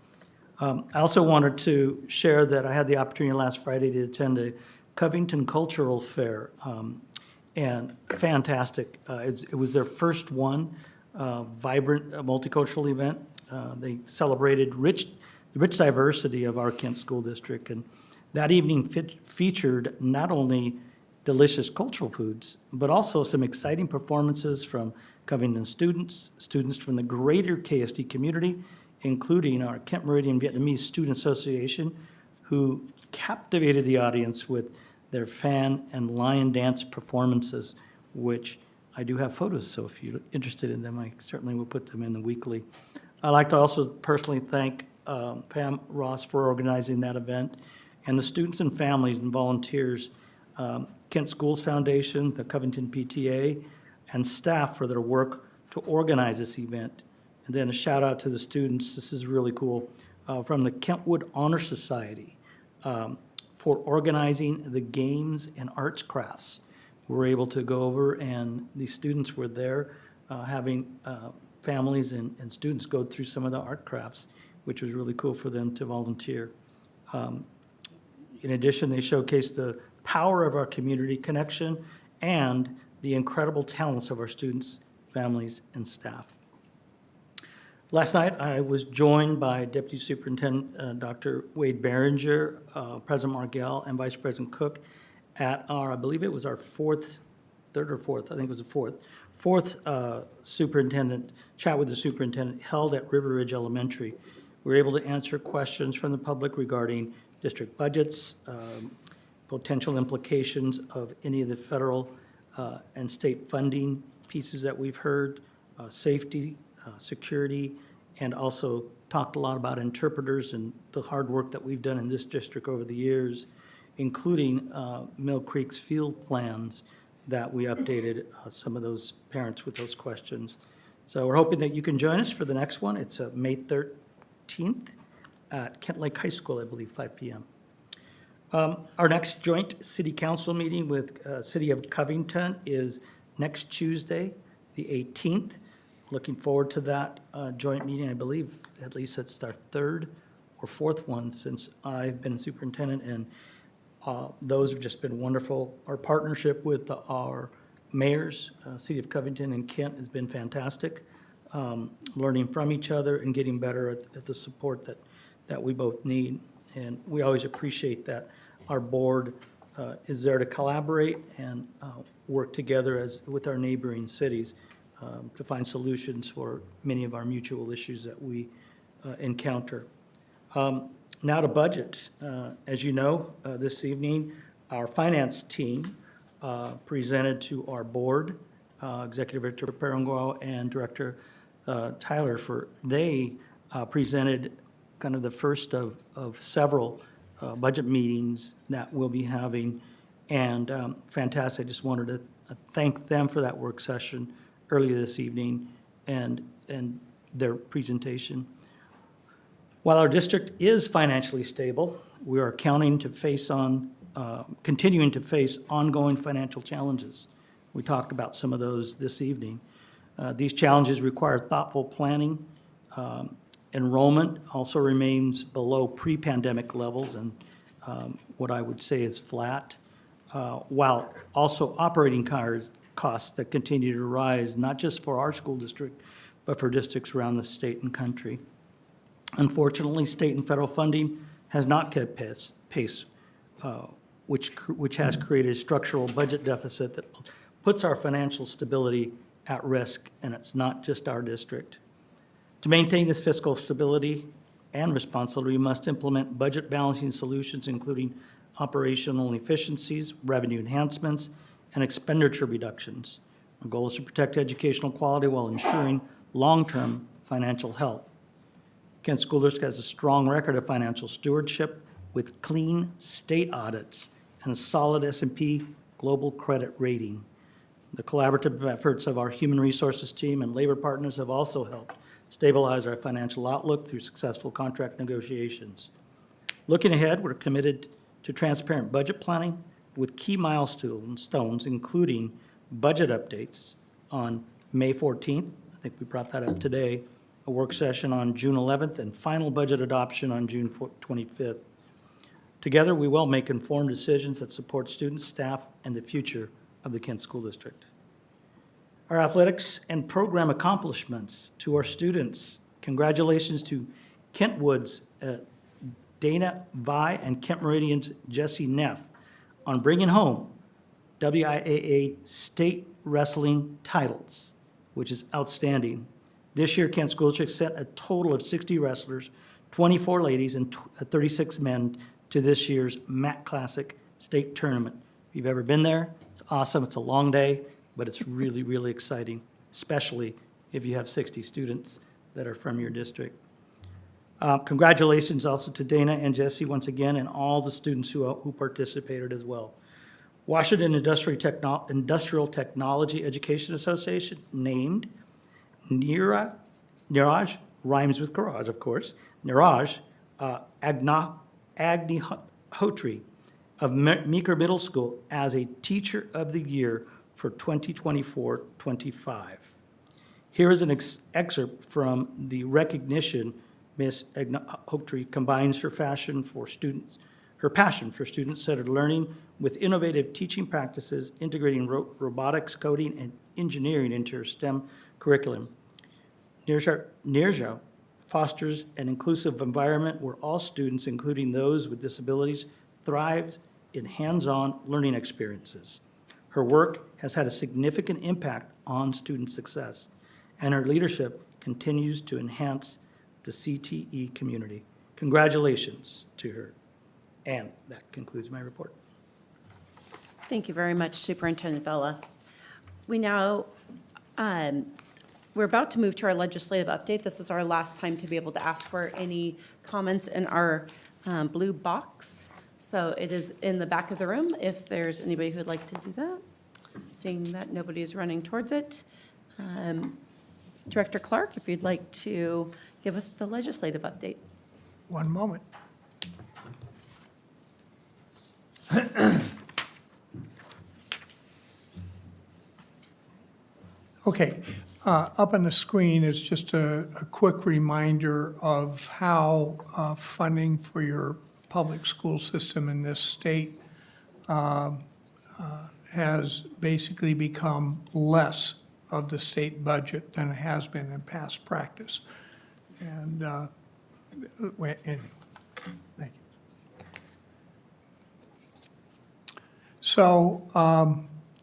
I also wanted to share that I had the opportunity last Friday to attend a Covington Cultural Fair, and fantastic. It was their first one, vibrant multicultural event. They celebrated the rich diversity of our Kent School District, and that evening featured not only delicious cultural foods, but also some exciting performances from Covington students from the greater KSD community, including our Kent Meridian Vietnamese Student Association, who captivated the audience with their fan and lion dance performances, which I do have photos, so if you're interested in them, I certainly will put them in the weekly. I'd like to also personally thank Pam Ross for organizing that event, and the students and families and volunteers, Kent Schools Foundation, the Covington PTA, and staff for their work to organize this event. And then a shout out to the students, this is really cool, from the Kentwood Honor Society for organizing the games and arts crafts. We were able to go over, and the students were there having families and students go through some of the art crafts, which was really cool for them to volunteer. In addition, they showcased the power of our community connection and the incredible talents of our students, families, and staff. Last night, I was joined by Deputy Superintendent Dr. Wade Behringer, President Margell, and Vice President Cook at our, I believe it was our third or fourth, I think it was the fourth superintendent, chat with the superintendent held at River Ridge Elementary. We were able to answer questions from the public regarding district budgets, potential implications of any of the federal and state funding pieces that we've heard, safety, security, and also talked a lot about interpreters and the hard work that we've done in this district over the years, including Mill Creek's field plans that we updated some of those parents with those questions. So we're hoping that you can join us for the next one. It's May 13th at Kent Lake High School, I believe, 5 p.m. Our next joint city council meeting with City of Covington is next Tuesday, the 18th. Looking forward to that joint meeting. I believe at least it's our third or fourth one since I've been superintendent, and those have just been wonderful. Our partnership with our mayors, City of Covington and Kent, has been fantastic. Learning from each other and getting better at the support that we both need. And we always appreciate that our board is there to collaborate and work together with our neighboring cities to find solutions for many of our mutual issues that we encounter. Now to budget. As you know, this evening, our finance team presented to our board, Executive Director Peranguo and Director Tyler, they presented kind of the first of several budget meetings that we'll be having, and fantastic. I just wanted to thank them for that work session earlier this evening and their presentation. While our district is financially stable, we are continuing to face ongoing financial challenges. We talked about some of those this evening. These challenges require thoughtful planning. Enrollment also remains below pre-pandemic levels and what I would say is flat, while also operating costs that continue to rise, not just for our school district, but for districts around the state and country. Unfortunately, state and federal funding has not kept pace, which has created a structural budget deficit that puts our financial stability at risk, and it's not just our district. To maintain this fiscal stability and responsibility, we must implement budget balancing solutions, including operational efficiencies, revenue enhancements, and expenditure reductions. Our goal is to protect educational quality while ensuring long-term financial health. Kent School District has a strong record of financial stewardship with clean state audits and a solid S&P global credit rating. The collaborative efforts of our human resources team and labor partners have also helped stabilize our financial outlook through successful contract negotiations. Looking ahead, we're committed to transparent budget planning with key milestones, including budget updates on May 14th. I think we brought that up today, a work session on June 11th, and final budget adoption on June 25th. Together, we will make informed decisions that support students, staff, and the future of the Kent School District. Our athletics and program accomplishments to our students. Congratulations to Kentwood's Dana Vi and Kent Meridian's Jesse Neff on bringing home WIAA state wrestling titles, which is outstanding. This year, Kent School District sent a total of 60 wrestlers, 24 ladies and 36 men to this year's MAC Classic state tournament. If you've ever been there, it's awesome. It's a long day, but it's really, really exciting, especially if you have 60 students that are from your district. Congratulations also to Dana and Jesse once again, and all the students who participated as well. Washington Industrial Technology Education Association named Niraj, rhymes with garage, of course, Niraj Agnihotri of Meeker Middle School as a Teacher of the Year for 2024-25. Here is an excerpt from the recognition. Ms. Agnihotri combines her passion for student-centered learning with innovative teaching practices, integrating robotics, coding, and engineering into her STEM curriculum. Nirja fosters an inclusive environment where all students, including those with disabilities, thrive in hands-on learning experiences. Her work has had a significant impact on student success, and her leadership continues to enhance the CTE community. Congratulations to her. And that concludes my report. Thank you very much, Superintendent Vella. We now, we're about to move to our legislative update. This is our last time to be able to ask for any comments in our blue box. So it is in the back of the room if there's anybody who would like to do that. Seeing that nobody is running towards it. Director Clark, if you'd like to give us the legislative update. One moment. Okay, up on the screen is just a quick reminder of how funding for your public school system in this state has basically become less of the state budget than it has been in past practice. And, thank you. So,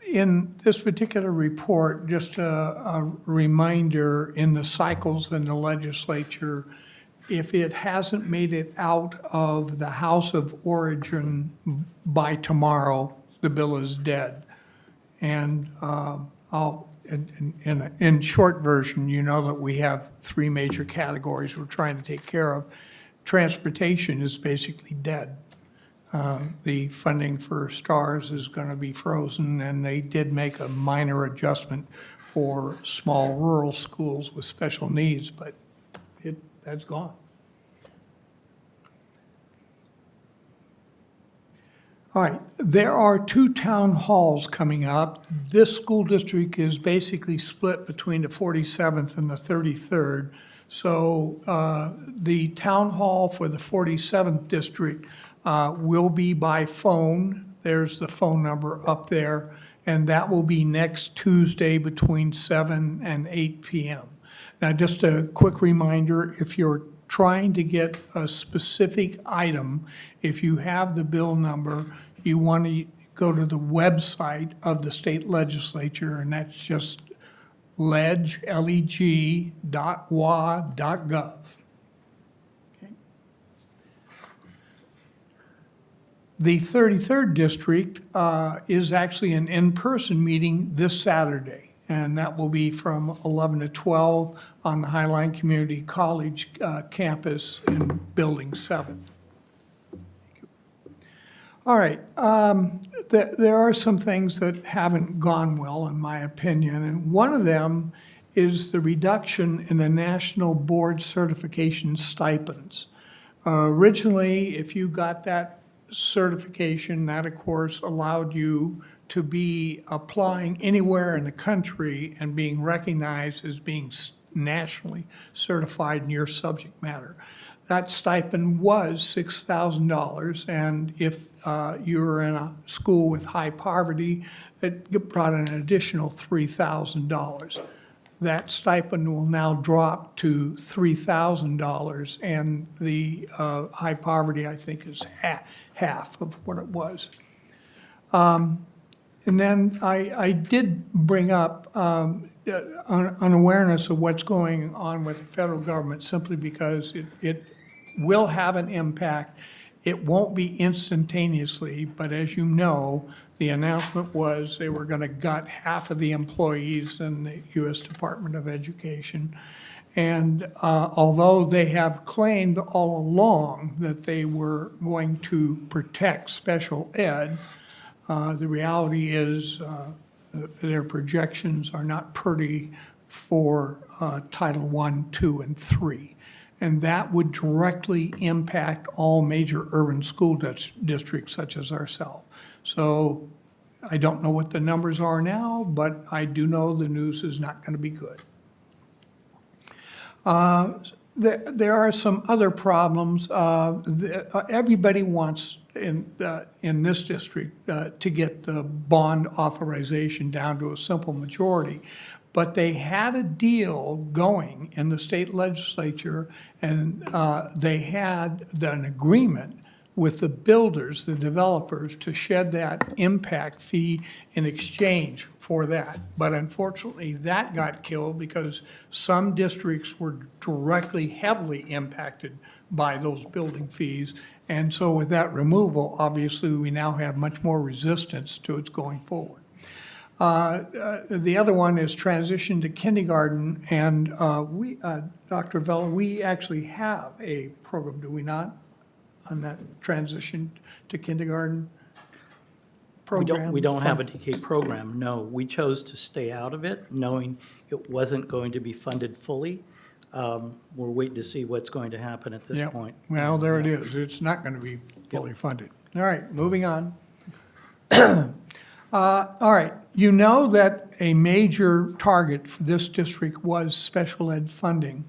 in this particular report, just a reminder in the cycles in the legislature, if it hasn't made it out of the House of Origin by tomorrow, the bill is dead. And in short version, you know that we have three major categories we're trying to take care of. Transportation is basically dead. The funding for STARS is going to be frozen, and they did make a minor adjustment for small rural schools with special needs, but that's gone. All right, there are 2 town halls coming up. This school district is basically split between the 47th and the 33rd. So the town hall for the 47th district will be by phone. There's the phone number up there, and that will be next Tuesday between 7 and 8 p.m. Now, just a quick reminder, if you're trying to get a specific item, if you have the bill number, you want to go to the website of the state legislature, and that's just leg.wa.gov. Okay. The 33rd district is actually an in-person meeting this Saturday, and that will be from 11 to 12 on the Highline Community College campus in Building 7. All right, there are some things that haven't gone well, in my opinion, and one of them is the reduction in the national board certification stipends. Originally, if you got that certification, that of course allowed you to be applying anywhere in the country and being recognized as being nationally certified in your subject matter. That stipend was $6,000, and if you were in a school with high poverty, it brought in an additional $3,000. That stipend will now drop to $3,000, and the high poverty, I think, is half of what it was. And then I did bring up unawareness of what's going on with the federal government simply because it will have an impact. It won't be instantaneously, but as you know, the announcement was they were going to gut half of the employees in the U.S. Department of Education. And although they have claimed all along that they were going to protect special ed, the reality is their projections are not pretty for Title I, II, and III. And that would directly impact all major urban school districts such as ourselves. So I don't know what the numbers are now, but I do know the news is not going to be good. There are some other problems. Everybody wants in this district to get the bond authorization down to a simple majority. But they had a deal going in the state legislature, and they had an agreement with the builders, the developers, to shed that impact fee in exchange for that. But unfortunately, that got killed because some districts were directly, heavily impacted by those building fees. And so with that removal, obviously, we now have much more resistance to its going forward. The other one is transition to kindergarten, and we, Dr. Vella, we actually have a program, do we not, on that transition to kindergarten program? We don't have a DK program, no. We chose to stay out of it, knowing it wasn't going to be funded fully. We're waiting to see what's going to happen at this Yep. point. Well, there it is. It's not going to be fully funded. All right, moving on. All right, you know that a major target for this district was special ed funding.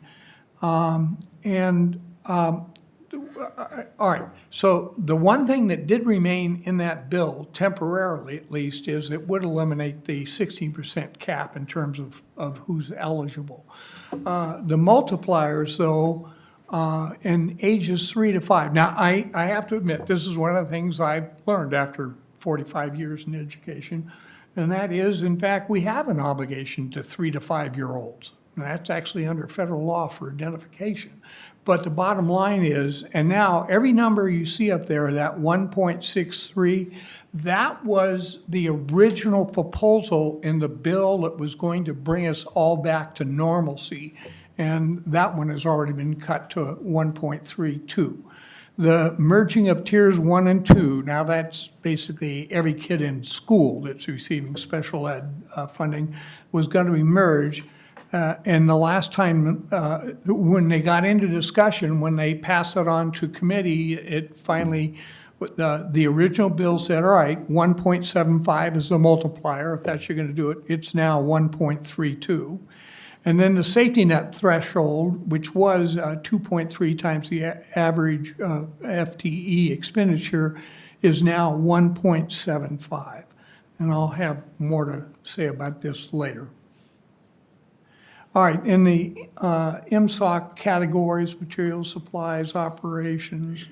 All right, so the one thing that did remain in that bill, temporarily at least, is it would eliminate the 16% cap in terms of who's eligible. The multipliers, though, in ages 3 to 5. Now, I have to admit, this is one of the things I've learned after 45 years in education, and that is, in fact, we have an obligation to 3 to 5-year-olds. And that's actually under federal law for identification. But the bottom line is, and now every number you see up there, that 1.63, that was the original proposal in the bill that was going to bring us all back to normalcy. And that one has already been cut to 1.32. The merging of tiers 1 and 2, now that's basically every kid in school that's receiving special ed funding, was going to be merged. And the last time, when they got into discussion, when they passed it on to committee, it finally, the original bill said, all right, 1.75 is the multiplier, if that's you're going to do it. It's now 1.32. And then the safety net threshold, which was 2.3 times the average FTE expenditure, is now 1.75. And I'll have more to say about this later. All right, in the MSOC categories, materials, supplies, operations,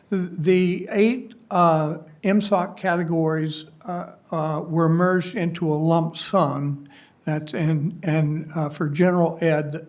the 8 MSOC categories were merged into a lump sum. That's for general ed,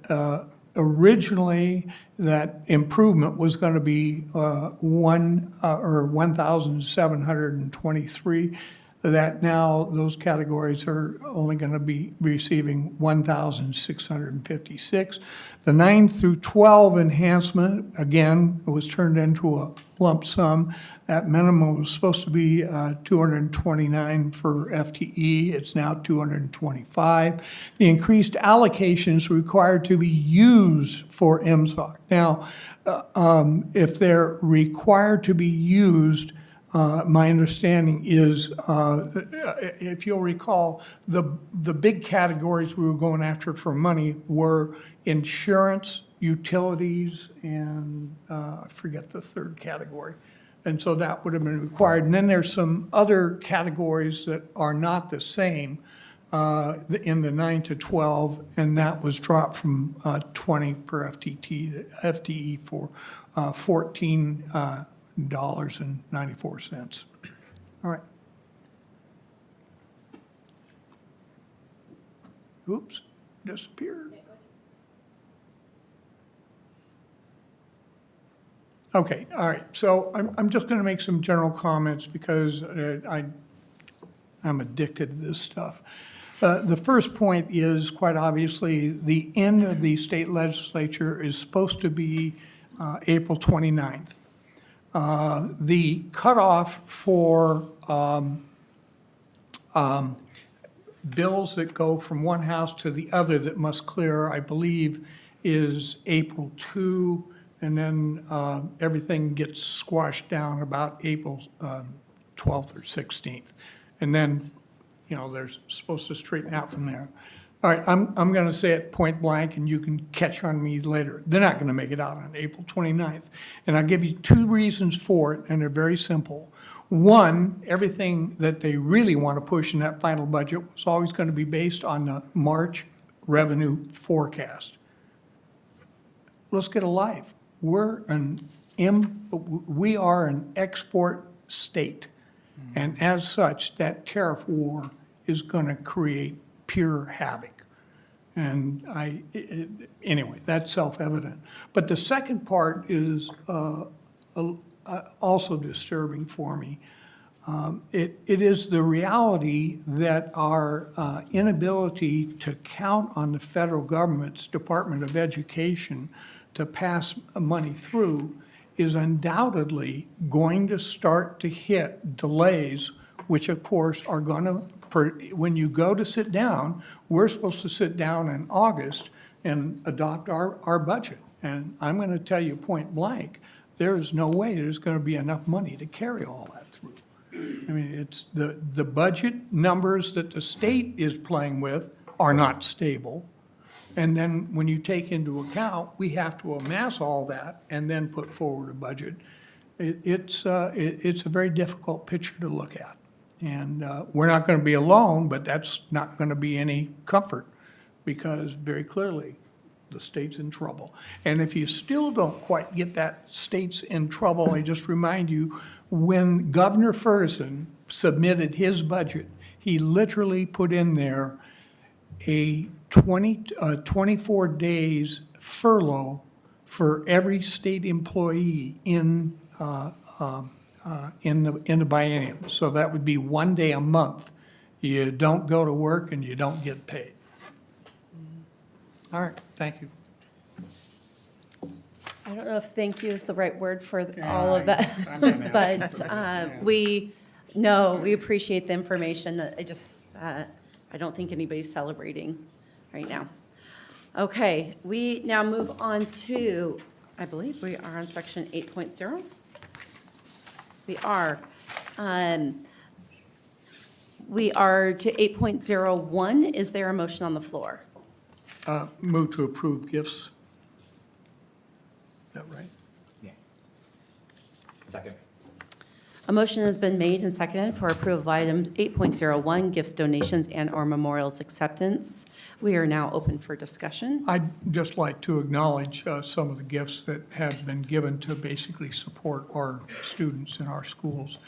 originally that improvement was going to be 1,723. That now those categories are only going to be receiving 1,656. The 9 through 12 enhancement, again, was turned into a lump sum. That minimum was supposed to be 229 for FTE. It's now 225. The increased allocations required to be used for MSOC. Now, if they're required to be used, my understanding is, if you'll recall, the big categories we were going after for money were insurance, utilities, and I forget the third category. And so that would have been required. And then there's some other categories that are not the same in the 9 to 12, and that was dropped from 20 per FTE for $14.94. All right. Oops, disappeared. Okay, all right, so I'm just going to make some general comments because I'm addicted to this stuff. The first point is, quite obviously, the end of the state legislature is supposed to be April 29th. The cutoff for bills that go from one house to the other that must clear, I believe, is April 2, and then everything gets squashed down about April 12th or 16th. And then, you know, they're supposed to straighten out from there. All right, I'm going to say it point blank, and you can catch on me later. They're not going to make it out on April 29th. And I'll give you 2 reasons for it, and they're very simple. One, everything that they really want to push in that final budget was always going to be based on the March revenue forecast. Let's get a life. We're in we are an export state. And as such, that tariff war is going to create pure havoc. And anyway, that's self-evident. But the second part is also disturbing for me. It is the reality that our inability to count on the federal government's Department of Education to pass money through is undoubtedly going to start to hit delays, which of course are going to, when you go to sit down, we're supposed to sit down in August and adopt our budget. And I'm going to tell you point blank, there is no way there's going to be enough money to carry all that through. I mean, it's the budget numbers that the state is playing with are not stable. And then when you take into account, we have to amass all that and then put forward a budget. It's a very difficult picture to look at. And we're not going to be alone, but that's not going to be any comfort because very clearly the state's in trouble. And if you still don't quite get that state's in trouble, I just remind you, when Governor Ferguson submitted his budget, he literally put in there a 24 days furlough for every state employee in the biennium. So that would be 1 day a month. You don't go to work and you don't get paid. All right, thank you. I don't know if thank you is the right word for all of that, but we appreciate the information. I don't think anybody's celebrating right now. Okay, we now move on to, I believe we are on section 8.0. We are. We are to 8.01. Is there a motion on the floor? Move to approve gifts. Is that right? Yeah. Second. A motion has been made and seconded for approval of item 8.01, gifts, donations, and/or memorials acceptance. We are now open for discussion. I'd just like to acknowledge some of the gifts that have been given to basically support our students in our schools.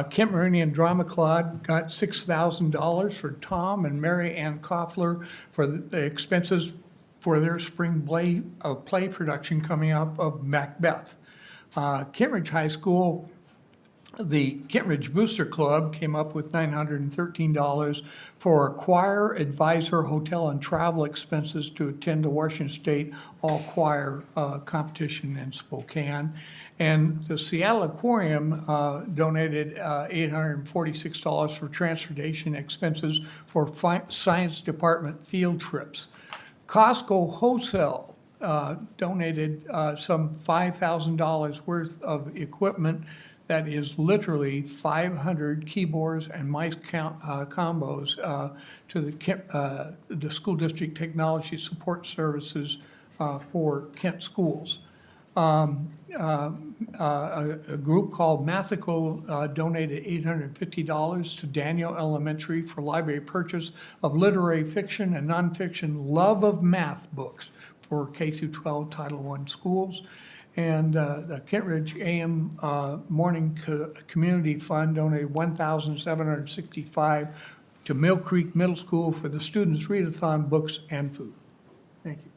Kent Meridian Drama Club got $6,000 for Tom and Mary Ann Koffler for the expenses for their spring play production coming up of Macbeth. Kent Ridge High School, the Kent Ridge Booster Club came up with $913 for choir, advisor, hotel, and travel expenses to attend the Washington State All-Choir competition in Spokane. And the Seattle Aquarium donated $846 for transportation expenses for science department field trips. Costco Wholesale donated some $5,000 worth of equipment that is literally 500 keyboards and mice combos to the school district technology support services for Kent schools. A group called Mathico donated $850 to Daniel Elementary for library purchase of literary fiction and nonfiction love of math books for K-12 Title I schools. And the Kent Ridge AM Morning Community Fund donated $1,765 to Mill Creek Middle School for the students' readathon books and food. Thank you.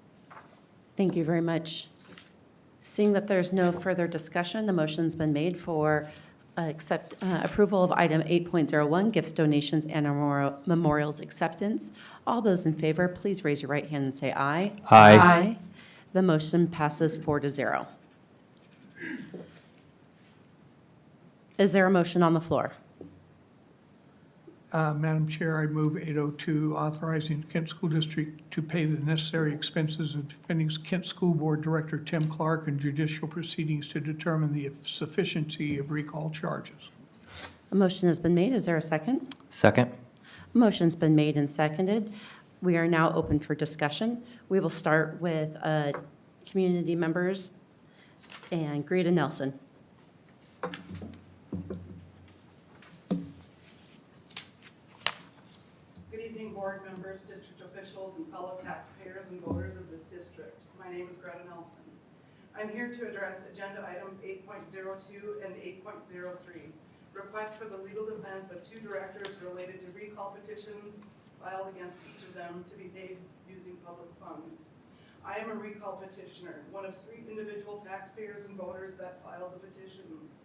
Thank you very much. Seeing that there's no further discussion, the motion's been made for approval of item 8.01, gifts, donations, and memorials acceptance. All those in favor, please raise your right hand and say aye. Aye. Aye. The motion passes 4-0. Is there a motion on the floor? Madam Chair, I move 802, authorizing Kent School District to pay the necessary expenses of defending Kent School Board Director Tim Clark in judicial proceedings to determine the sufficiency of recall charges. A motion has been made. Is there a second? Second. A motion's been made and seconded. We are now open for discussion. We will start with community members and Greta Nelson. Good evening, board members, district officials, and fellow taxpayers and voters of this district. My name is Greta Nelson. I'm here to address agenda items 8.02 and 8.03. Request for the legal defense of 2 directors related to recall petitions filed against each of them to be paid using public funds. I am a recall petitioner, one of 3 individual taxpayers and voters that filed the petitions.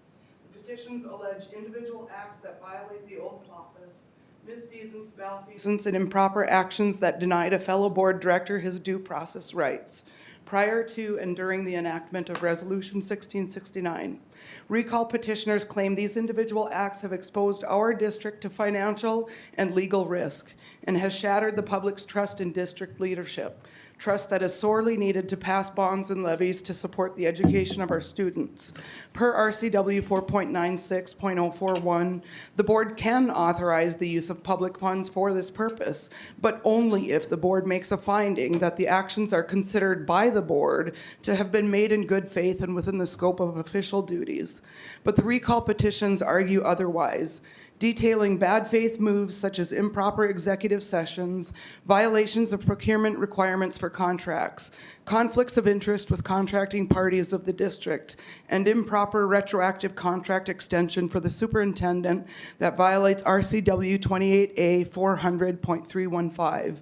The petitions allege individual acts that violate the oath of office, misfeasance, malfeasance, and improper actions that denied a fellow board director his due process rights prior to and during the enactment of Resolution 1669. Recall petitioners claim these individual acts have exposed our district to financial and legal risk and has shattered the public's trust in district leadership, trust that is sorely needed to pass bonds and levies to support the education of our students. Per RCW 4.96.041, the board can authorize the use of public funds for this purpose, but only if the board makes a finding that the actions are considered by the board to have been made in good faith and within the scope of official duties. But the recall petitions argue otherwise, detailing bad faith moves such as improper executive sessions, violations of procurement requirements for contracts, conflicts of interest with contracting parties of the district, and improper retroactive contract extension for the superintendent that violates RCW 28A 400.315.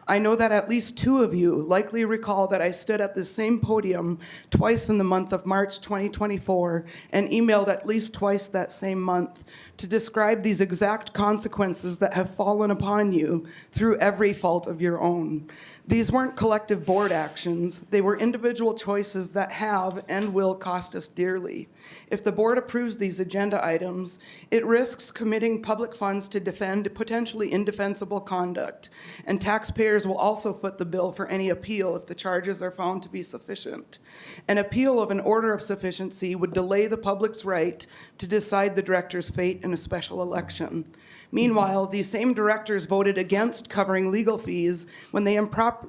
I know that at least 2 of you likely recall that I stood at this same podium twice in the month of March 2024 and emailed at least twice that same month to describe these exact consequences that have fallen upon you through every fault of your own. These weren't collective board actions. They were individual choices that have and will cost us dearly. If the board approves these agenda items, it risks committing public funds to defend potentially indefensible conduct, and taxpayers will also foot the bill for any appeal if the charges are found to be sufficient. An appeal of an order of sufficiency would delay the public's right to decide the director's fate in a special election. Meanwhile, these same directors voted against covering legal fees when they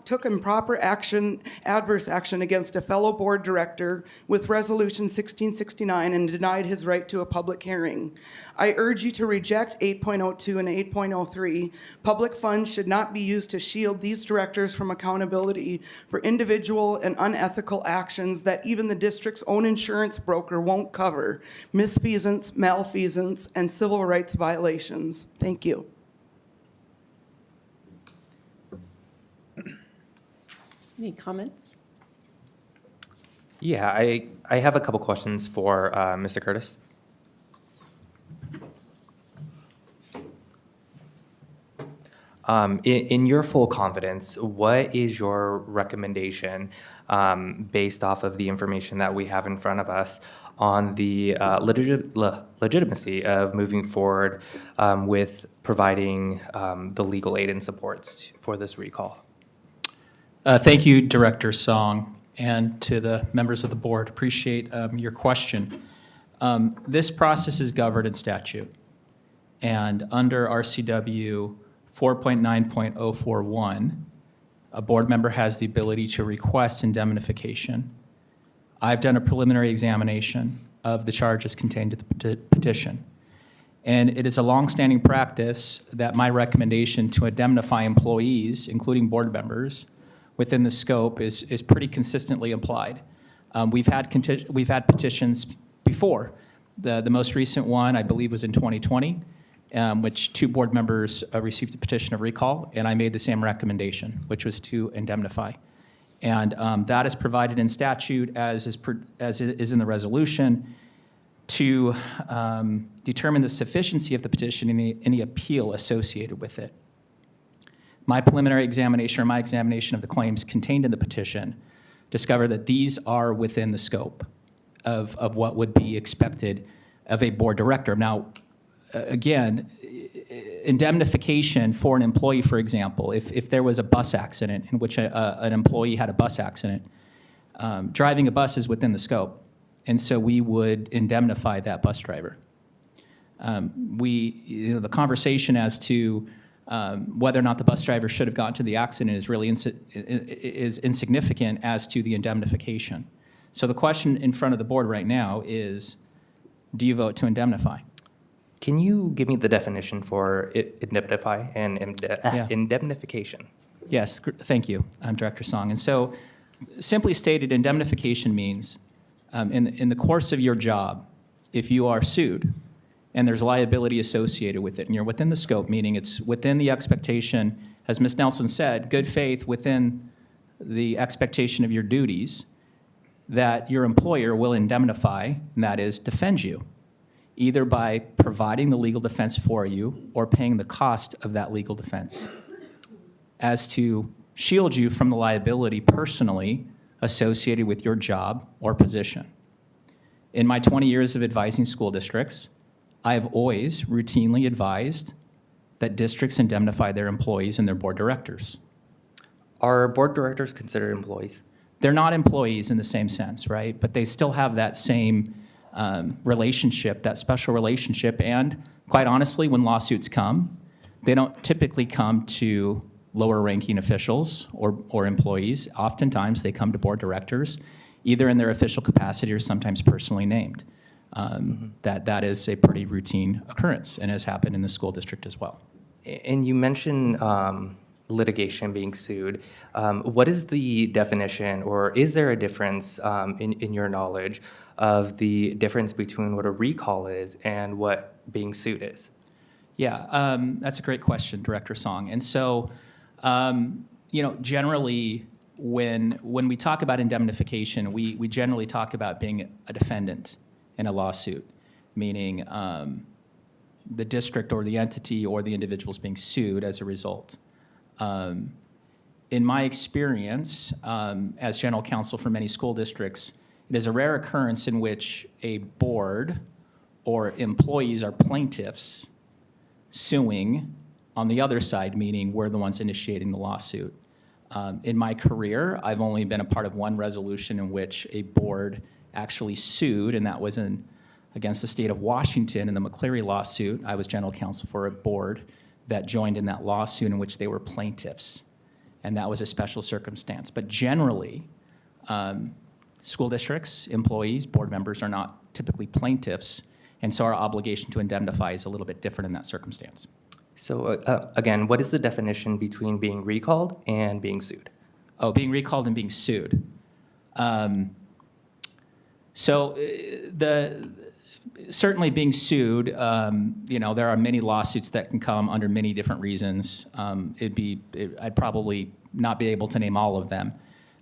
took improper action, adverse action against a fellow board director with Resolution 1669 and denied his right to a public hearing. I urge you to reject 8.02 and 8.03. Public funds should not be used to shield these directors from accountability for individual and unethical actions that even the district's own insurance broker won't cover: misfeasance, malfeasance, and civil rights violations. Thank you. Any comments? Yeah, I have a couple questions for Mr. Curtis. In your full confidence, what is your recommendation based off of the information that we have in front of us on the legitimacy of moving forward with providing the legal aid and supports for this recall? Thank you, Director Song, and to the members of the board. Appreciate your question. This process is governed in statute, and under RCW 4.9.041, a board member has the ability to request indemnification. I've done a preliminary examination of the charges contained in the petition, and it is a longstanding practice that my recommendation to indemnify employees, including board members, within the scope is pretty consistently applied. We've had petitions before. The most recent one, I believe, was in 2020, which 2 board members received a petition of recall, and I made the same recommendation, which was to indemnify. And that is provided in statute, as it is in the resolution, to determine the sufficiency of the petition and any appeal associated with it. My preliminary examination, or my examination of the claims contained in the petition, discovered that these are within the scope of what would be expected of a board director. Now, again, indemnification for an employee, for example, if there was a bus accident in which an employee had a bus accident, driving a bus is within the scope, and so we would indemnify that bus driver. The conversation as to whether or not the bus driver should have gotten to the accident is really insignificant as to the indemnification. So the question in front of the board right now is, do you vote to indemnify? Can you give me the definition for indemnify and indemnification? Yes, thank you, Director Song. And so, simply stated, indemnification means In the course of your job, if you are sued and there's liability associated with it, and you're within the scope, meaning it's within the expectation, as Ms. Nelson said, good faith within the expectation of your duties, that your employer will indemnify, and that is defend you, either by providing the legal defense for you or paying the cost of that legal defense, as to shield you from the liability personally associated with your job or position. In my 20 years of advising school districts, I have always routinely advised that districts indemnify their employees and their board directors. Are board directors considered employees? They're not employees in the same sense, right? But they still have that same relationship, that special relationship. And quite honestly, when lawsuits come, they don't typically come to lower ranking officials or employees. Oftentimes, they come to board directors, either in their official capacity or sometimes personally named. That is a pretty routine occurrence and has happened in the school district as well. And you mentioned litigation, being sued. What is the definition, or is there a difference in your knowledge of the difference between what a recall is and what being sued is? Yeah, that's a great question, Director Song. And so, generally, when we talk about indemnification, we generally talk about being a defendant in a lawsuit, meaning the district or the entity or the individual is being sued as a result. In my experience, as general counsel for many school districts, it is a rare occurrence in which a board or employees are plaintiffs suing on the other side, meaning we're the ones initiating the lawsuit. In my career, I've only been a part of one resolution in which a board actually sued, and that was against the state of Washington in the McCleary lawsuit. I was general counsel for a board that joined in that lawsuit in which they were plaintiffs, and that was a special circumstance. But generally, school districts, employees, board members are not typically plaintiffs, and so our obligation to indemnify is a little bit different in that circumstance. So again, what is the definition between being recalled and being sued? Oh, being recalled and being sued. Certainly being sued, there are many lawsuits that can come under many different reasons. I'd probably not be able to name all of them.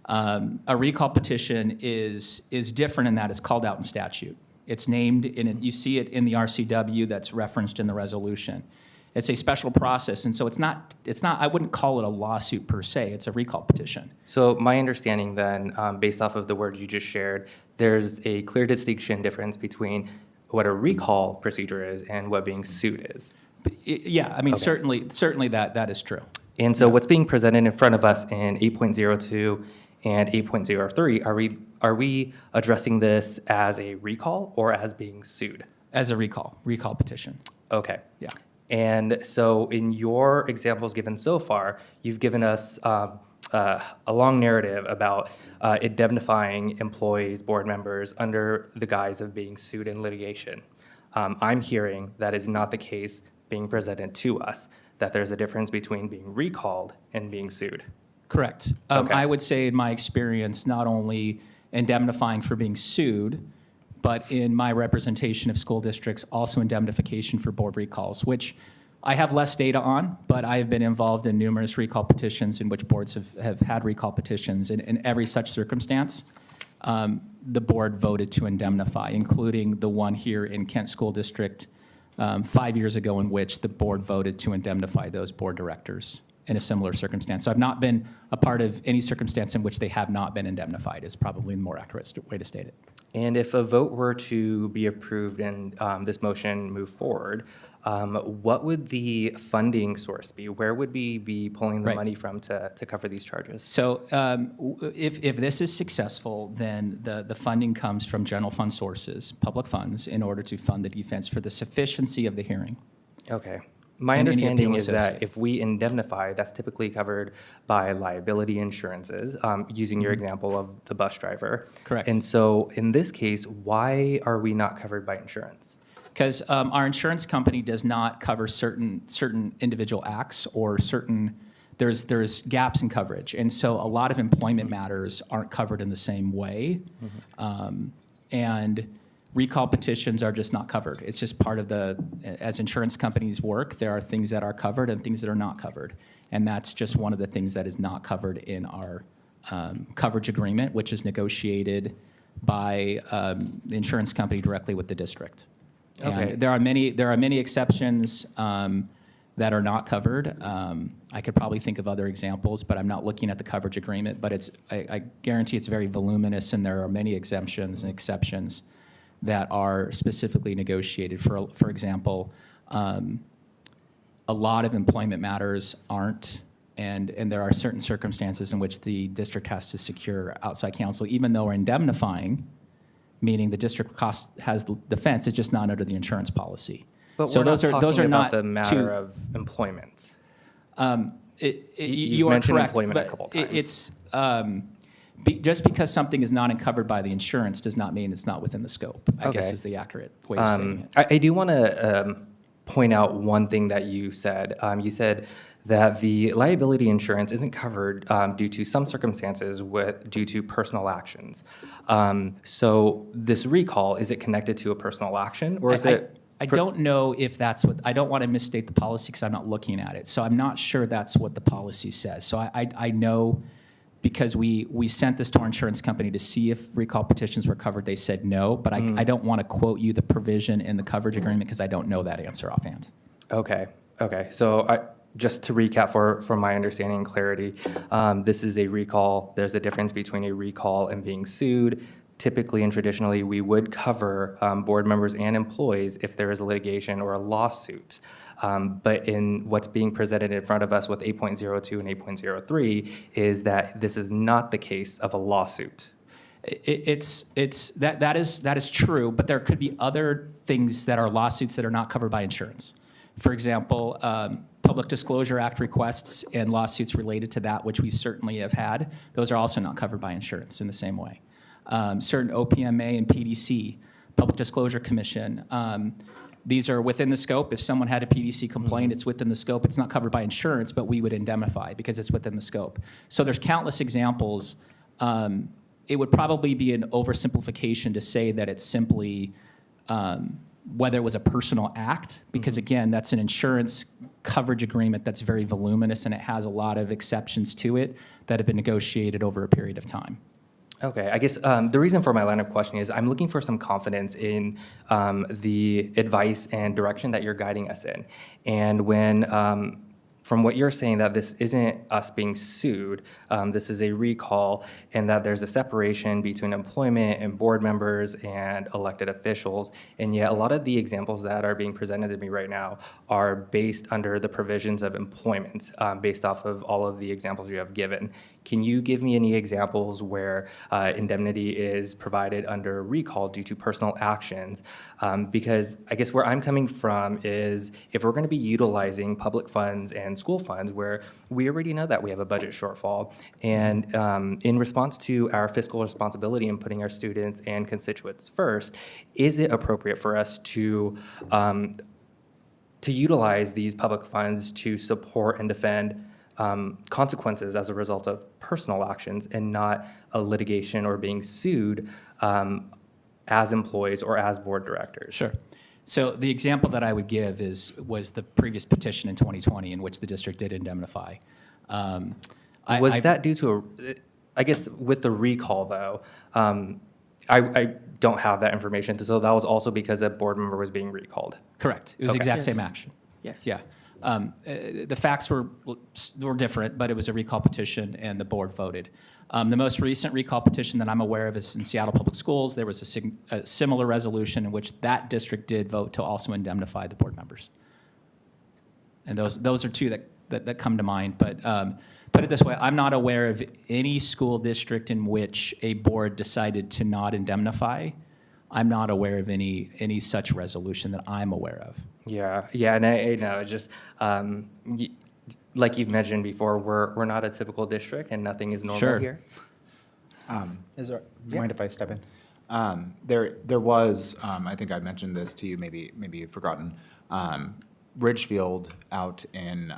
A recall petition is different in that it's called out in statute. It's named you see it in the RCW that's referenced in the resolution. It's a special process, and so it's not, I wouldn't call it a lawsuit per se, it's a recall petition. So my understanding then, based off of the words you just shared, there's a clear distinction difference between what a recall procedure is and what being sued is. Yeah, I mean, Okay. certainly that is true. And so what's being presented in front of us in 8.02 and 8.03, are we addressing this as a recall or as being sued? As a recall petition. Okay. Yeah. And so in your examples given so far, you've given us a long narrative about indemnifying employees, board members, under the guise of being sued in litigation. I'm hearing that is not the case being presented to us, that there's a difference between being recalled and being sued. Correct. Okay. I would say in my experience, not only indemnifying for being sued, but in my representation of school districts, also indemnification for board recalls, which I have less data on, but I have been involved in numerous recall petitions in which boards have had recall petitions. In every such circumstance, the board voted to indemnify, including the one here in Kent School District 5 years ago in which the board voted to indemnify those board directors in a similar circumstance. So I've not been a part of any circumstance in which they have not been indemnified is probably the more accurate way to state it. And if a vote were to be approved and this motion move forward, what would the funding source be? Where would we be pulling the money from to cover these charges? So if this is successful, then the funding comes from general fund sources, public funds, in order to fund the defense for the sufficiency of the hearing. Okay. My And any understanding appeal is that associated. if we indemnify, that's typically covered by liability insurances, using your example of the bus driver. Correct. And so in this case, why are we not covered by insurance? Because our insurance company does not cover certain individual acts or there's gaps in coverage. And so a lot of employment matters aren't covered in the same way. And recall petitions are just not covered. It's just part of as insurance companies work, there are things that are covered and things that are not covered. And that's just one of the things that is not covered in our coverage agreement, which is negotiated by the insurance company directly with the district. Okay. And there are many exceptions that are not covered. I could probably think of other examples, but I'm not looking at the coverage agreement. But I guarantee it's very voluminous, and there are many exemptions and exceptions that are specifically negotiated. For example, a lot of employment matters aren't, and there are certain circumstances in which the district has to secure outside counsel, even though we're indemnifying, meaning the district has the defense, it's just not under the insurance policy. But So we're those not are those talking are about not the matter two- of employment. You are mentioned correct, employment a but couple times. it's just because something is not covered by the insurance does not mean it's not within the scope, I guess Okay. is the accurate way of saying it. I do want to point out one thing that you said. You said that the liability insurance isn't covered due to some circumstances due to personal actions. So this recall, is it connected to a personal action, or is it? I don't know if that's what, I don't want to misstate the policy because I'm not looking at it. So I'm not sure that's what the policy says. So I know because we sent this to our insurance company to see if recall petitions were covered. They said no, but I don't want to quote you the provision in the coverage agreement because I don't know that answer offhand. Okay. So just to recap for my understanding and clarity, this is a recall. There's a difference between a recall and being sued. Typically and traditionally, we would cover board members and employees if there is a litigation or a lawsuit. But in what's being presented in front of us with 8.02 and 8.03 is that this is not the case of a lawsuit. That is true, but there could be other things that are lawsuits that are not covered by insurance. For example, Public Disclosure Act requests and lawsuits related to that, which we certainly have had, those are also not covered by insurance in the same way. Certain OPMA and PDC, Public Disclosure Commission, these are within the scope. If someone had a PDC complaint, it's within the scope. It's not covered by insurance, but we would indemnify because it's within the scope. So there's countless examples. It would probably be an oversimplification to say that it's simply whether it was a personal act, because again, that's an insurance coverage agreement that's very voluminous and it has a lot of exceptions to it that have been negotiated over a period of time. Okay, I guess the reason for my line of questioning is I'm looking for some confidence in the advice and direction that you're guiding us in. And when, from what you're saying, that this isn't us being sued, this is a recall, and that there's a separation between employment and board members and elected officials, and yet a lot of the examples that are being presented to me right now are based under the provisions of employment, based off of all of the examples you have given. Can you give me any examples where indemnity is provided under recall due to personal actions? Because I guess where I'm coming from is if we're going to be utilizing public funds and school funds where we already know that we have a budget shortfall, and in response to our fiscal responsibility in putting our students and constituents first, is it appropriate for us to utilize these public funds to support and defend consequences as a result of personal actions and not a litigation or being sued as employees or as board directors? Sure. So the example that I would give was the previous petition in 2020 in which the district did indemnify. Was that due to I guess with the recall though, I don't have that information, so that was also because a board member was being recalled? Correct. It was the exact same action. Yes. Yeah. The facts were different, but it was a recall petition, and the board voted. The most recent recall petition that I'm aware of is in Seattle Public Schools. There was a similar resolution in which that district did vote to also indemnify the board members. And those are two that come to mind. But put it this way, I'm not aware of any school district in which a board decided to not indemnify. I'm not aware of any such resolution that I'm aware of. Yeah, and I know, just like you've mentioned before, we're not a typical district, and nothing is normal here. Is there, mind if I step in? There was, I think I mentioned this to you, maybe you've forgotten, Ridgefield out in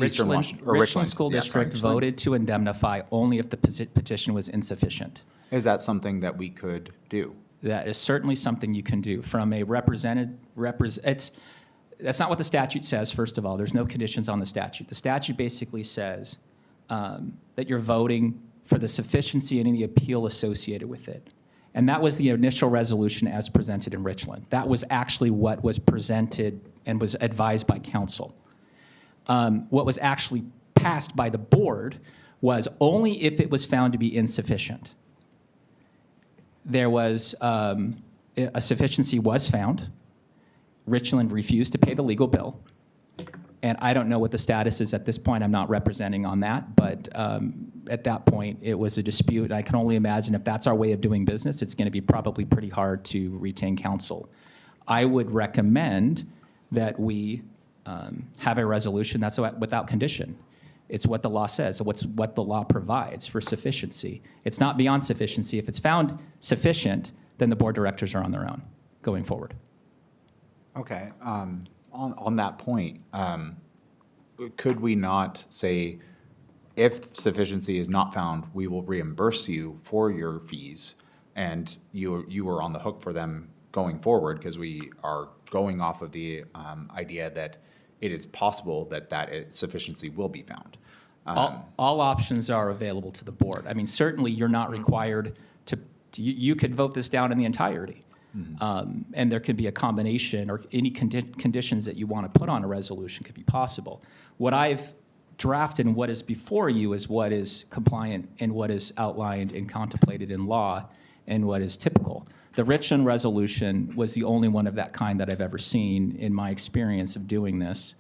Eastern Washington. Richland School District voted to indemnify only if the petition was insufficient. Is that something that we could do? that is certainly something you can do from a that's not what the statute says, first of all. There's no conditions on the statute. The statute basically says that you're voting for the sufficiency and any appeal associated with it. And that was the initial resolution as presented in Richland. That was actually what was presented and was advised by council. What was actually passed by the board was only if it was found to be insufficient. There was, a sufficiency was found. Richland refused to pay the legal bill. And I don't know what the status is at this point. I'm not representing on that. But at that point, it was a dispute. I can only imagine if that's our way of doing business, it's going to be probably pretty hard to retain counsel. I would recommend that we have a resolution that's without condition. It's what the law says, what the law provides for sufficiency. It's not beyond sufficiency. If it's found sufficient, then the board directors are on their own going forward. Okay, on that point, could we not say, if sufficiency is not found, we will reimburse you for your fees, and you are on the hook for them going forward, because we are going off of the idea that it is possible that sufficiency will be found. All options are available to the board. I mean, certainly you're not required you could vote this down in the entirety. And there could be a combination, or any conditions that you want to put on a resolution could be possible. What I've drafted and what is before you is what is compliant and what is outlined and contemplated in law and what is typical. The Richland resolution was the only one of that kind that I've ever seen in my experience of doing this.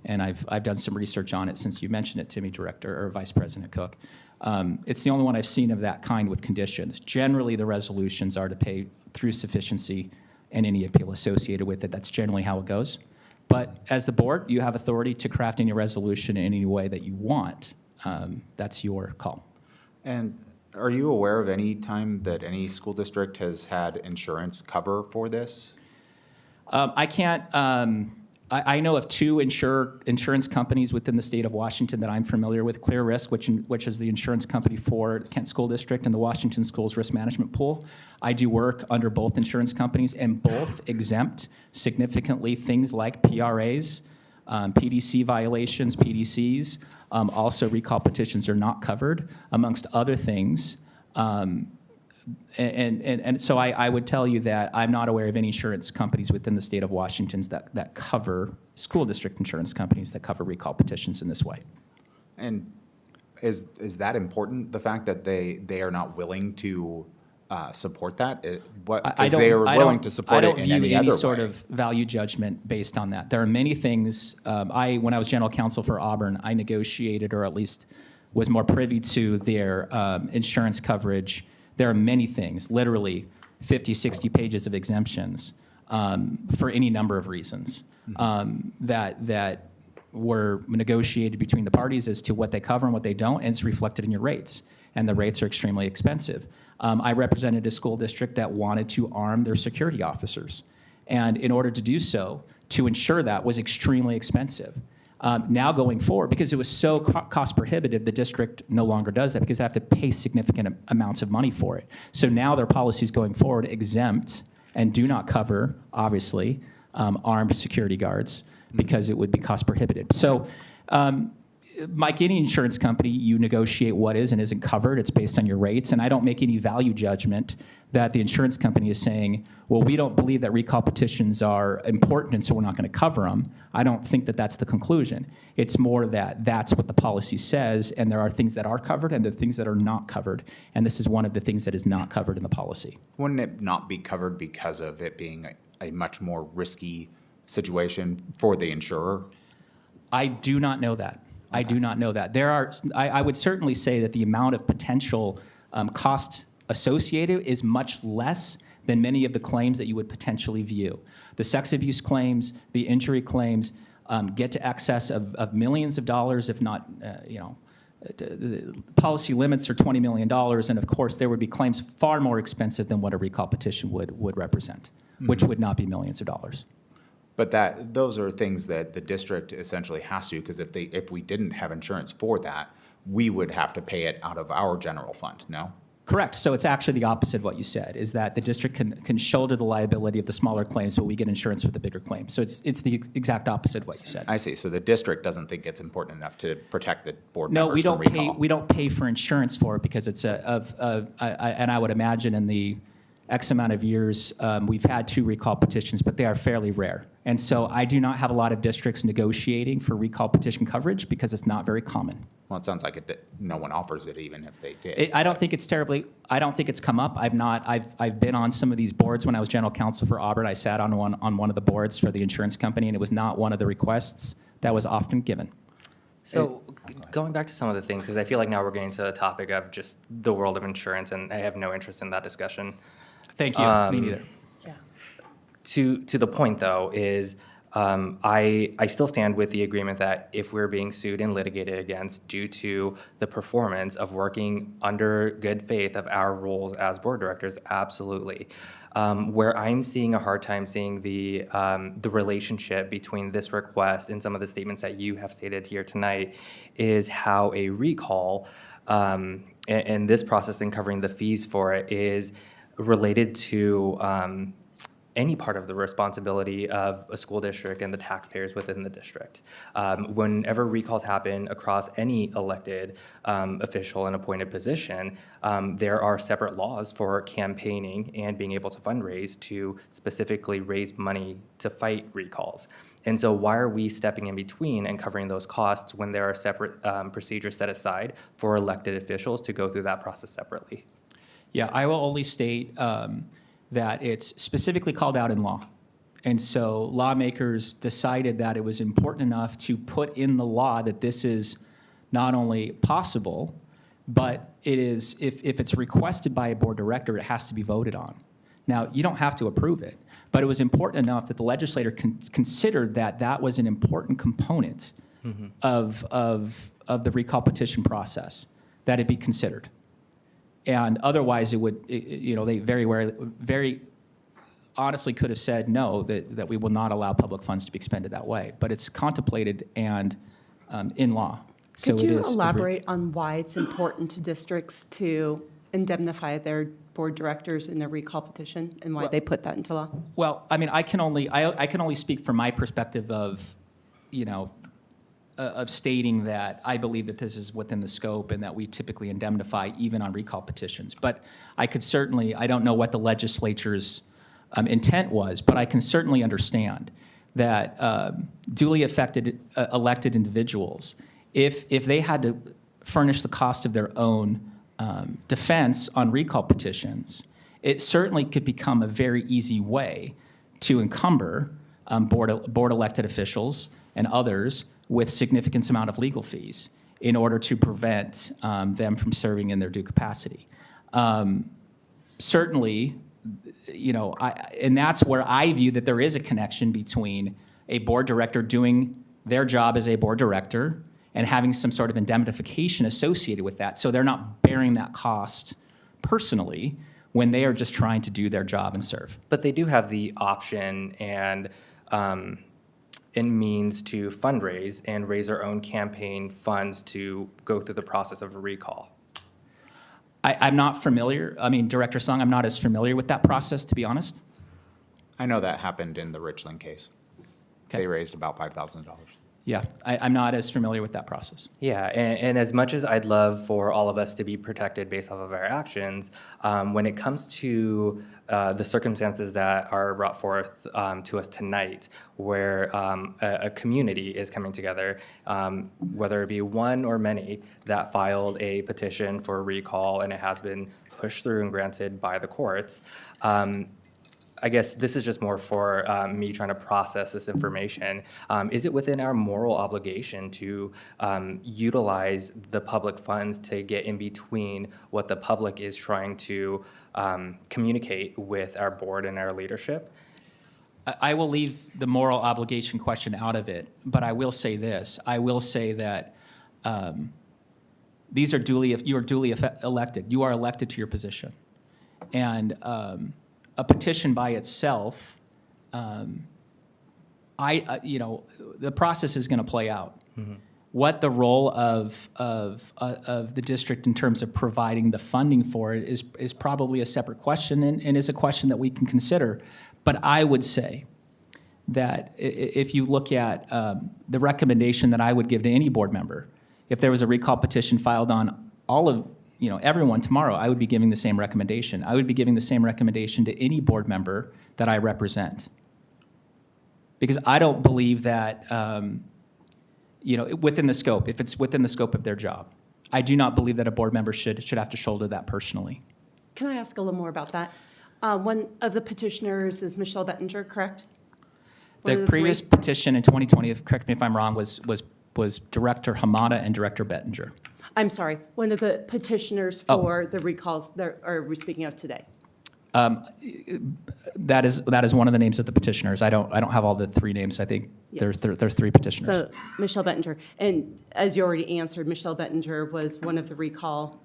And I've done some research on it since you mentioned it to me, Director or Vice President Cook. It's the only one I've seen of that kind with conditions. Generally, the resolutions are to pay through sufficiency and any appeal associated with it. That's generally how it goes. But as the board, you have authority to craft any resolution in any way that you want. That's your call. And are you aware of any time that any school district has had insurance cover for this? I can't. I know of two insurance companies within the state of Washington that I'm familiar with. Clear Risk, which is the insurance company for Kent School District, and the Washington Schools Risk Management Pool. I do work under both insurance companies, and both exempt significantly things like PRAs, PDC violations, PDCs. Also, recall petitions are not covered, amongst other things. And so I would tell you that I'm not aware of any insurance companies within the state of Washington that cover school district insurance companies that cover recall petitions in this way. And is that important, the fact that they are not willing to support that? Because they are willing to support it in any other way. I don't view any sort of value judgment based on that. There are many things. When I was general counsel for Auburn, I negotiated, or at least was more privy to their insurance coverage. There are many things, literally 50, 60 pages of exemptions for any number of reasons that were negotiated between the parties as to what they cover and what they don't, and it's reflected in your rates. And the rates are extremely expensive. I represented a school district that wanted to arm their security officers. And in order to do so, to ensure that was extremely expensive. Now going forward, because it was so cost prohibitive, the district no longer does that because they have to pay significant amounts of money for it. So now their policies going forward exempt and do not cover, obviously, armed security guards because it would be cost prohibitive. So like any insurance company, you negotiate what is and isn't covered. It's based on your rates, and I don't make any value judgment that the insurance company is saying, well, we don't believe that recall petitions are important, and so we're not going to cover them. I don't think that that's the conclusion. It's more that that's what the policy says, and there are things that are covered and there are things that are not covered, and this is one of the things that is not covered in the policy. Wouldn't it not be covered because of it being a much more risky situation for the insurer? I do not know that. I do not know that. I would certainly say that the amount of potential cost associated is much less than many of the claims that you would potentially view. The sex abuse claims, the injury claims get to excess of millions of dollars, if not, the policy limits are $20 million, and of course there would be claims far more expensive than what a recall petition would represent, which would not be millions of dollars. But those are things that the district essentially has to, because if we didn't have insurance for that, we would have to pay it out of our general fund, no? Correct. So it's actually the opposite of what you said, is that the district can shoulder the liability of the smaller claims, but we get insurance for the bigger claims. So it's the exact opposite of what you said. I see. So the district doesn't think it's important enough to protect the board No, members we from don't pay. recall? We don't pay for insurance for it because it's and I would imagine in the X amount of years we've had 2 recall petitions, but they are fairly rare. And so I do not have a lot of districts negotiating for recall petition coverage because it's not very common. Well, it sounds like no one offers it, even if they did. I don't think it's terribly. I don't think it's come up. I've been on some of these boards. When I was general counsel for Auburn, I sat on one of the boards for the insurance company, and it was not one of the requests that was often given. So going back to some of the things, because I feel like now we're getting to the topic of just the world of insurance, and I have no interest in that discussion. Thank you. Me neither. To the point, though, is I still stand with the agreement that if we're being sued and litigated against due to the performance of working under good faith of our roles as board directors, absolutely. Where I'm seeing a hard time seeing the relationship between this request and some of the statements that you have stated here tonight is how a recall and this process and covering the fees for it is related to any part of the responsibility of a school district and the taxpayers within the district. Whenever recalls happen across any elected official and appointed position, there are separate laws for campaigning and being able to fundraise to specifically raise money to fight recalls. And so why are we stepping in between and covering those costs when there are separate procedures set aside for elected officials to go through that process separately? Yeah, I will only state that it's specifically called out in law. And so lawmakers decided that it was important enough to put in the law that this is not only possible, but it is, if it's requested by a board director, it has to be voted on. Now, you don't have to approve it, but it was important enough that the legislator considered that that was an important component of the recall petition process, that it be considered. And otherwise, it would, they very honestly could have said no, that we will not allow public funds to be expended that way. But it's contemplated and in law. Could you elaborate on why it's important to districts to indemnify their board directors in a recall petition and why they put that into law? Well, I mean, I can only speak from my perspective of, of stating that I believe that this is within the scope and that we typically indemnify even on recall petitions. But I could certainly, I don't know what the legislature's intent was, but I can certainly understand that duly elected individuals, if they had to furnish the cost of their own defense on recall petitions, it certainly could become a very easy way to encumber board elected officials and others with significant amount of legal fees in order to prevent them from serving in their due capacity. Certainly, and that's where I view that there is a connection between a board director doing their job as a board director and having some sort of indemnification associated with that, so they're not bearing that cost personally when they are just trying to do their job and serve. But they do have the option and means to fundraise and raise their own campaign funds to go through the process of a recall. I'm not familiar. I mean, Director Sung, I'm not as familiar with that process, to be honest. I know that happened in the Richland case. Okay. They raised about $5,000. Yeah, I'm not as familiar with that process. Yeah, and as much as I'd love for all of us to be protected based off of our actions, when it comes to the circumstances that are brought forth to us tonight, where a community is coming together, whether it be one or many that filed a petition for a recall and it has been pushed through and granted by the courts, I guess this is just more for me trying to process this information. Is it within our moral obligation to utilize the public funds to get in between what the public is trying to communicate with our board and our leadership? I will leave the moral obligation question out of it, but I will say this. I will say that you are duly elected. You are elected to your position. And a petition by itself, the process is going to play out. What the role of the district in terms of providing the funding for it is probably a separate question and is a question that we can consider. But I would say that if you look at the recommendation that I would give to any board member, if there was a recall petition filed on all of, everyone tomorrow, I would be giving the same recommendation. I would be giving the same recommendation to any board member that I represent. Because I don't believe that, within the scope, if it's within the scope of their job, I do not believe that a board member should have to shoulder that personally. Can I ask a little more about that? One of the petitioners is Michelle Bettinger, correct? One The of previous three? petition in 2020, correct me if I'm wrong, was Director Hamada and Director Bettinger. I'm sorry, one of the petitioners for the recalls that are we speaking of today? That is one of the names of the petitioners. I don't have all the three names. I think Yes. there's three petitioners. So Michelle Bettinger, and as you already answered, Michelle Bettinger was one of the recall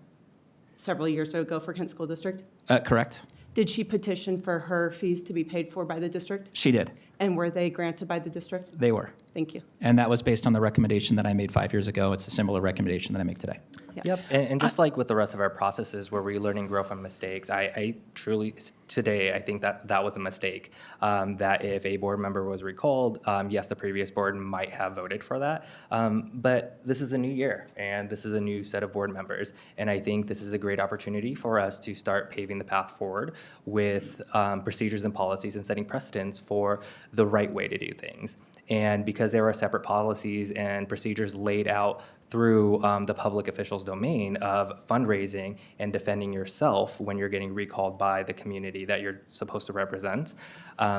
several years ago for Kent School District. Correct. Did she petition for her fees to be paid for by the district? She did. And were they granted by the district? They were. Thank you. And that was based on the recommendation that I made 5 years ago. It's a similar recommendation that I make today. Yep, and just like with the rest of our processes where we learn and grow from mistakes, I truly, today, I think that was a mistake. That if a board member was recalled, yes, the previous board might have voted for that, but this is a new year, and this is a new set of board members, and I think this is a great opportunity for us to start paving the path forward with procedures and policies and setting precedents for the right way to do things. And because there are separate policies and procedures laid out through the public official's domain of fundraising and defending yourself when you're getting recalled by the community that you're supposed to represent,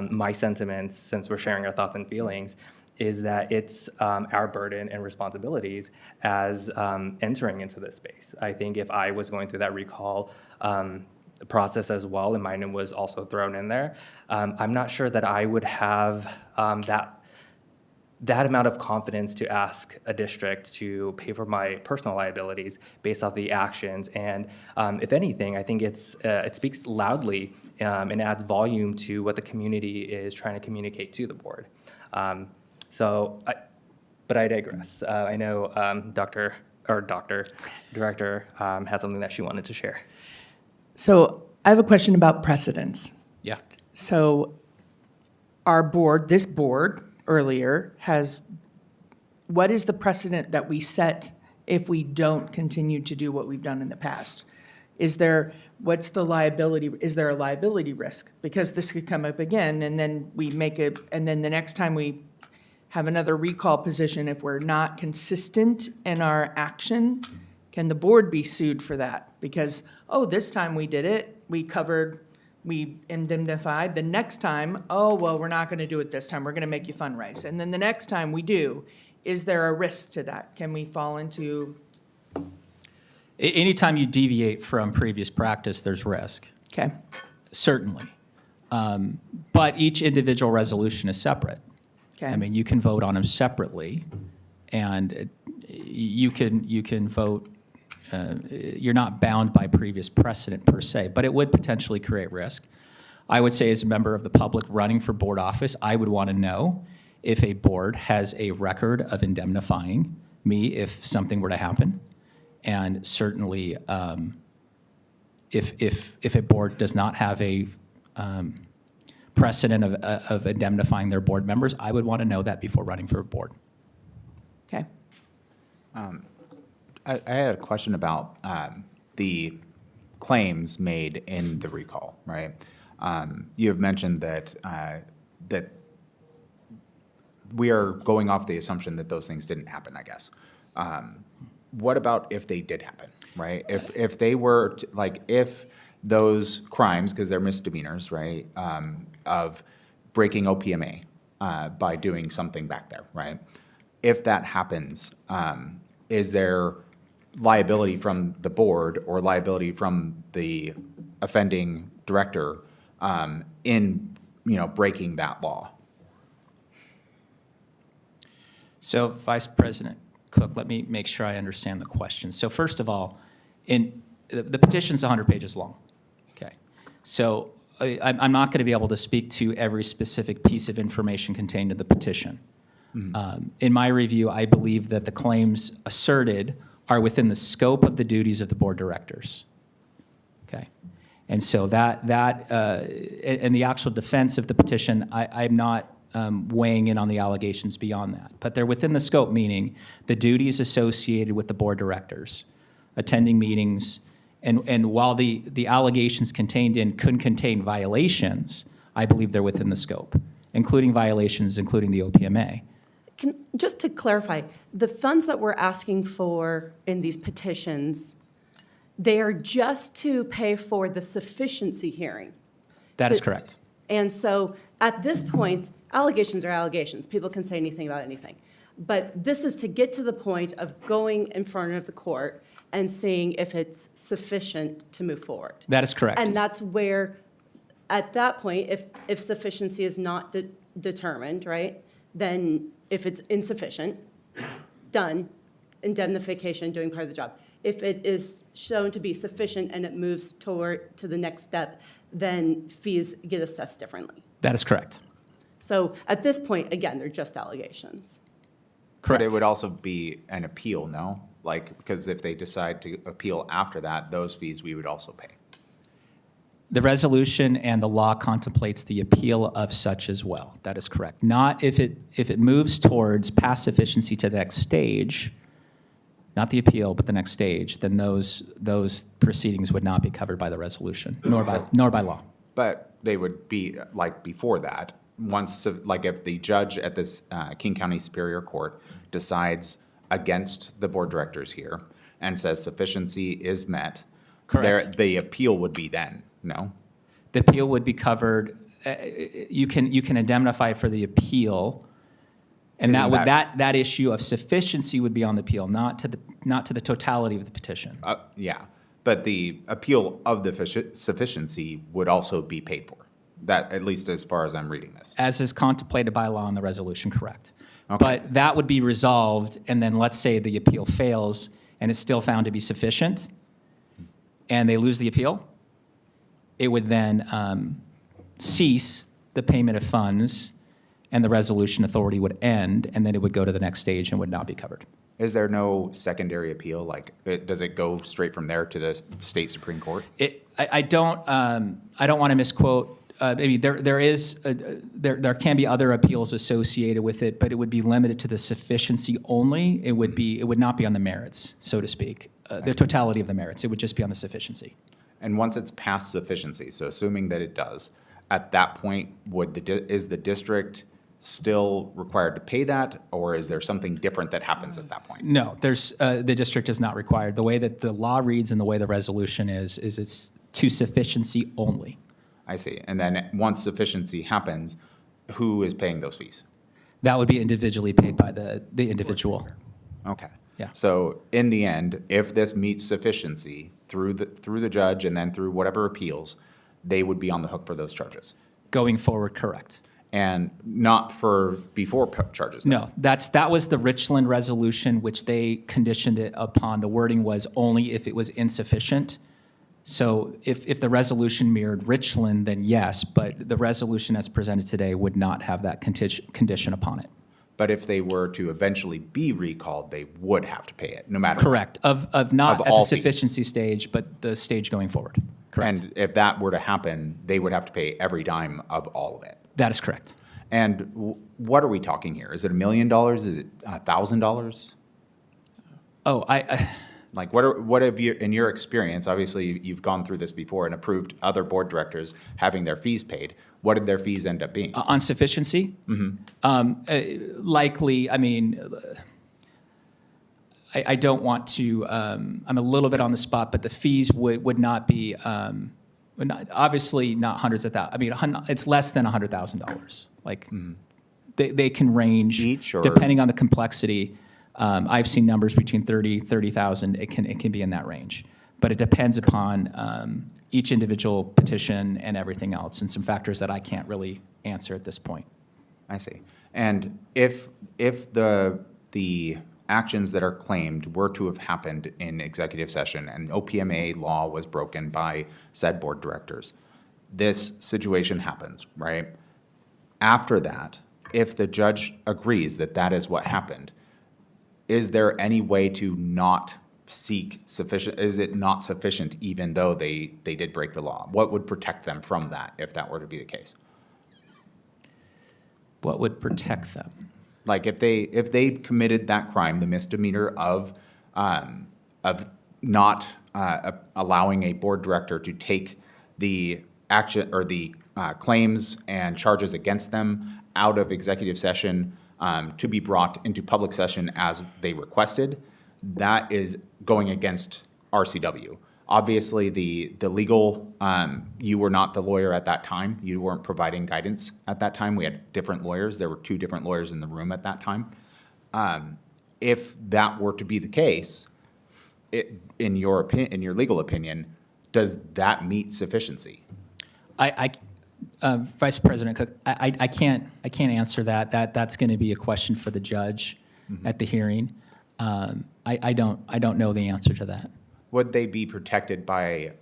my sentiments, since we're sharing our thoughts and feelings, is that it's our burden and responsibilities as entering into this space. I think if I was going through that recall process as well, and mine was also thrown in there, I'm not sure that I would have that amount of confidence to ask a district to pay for my personal liabilities based off the actions. And if anything, I think it speaks loudly and adds volume to what the community is trying to communicate to the board. But I digress. I know Director had something that she wanted to share. So I have a question about precedents. Yeah. So this board earlier what is the precedent that we set if we don't continue to do what we've done in the past? What's the liability? Is there a liability risk? Because this could come up again, and then and then the next time we have another recall position, if we're not consistent in our action, can the board be sued for that? Because, this time we did it, we indemnified. The next time, we're not going to do it this time. We're going to make you fundraise. And then the next time we do, is there a risk to that? Can we fall into? Anytime you deviate from previous practice, there's risk. Okay. Certainly. But each individual resolution is separate. Okay. I mean, you can vote on them separately, and you can vote. You're not bound by previous precedent per se, but it would potentially create risk. I would say as a member of the public running for board office, I would want to know if a board has a record of indemnifying me if something were to happen. And certainly, if a board does not have a precedent of indemnifying their board members, I would want to know that before running for a board. Okay. I had a question about the claims made in the recall, right? You have mentioned that that we are going off the assumption that those things didn't happen, I guess. What about if they did happen, right? If they were, if those crimes, because they're misdemeanors, right, of breaking OPMA by doing something back there, right? If that happens, is there liability from the board or liability from the offending director in breaking that law? So Vice President Cook, let me make sure I understand the question. So first of all, the petition's 100 pages long. Okay. So I'm not going to be able to speak to every specific piece of information contained in the petition. In my review, I believe that the claims asserted are within the scope of the duties of the board directors. Okay. And so and the actual defense of the petition, I'm not weighing in on the allegations beyond that. But they're within the scope, meaning the duties associated with the board directors, attending meetings, and while the allegations contained in could contain violations, I believe they're within the scope, including violations, including the OPMA. Just to clarify, the funds that we're asking for in these petitions, they are just to pay for the sufficiency hearing. That is correct. And so at this point, allegations are allegations. People can say anything about anything. But this is to get to the point of going in front of the court and seeing if it's sufficient to move forward. That is correct. And that's where, at that point, if sufficiency is not determined, right, then if it's insufficient, done, indemnification, doing part of the job. If it is shown to be sufficient and it moves to the next step, then fees get assessed differently. That is correct. So at this point, again, they're just allegations. Correct. But it would also be an appeal, no? Like, because if they decide to appeal after that, those fees we would also pay. The resolution and the law contemplates the appeal of such as well. That is correct. Not if it moves towards past sufficiency to the next stage, not the appeal, but the next stage, then those proceedings would not be covered by the resolution, nor by law. But they would be, like, before that, once, like, if the judge at this King County Superior Court decides against the board directors here and says sufficiency is met, Correct. the appeal would be then, no? The appeal would be covered. You can indemnify for the appeal, and that issue of sufficiency would be on the appeal, not to the totality of the petition. Yeah, but the appeal of the sufficiency would also be paid for. That, at least as far as I'm reading this. As is contemplated by law in the resolution, correct. Okay. But that would be resolved, and then let's say the appeal fails and it's still found to be sufficient, and they lose the appeal, it would then cease the payment of funds, and the resolution authority would end, and then it would go to the next stage and would not be covered. Is there no secondary appeal? Like, does it go straight from there to the state Supreme Court? I don't want to misquote. Maybe there can be other appeals associated with it, but it would be limited to the sufficiency only. It would not be on the merits, so to speak, the totality of the merits. It would just be on the sufficiency. And once it's past sufficiency, so assuming that it does, at that point, is the district still required to pay that, or is there something different that happens at that point? No, the district is not required. The way that the law reads and the way the resolution is it's to sufficiency only. I see. And then once sufficiency happens, who is paying those fees? That would be individually paid by the individual. Okay. Yeah. So in the end, if this meets sufficiency through the judge and then through whatever appeals, they would be on the hook for those charges. Going forward, correct. And not for before charges? No, that was the Richland resolution, which they conditioned it upon. The wording was only if it was insufficient. So if the resolution mirrored Richland, then yes, but the resolution as presented today would not have that condition upon it. But if they were to eventually be recalled, they would have to pay it, no matter Correct. what. Of not Of at all the sufficiency stage, but the stage going forward. Correct. And if that were to happen, they would have to pay every dime of all of it. That is correct. And what are we talking here? Is it $1 million? Is it $1,000? Oh, like what have you, in your experience, obviously you've gone through this before and approved other board directors having their fees paid. What did their fees end up being? On sufficiency? Mm-hmm. Likely, I mean, I don't want to, I'm a little bit on the spot, but the fees would not be, obviously not hundreds of thousands. I mean, it's less than $100,000. Like, they can range, each, or depending on the complexity. I've seen numbers between 30,000. It can be in that range, but it depends upon each individual petition and everything else, and some factors that I can't really answer at this point. I see. And if the actions that are claimed were to have happened in executive session and OPMA law was broken by said board directors, this situation happens, right? After that, if the judge agrees that that is what happened, is there any way to not seek sufficient, is it not sufficient even though they did break the law? What would protect them from that if that were to be the case? What would protect them? Like if they committed that crime, the misdemeanor of not allowing a board director to take the action or the claims and charges against them out of executive session to be brought into public session as they requested, that is going against RCW. Obviously, the legal, you were not the lawyer at that time. You weren't providing guidance at that time. We had different lawyers. There were 2 different lawyers in the room at that time. If that were to be the case, in your legal opinion, does that meet sufficiency? Vice President Cook, I can't answer that. That's going to be a question for the judge at the hearing. I don't know the answer to that. Would they be protected by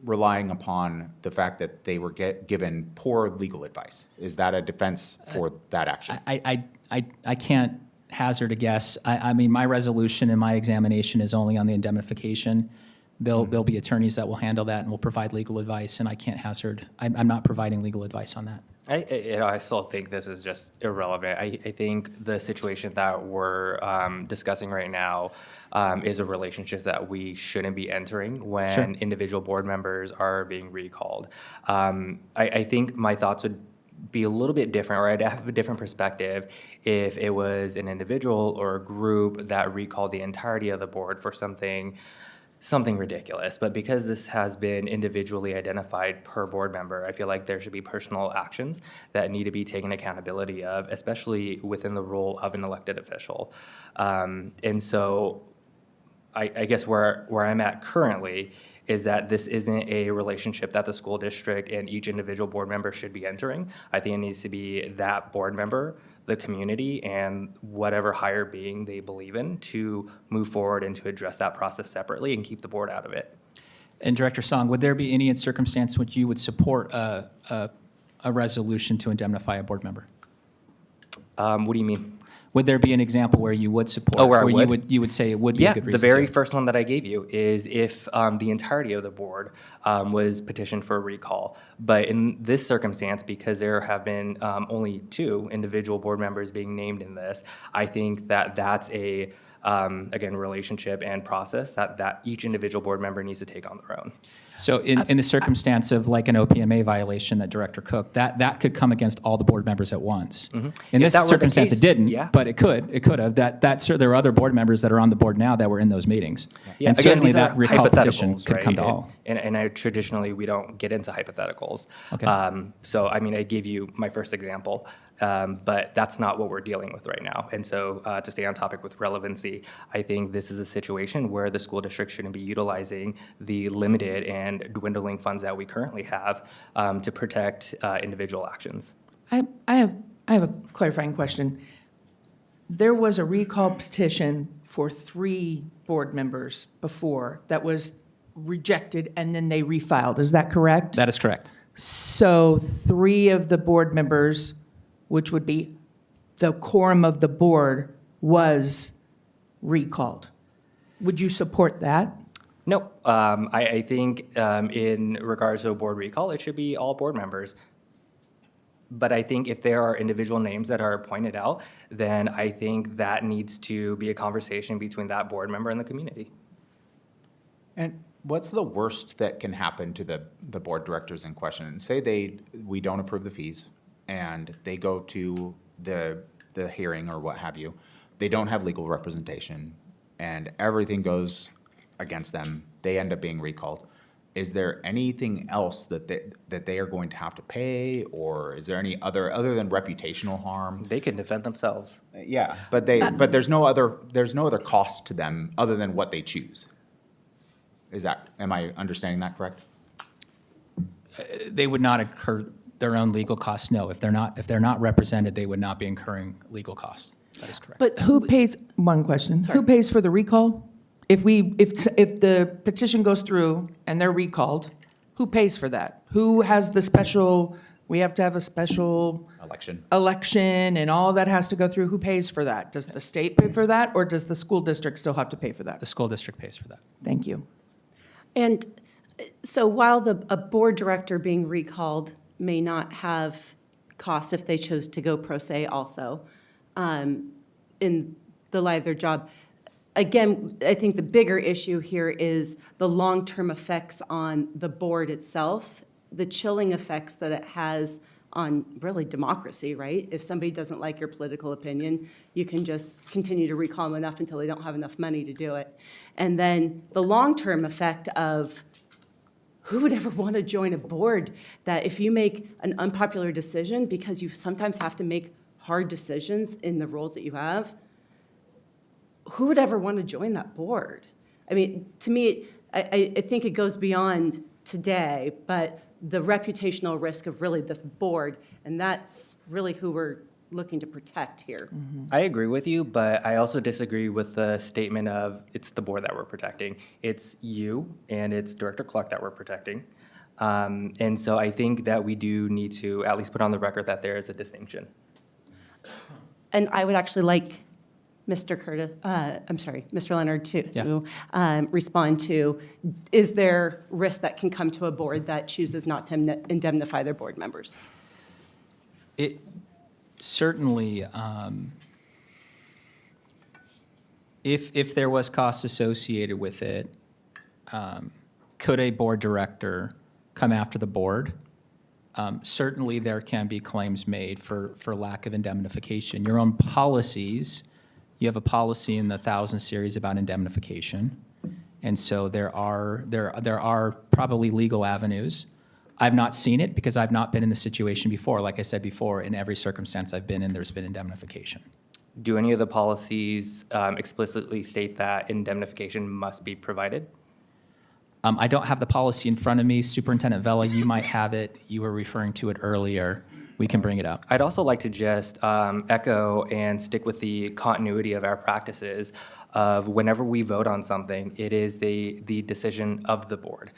relying upon the fact that they were given poor legal advice? Is that a defense for that action? I can't hazard a guess. I mean, my resolution and my examination is only on the indemnification. There'll be attorneys that will handle that and will provide legal advice, and I can't hazard. I'm not providing legal advice on that. I still think this is just irrelevant. I think the situation that we're discussing right now is a relationship that we shouldn't be entering when individual board members are being recalled. I think my thoughts would be a little bit different, or I'd have a different perspective if it was an individual or a group that recalled the entirety of the board for something ridiculous. But because this has been individually identified per board member, I feel like there should be personal actions that need to be taken accountability of, especially within the role of an elected official. And so I guess where I'm at currently is that this isn't a relationship that the school district and each individual board member should be entering. I think it needs to be that board member, the community, and whatever higher being they believe in to move forward and to address that process separately and keep the board out of it. And Director Song, would there be any circumstance which you would support a resolution to indemnify a board member? What do you mean? Would there be an example where you would support? Oh, where I you would say it would be a good reason the very to? first one that I gave you is if the entirety of the board was petitioned for a recall. But in this circumstance, because there have been only 2 individual board members being named in this, I think that that's a, again, relationship and process that each individual board member needs to take on their own. So in the circumstance of like an OPMA violation that Director Cook, that could come against all the board members at once. In this circumstance, it didn't, but it could have. There are other board members that are on the board now that were in those meetings. Yeah, And again, certainly these that are recall petition hypotheticals, could come to right? all. And traditionally, we don't get into hypotheticals. Okay. So, I mean, I gave you my first example, but that's not what we're dealing with right now. And so to stay on topic with relevancy, I think this is a situation where the school district shouldn't be utilizing the limited and dwindling funds that we currently have to protect individual actions. I have a clarifying question. There was a recall petition for 3 board members before that was rejected, and then they refiled. Is that correct? That is correct. So 3 of the board members, which would be the quorum of the board, was recalled. Would you support that? No, I think in regards to a board recall, it should be all board members. But I think if there are individual names that are pointed out, then I think that needs to be a conversation between that board member and the community. And what's the worst that can happen to the board directors in question? Say we don't approve the fees and they go to the hearing or what have you. They don't have legal representation and everything goes against them. They end up being recalled. Is there anything else that they are going to have to pay, or is there any other than reputational harm? They can defend themselves. Yeah, but there's no other cost to them other than what they choose. Am I understanding that correct? They would not incur their own legal costs. No, if they're not represented, they would not be incurring legal costs. That is correct. But who pays, one question, who pays for the recall? If the petition goes through and they're recalled, who pays for that? Who has the special, We have to have a special election and all that has to go through. Who pays for that? Does the state pay for that, or does the school district still have to pay for that? The school district pays for that. Thank you. And so while a board director being recalled may not have cost if they chose to go pro se also in the light of their job, again, I think the bigger issue here is the long-term effects on the board itself, the chilling effects that it has on really democracy, right? If somebody doesn't like your political opinion, you can just continue to recall them enough until they don't have enough money to do it. And then the long-term effect of who would ever want to join a board that if you make an unpopular decision, because you sometimes have to make hard decisions in the roles that you have, who would ever want to join that board? I mean, to me, I think it goes beyond today, but the reputational risk of really this board, and that's really who we're looking to protect here. I agree with you, but I also disagree with the statement of it's the board that we're protecting. It's you and it's Director Cluck that we're protecting. And so I think that we do need to at least put on the record that there is a distinction. And I would actually like Mr. Mr. Leonard to respond to, is there risk that can come to a board that chooses not to indemnify their board members? It certainly, if there was costs associated with it, could a board director come after the board? Certainly, there can be claims made for lack of indemnification. Your own policies, you have a policy in the 1000 series about indemnification, and so there are probably legal avenues. I've not seen it because I've not been in the situation before. Like I said before, in every circumstance I've been in, there's been indemnification. Do any of the policies explicitly state that indemnification must be provided? I don't have the policy in front of me. Superintendent Vela, you might have it. You were referring to it earlier. We can bring it up. I'd also like to just echo and stick with the continuity of our practices of whenever we vote on something, it is the decision of the board.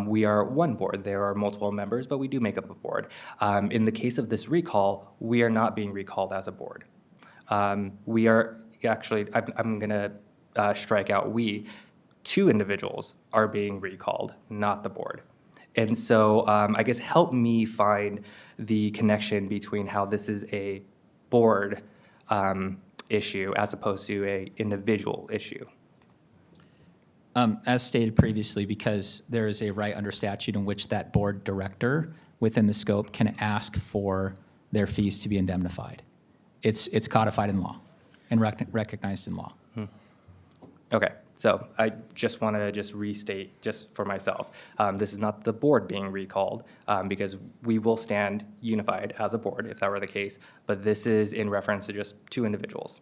We are one board. There are multiple members, but we do make up a board. In the case of this recall, we are not being recalled as a board. We are actually, I'm going to strike out we. 2 individuals are being recalled, not the board. And so I guess help me find the connection between how this is a board issue as opposed to an individual issue. As stated previously, because there is a right under statute in which that board director within the scope can ask for their fees to be indemnified. It's codified in law and recognized in law. Okay, so I just want to just restate just for myself. This is not the board being recalled because we will stand unified as a board if that were the case, but this is in reference to just 2 individuals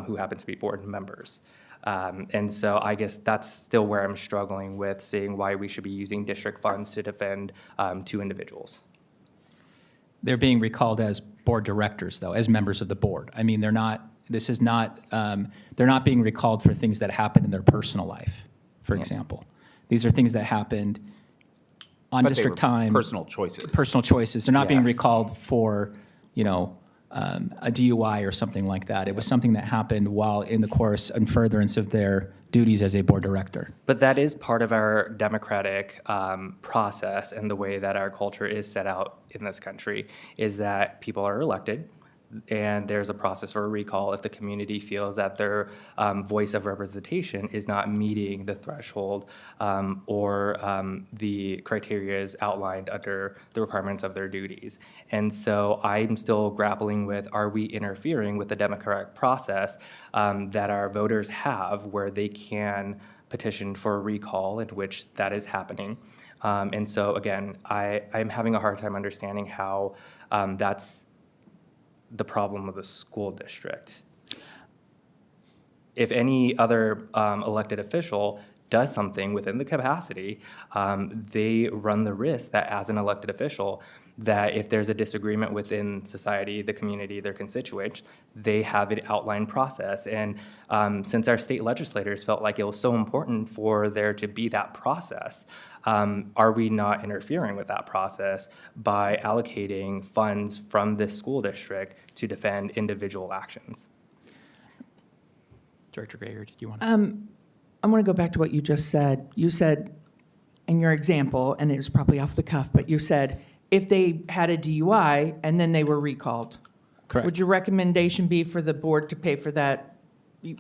who happen to be board members. And so I guess that's still where I'm struggling with seeing why we should be using district funds to defend 2 individuals. They're being recalled as board directors, though, as members of the board. I mean, they're not being recalled for things that happened in their personal life, for example. These are things that happened on district time. Personal choices. Personal choices. They're not being Yes. recalled for, a DUI or something like that. It was something that happened while in the course and furtherance of their duties as a board director. But that is part of our democratic process and the way that our culture is set out in this country is that people are elected and there's a process for a recall if the community feels that their voice of representation is not meeting the threshold or the criteria is outlined under the requirements of their duties. And so I'm still grappling with, are we interfering with the democratic process that our voters have where they can petition for a recall in which that is happening? And so again, I'm having a hard time understanding how that's the problem of the school district. If any other elected official does something within the capacity, they run the risk that as an elected official, that if there's a disagreement within society, the community, their constituents, they have an outlined process. And since our state legislators felt like it was so important for there to be that process, are we not interfering with that process by allocating funds from this school district to defend individual actions? Director Greger, did you want to? I want to go back to what you just said. You said in your example, and it was probably off the cuff, but you said if they had a DUI and then they were recalled. Correct. Would your recommendation be for the board to pay for that?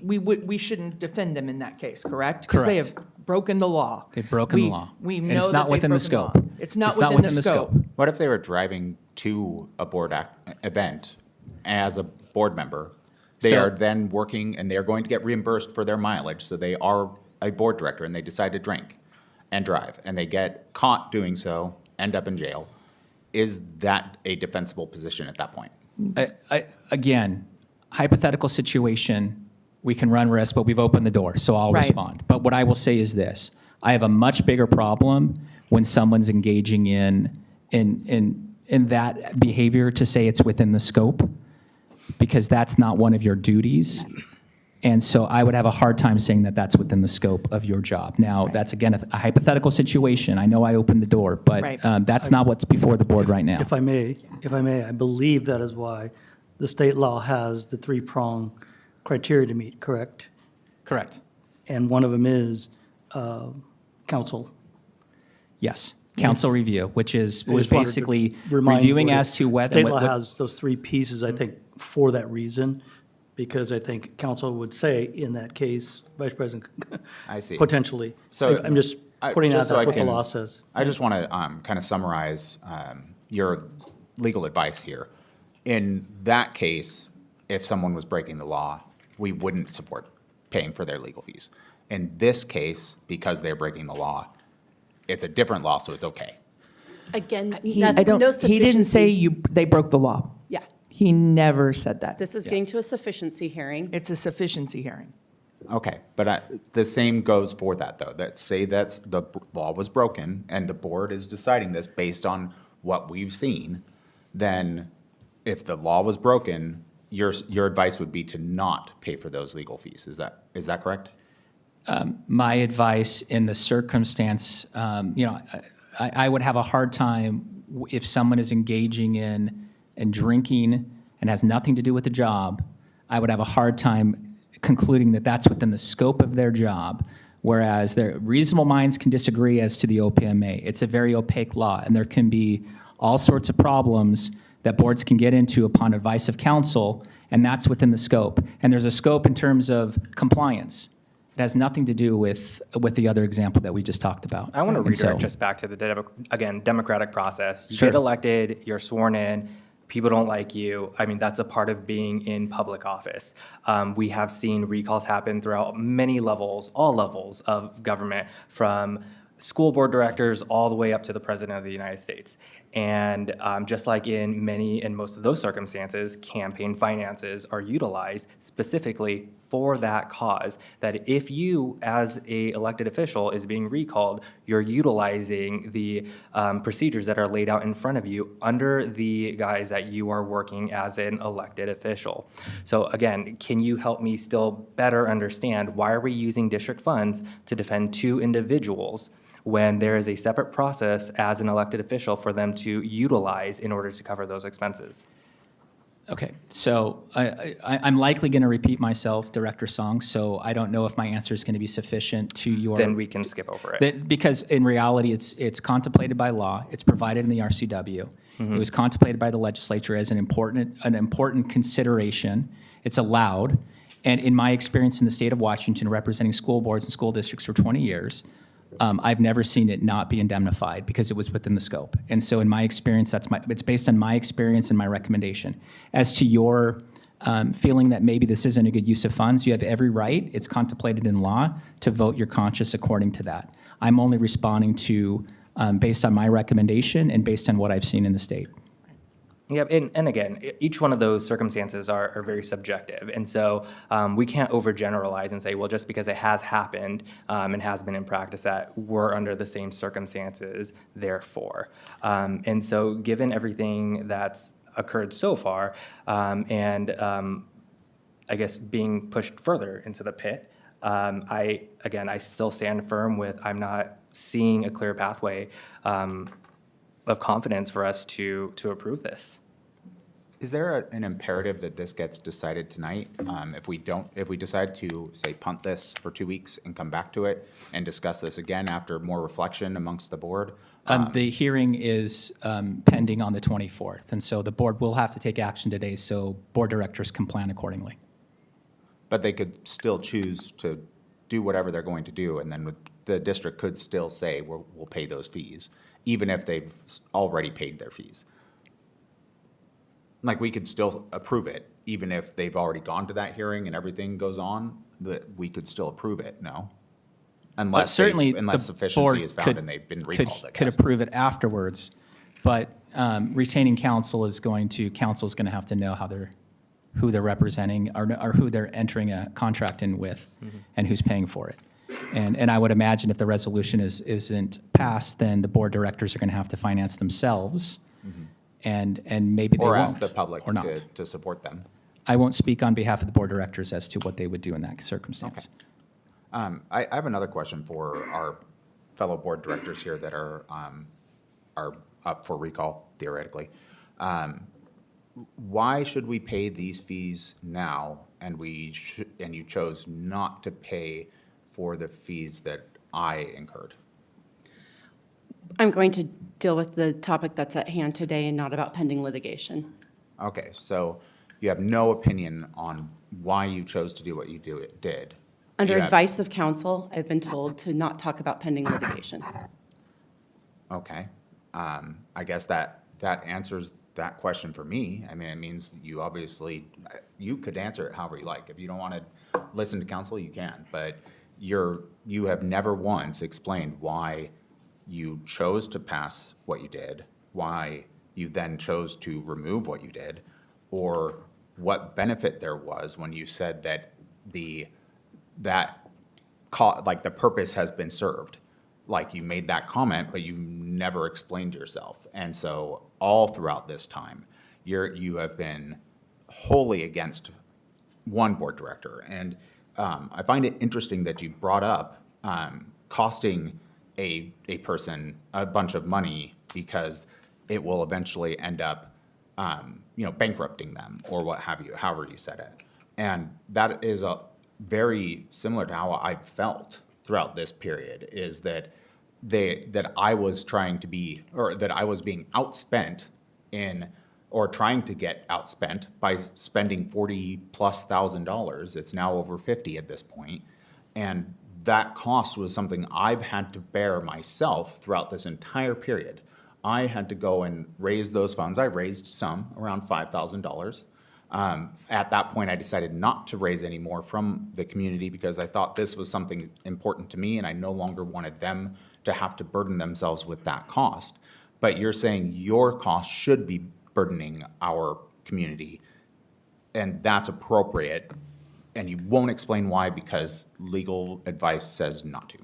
We shouldn't defend them in that case, correct? Because they have broken the law. They've broken the law. We And know it's that not they've within the broken law. scope. It's not within the scope. What if they were driving to a board event as a board member? They So- are then working and they are going to get reimbursed for their mileage. So they are a board director and they decide to drink and drive and they get caught doing so, end up in jail. Is that a defensible position at that point? Again, hypothetical situation, we can run risk, but we've opened the door, so I'll Right. respond. But what I will say is this: I have a much bigger problem when someone's engaging in that behavior to say it's within the scope, because that's not one of your duties. And so I would have a hard time saying that that's within the scope of your job. Now, that's again a hypothetical situation. I know I opened the door, but Right. that's not what's before the board right now. If I may, I believe that is why the state law has the three-prong criteria to meet, correct? Correct. And one of them is council. Yes, council review, which was I just wanted to basically remind reviewing board- as to whether. State law has those three pieces, I think, for that reason, because I think council would say in that case, Vice President. I see. Potentially. So I'm just putting out, just so that's I what the can- law says. I just want to kind of summarize your legal advice here. In that case, if someone was breaking the law, we wouldn't support paying for their legal fees. In this case, because they're breaking the law, it's a different law, so it's okay. Again, He no didn't say sufficiency. they broke the law. Yeah, He never said that. this is getting to a sufficiency hearing. It's a sufficiency hearing. Okay, but the same goes for that, though. That say that's the law was broken, and the board is deciding this based on what we've seen, then if the law was broken, your advice would be to not pay for those legal fees. Is that correct? My advice in the circumstance, I would have a hard time if someone is engaging in and drinking and has nothing to do with the job. I would have a hard time concluding that that's within the scope of their job, whereas reasonable minds can disagree as to the OPMA. It's a very opaque law, and there can be all sorts of problems that boards can get into upon advice of counsel, and that's within the scope. And there's a scope in terms of compliance. It has nothing to do with the other example that we just talked about. I want to And so- redirect just back to the, democratic process. You Sure. get elected, you're sworn in, people don't like you. I mean, that's a part of being in public office. We have seen recalls happen throughout many levels, all levels of government, from school board directors all the way up to the President of the United States. And just like in many and most of those circumstances, campaign finances are utilized specifically for that cause. That if you, as a elected official, is being recalled, you're utilizing the procedures that are laid out in front of you under the guise that you are working as an elected official. So again, can you help me still better understand why are we using district funds to defend two individuals when there is a separate process as an elected official for them to utilize in order to cover those expenses? Okay, so I'm likely going to repeat myself, Director Song, so I don't know if my answer is going to be sufficient to your. Then we can skip over it. Because in reality, it's contemplated by law, it's provided in the RCW. It was contemplated by the legislature as an important consideration. It's allowed, and in my experience in the state of Washington, representing school boards and school districts for 20 years, I've never seen it not be indemnified because it was within the scope. And so in my experience, it's based on my experience and my recommendation. As to your feeling that maybe this isn't a good use of funds, you have every right, it's contemplated in law, to vote your conscience according to that. I'm only responding to, based on my recommendation and based on what I've seen in the state. Yep, and again, each one of those circumstances are very subjective, and so we can't overgeneralize and say, well, just because it has happened and has been in practice that we're under the same circumstances, therefore. And so given everything that's occurred so far, and I guess being pushed further into the pit, I still stand firm with I'm not seeing a clear pathway of confidence for us to approve this. Is there an imperative that this gets decided tonight? If we decide to, say, punt this for 2 weeks and come back to it and discuss this again after more reflection amongst the board? The hearing is pending on the 24th, and so the board will have to take action today, so board directors can plan accordingly. But they could still choose to do whatever they're going to do, and then the district could still say, we'll pay those fees, even if they've already paid their fees. Like, we could still approve it, even if they've already gone to that hearing and everything goes on, that we could still approve it, no? Unless Certainly, unless the sufficiency board is found and they've been recalled, I could guess. approve it afterwards, but retaining counsel is going to have to know who they're representing or who they're entering a contract in with and who's paying for it. And I would imagine if the resolution isn't passed, then the board directors are going to have to finance themselves, and maybe they Or won't. ask the public or not. to support them. I won't speak on behalf of the board directors as to what they would do in that circumstance. I have another question for our fellow board directors here that are up for recall, theoretically. Why should we pay these fees now, and you chose not to pay for the fees that I incurred? I'm going to deal with the topic that's at hand today and not about pending litigation. Okay, so you have no opinion on why you chose to do what you did? Under You have- advice of counsel, I've been told to not talk about pending litigation. Okay, I guess that answers that question for me. I mean, it means you obviously, you could answer it however you like. If you don't want to listen to counsel, you can, but you have never once explained why you chose to pass what you did, why you then chose to remove what you did, or what benefit there was when you said that the purpose has been served. Like, you made that comment, but you never explained yourself. And so all throughout this time, you have been wholly against one board director. And I find it interesting that you brought up costing a person a bunch of money because it will eventually end up bankrupting them or what have you, however you said it. And that is very similar to how I felt throughout this period, is that I was trying to be, or that I was being outspent or trying to get outspent by spending $40,000+. It's now over 50 at this point. And that cost was something I've had to bear myself throughout this entire period. I had to go and raise those funds. I raised some, around $5,000. At that point, I decided not to raise any more from the community because I thought this was something important to me, and I no longer wanted them to have to burden themselves with that cost. But you're saying your cost should be burdening our community, and that's appropriate, and you won't explain why because legal advice says not to.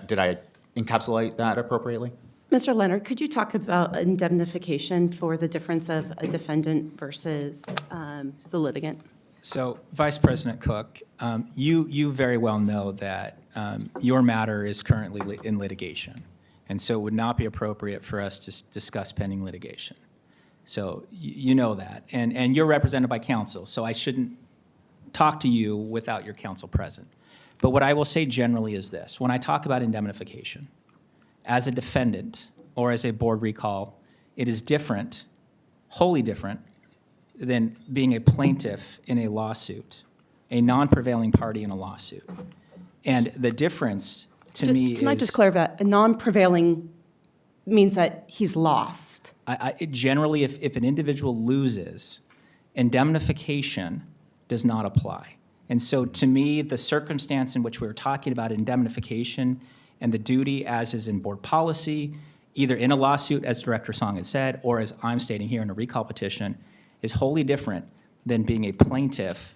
Did I encapsulate that appropriately? Mr. Leonard, could you talk about indemnification for the difference of a defendant versus the litigant? So, Vice President Cook, you very well know that your matter is currently in litigation, and so it would not be appropriate for us to discuss pending litigation. So you know that, and you're represented by counsel, so I shouldn't talk to you without your counsel present. But what I will say generally is this: when I talk about indemnification, as a defendant or as a board recall, it is different, wholly different, than being a plaintiff in a lawsuit, a non-prevailing party in a lawsuit. And the difference to me is... Can I just clarify that? A non-prevailing means that he's lost. Generally, if an individual loses, indemnification does not apply. And so to me, the circumstance in which we were talking about indemnification and the duty, as is in board policy either in a lawsuit, as Director Song has said, or as I'm stating here in a recall petition, is wholly different than being a plaintiff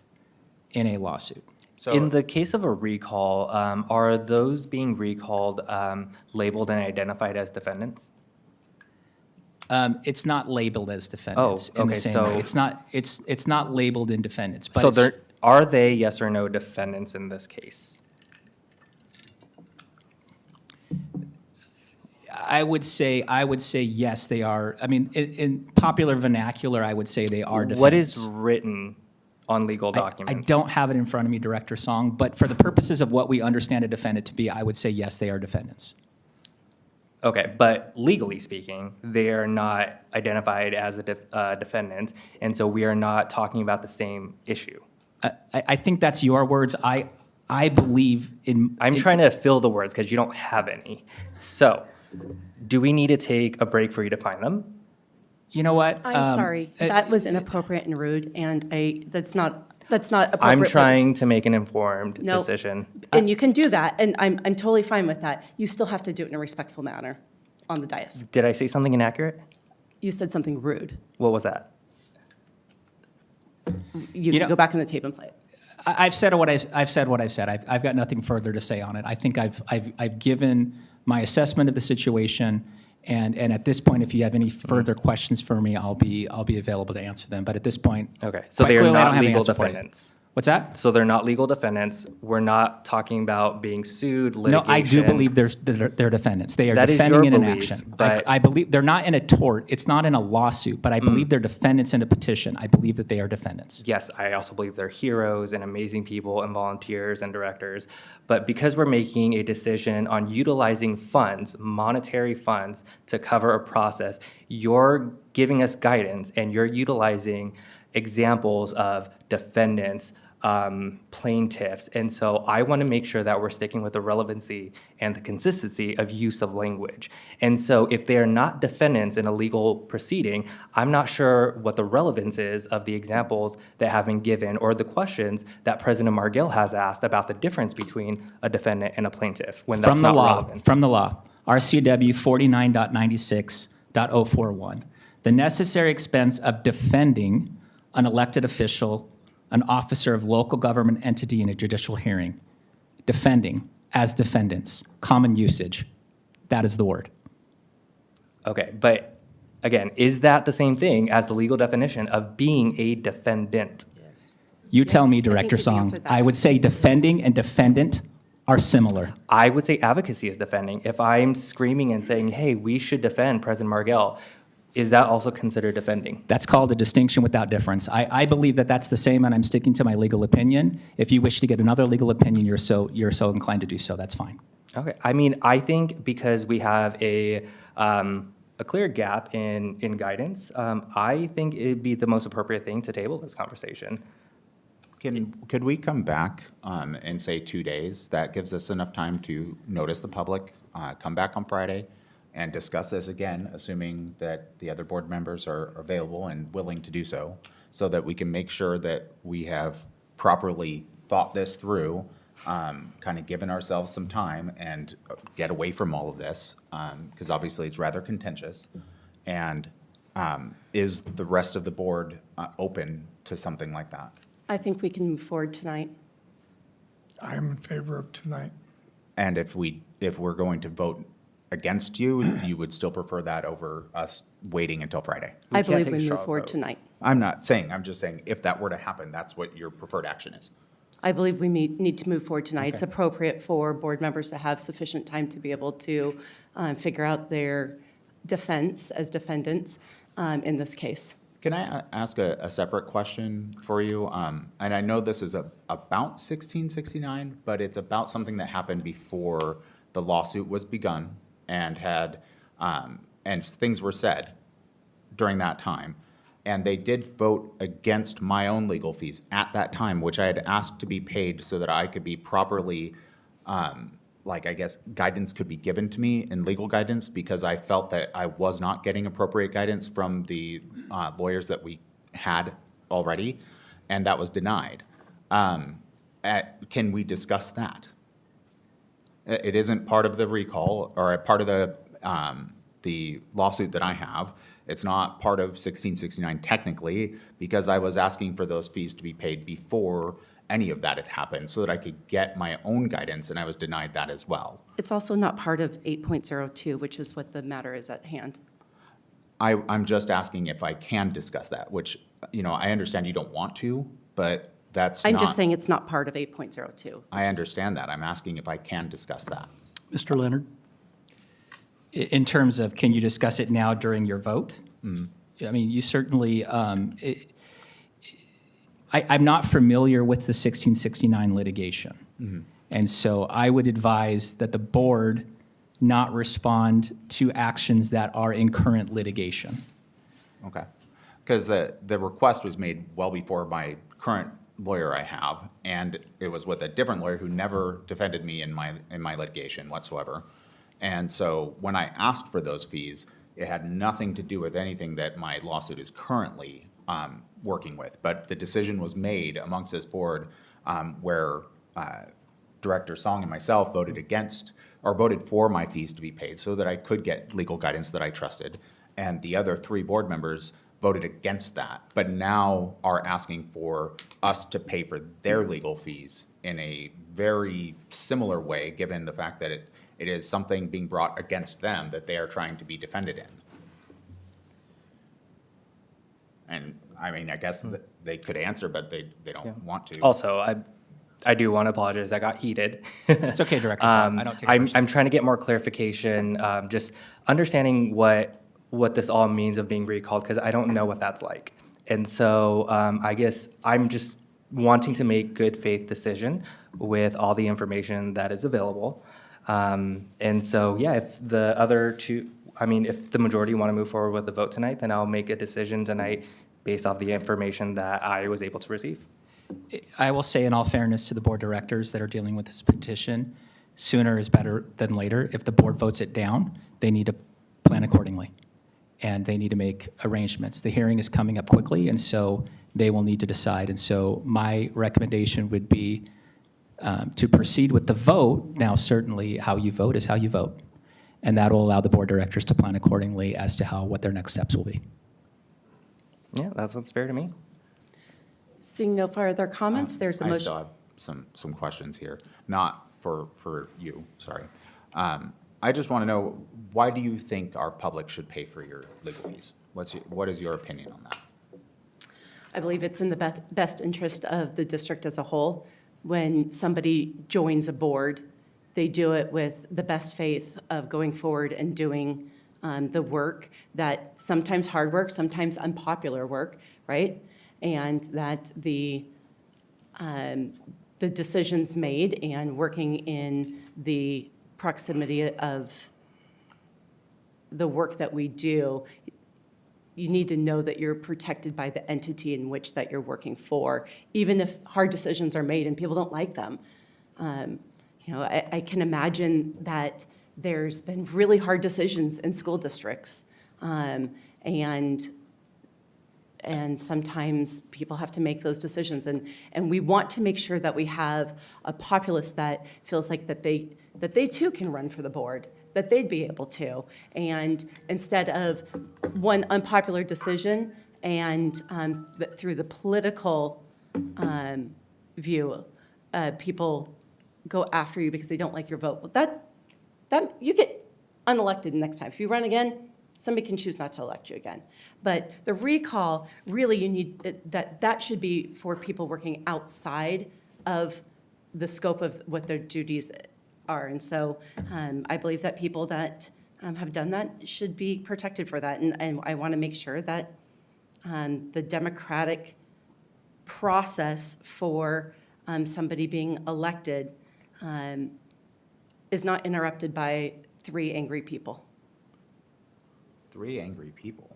in a lawsuit. In the case of a recall, are those being recalled labeled and identified as defendants? It's not labeled as defendants in the okay, same so- way. It's not labeled in defendants, but So it's- are they yes or no defendants in this case? I would say yes, they are. I mean, in popular vernacular, I would say they are defendants. What is written on legal I documents? don't have it in front of me, Director Song, but for the purposes of what we understand a defendant to be, I would say yes, they are defendants. Okay, but legally speaking, they are not identified as a defendant, and so we are not talking about the same issue. I think that's your words. I believe in. I'm trying to fill the words because you don't have any. So, do we need to take a break for you to find them? You know what? I'm sorry, that was inappropriate and rude, and that's not appropriate. I'm for trying this. to make an informed No. decision. And you can do that, and I'm totally fine with that. You still have to do it in a respectful manner on the dais. Did I say something inaccurate? You said something rude. What was that? You can go back on the tape and play it. I've said what I've said. I've got nothing further to say on it. I think I've given my assessment of the situation, and at this point, if you have any further questions for me,Ll be available to answer them. But at this point, Okay, so quite they are clearly, I don't not have an legal answer for you. defendants. What's that? So they're not legal defendants. We're not talking about being sued, No, litigation. I do believe they're defendants. They are That is defending your in an belief, action. but- I believe they're not in a tort. It's not in a lawsuit, but I believe they're defendants in a petition. I believe that they are defendants. Yes, I also believe they're heroes and amazing people and volunteers and directors. But because we're making a decision on utilizing funds, monetary funds, to cover a process, you're giving us guidance and you're utilizing examples of defendants, plaintiffs. And so I want to make sure that we're sticking with the relevancy and the consistency of use of language. And so if they are not defendants in a legal proceeding, I'm not sure what the relevance is of the examples that have been given or the questions that President Margill has asked about the difference between a defendant and a plaintiff when that's not relevant. From the law, RCW 49.96.041, the necessary expense of defending an elected official, an officer of local government entity in a judicial hearing. Defending as defendants, common usage. That is the word. Okay, but again, is that the same thing as the legal definition of being a defendant? You tell me, Yes, I think Director he's Song. answered that. I would say defending and defendant are similar. I would say advocacy is defending. If I'm screaming and saying, hey, we should defend President Margill, is that also considered defending? That's called a distinction without difference. I believe that that's the same, and I'm sticking to my legal opinion. If you wish to get another legal opinion, you're so inclined to do so, that's fine. Okay, I mean, I think because we have a clear gap in guidance, I think it'd be the most appropriate thing to table this conversation. Could we come back and say 2 days? That gives us enough time to notice the public, come back on Friday, and discuss this again, assuming that the other board members are available and willing to do so, so that we can make sure that we have properly thought this through, kind of given ourselves some time and get away from all of this, because obviously it's rather contentious. And is the rest of the board open to something like that? I think we can move forward tonight. I'm in favor of tonight. And if we're going to vote against you, you would still prefer that over us waiting until Friday? I believe we move forward tonight. I'm not saying, I'm just saying, if that were to happen, that's what your preferred action is. I believe we need to move forward tonight. It's appropriate for board members to have sufficient time to be able to figure out their defense as defendants in this case. Can I ask a separate question for you? And I know this is about 1669, but it's about something that happened before the lawsuit was begun and had, and things were said during that time. And they did vote against my own legal fees at that time, which I had asked to be paid so that I could be properly, like, I guess, guidance could be given to me in legal guidance, because I felt that I was not getting appropriate guidance from the lawyers that we had already, and that was denied. Can we discuss that? It isn't part of the recall or a part of the the lawsuit that I have. It's not part of 1669 technically, because I was asking for those fees to be paid before any of that had happened, so that I could get my own guidance, and I was denied that as well. It's also not part of 8.02, which is what the matter is at hand. I'm just asking if I can discuss that, which, I understand you don't want to, but that's I'm not. just saying it's not part of 8.02. I understand that. I'm asking if I can discuss that. Mr. Leonard? In terms of, can you discuss it now during your vote? I mean, you certainly, I'm not familiar with the 1669 litigation. And so I would advise that the board not respond to actions that are in current litigation. Okay. Because the request was made well before my current lawyer I have, and it was with a different lawyer who never defended me in my litigation whatsoever. And so when I asked for those fees, it had nothing to do with anything that my lawsuit is currently working with. But the decision was made amongst this board where Director Song and myself voted for my fees to be paid so that I could get legal guidance that I trusted. And the other 3 board members voted against that, but now are asking for us to pay for their legal fees in a very similar way, given the fact that it is something being brought against them that they are trying to be defended in. And I mean, I guess that they could answer, but they don't want to. Also, I do want to apologize. I got heated. It's okay, Director Song. I don't take it personally. I'm trying to get more clarification, just understanding what this all means of being recalled, because I don't know what that's like. And so I guess I'm just wanting to make good faith decision with all the information that is available. And so, yeah, if the other two, if the majority want to move forward with the vote tonight, then I'll make a decision tonight based off the information that I was able to receive. I will say in all fairness to the board directors that are dealing with this petition, sooner is better than later. If the board votes it down, they need to plan accordingly, and they need to make arrangements. The hearing is coming up quickly, and so they will need to decide. And so my recommendation would be to proceed with the vote. Now, certainly how you vote is how you vote, and that will allow the board directors to plan accordingly as to what their next steps will be. Yeah, that sounds fair to me. Seeing no further comments, there's a I motion. still have some questions here, not for you, sorry. I just want to know, why do you think our public should pay for your legal fees? What is your opinion on that? I believe it's in the best interest of the district as a whole. When somebody joins a board, they do it with the best faith of going forward and doing the work, that sometimes hard work, sometimes unpopular work, right? And that the decisions made and working in the proximity of the work that we do, you need to know that you're protected by the entity in which that you're working for, even if hard decisions are made and people don't like them. I can imagine that there's been really hard decisions in school districts, and sometimes people have to make those decisions, and we want to make sure that we have a populace that feels like that they too can run for the board, that they'd be able to. And instead of one unpopular decision and through the political view, people go after you because they don't like your vote. Well, that you get unelected next time. If you run again, somebody can choose not to elect you again. But the recall, really, you need that should be for people working outside of the scope of what their duties are. And so I believe that people that have done that should be protected for that. And I want to make sure that the democratic process for somebody being elected is not interrupted by 3 angry people. 3 angry people?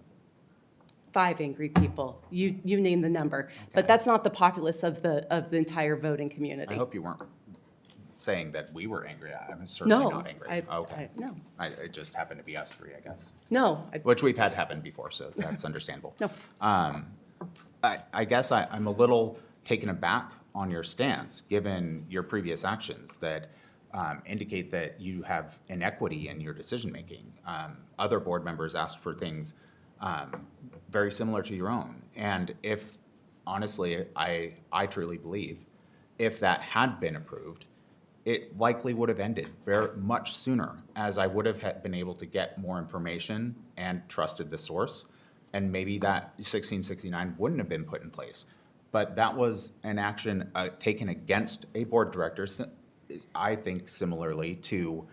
5 angry people. You name the number. But that's not the populace of the entire voting community. I hope you weren't saying that we were angry. I'm certainly No, not angry. no. It just happened to be us 3, I guess. No. Which we've had happen before, so that's understandable. No. I guess I'm a little taken aback on your stance, given your previous actions, that indicate that you have inequity in your decision-making. Other board members asked for things very similar to your own. And if, honestly, I truly believe, if that had been approved, it likely would have ended very much sooner, as I would have been able to get more information and trusted the source, and maybe that 1669 wouldn't have been put in place. But that was an action taken against a board director, I think similarly to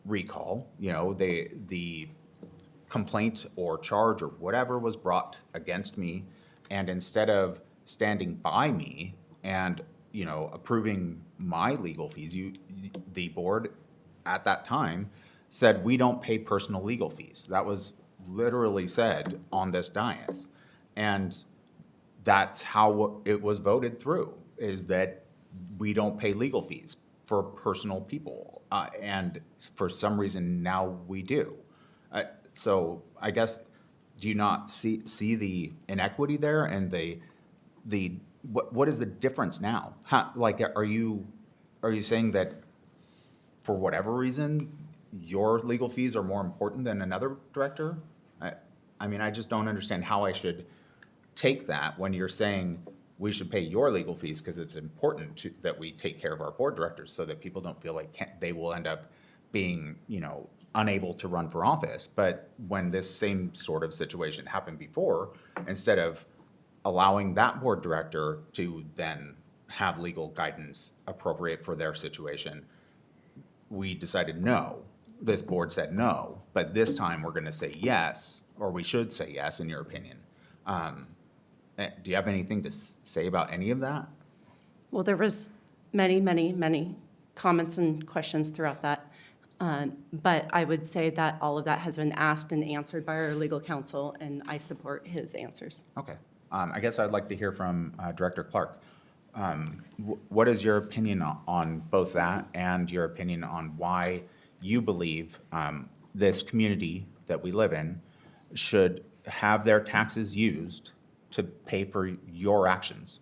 recall. You know, the complaint or charge or whatever was brought against me, and instead of standing by me and, you know, approving my legal fees, the board at that time said, we don't pay personal legal fees. That was literally said on this dais. And that's how it was voted through, is that we don't pay legal fees for personal people. And for some reason now we do. So I guess, do you not see the inequity there, and what is the difference now? Like, are you saying that for whatever reason, your legal fees are more important than another director? I mean, I just don't understand how I should take that when you're saying we should pay your legal fees because it's important that we take care of our board directors so that people don't feel like they will end up being, you know, unable to run for office. But when this same sort of situation happened before, instead of allowing that board director to then have legal guidance appropriate for their situation, we decided no. This board said no, but this time we're going to say yes, or we should say yes, in your opinion. Do you have anything to say about any of that? Well, there was many, many, many comments and questions throughout that. But I would say that all of that has been asked and answered by our legal counsel, and I support his answers. Okay. I guess I'd like to hear from Director Clark. What is your opinion on both that and your opinion on why you believe this community that we live in should have their taxes used to pay for your actions?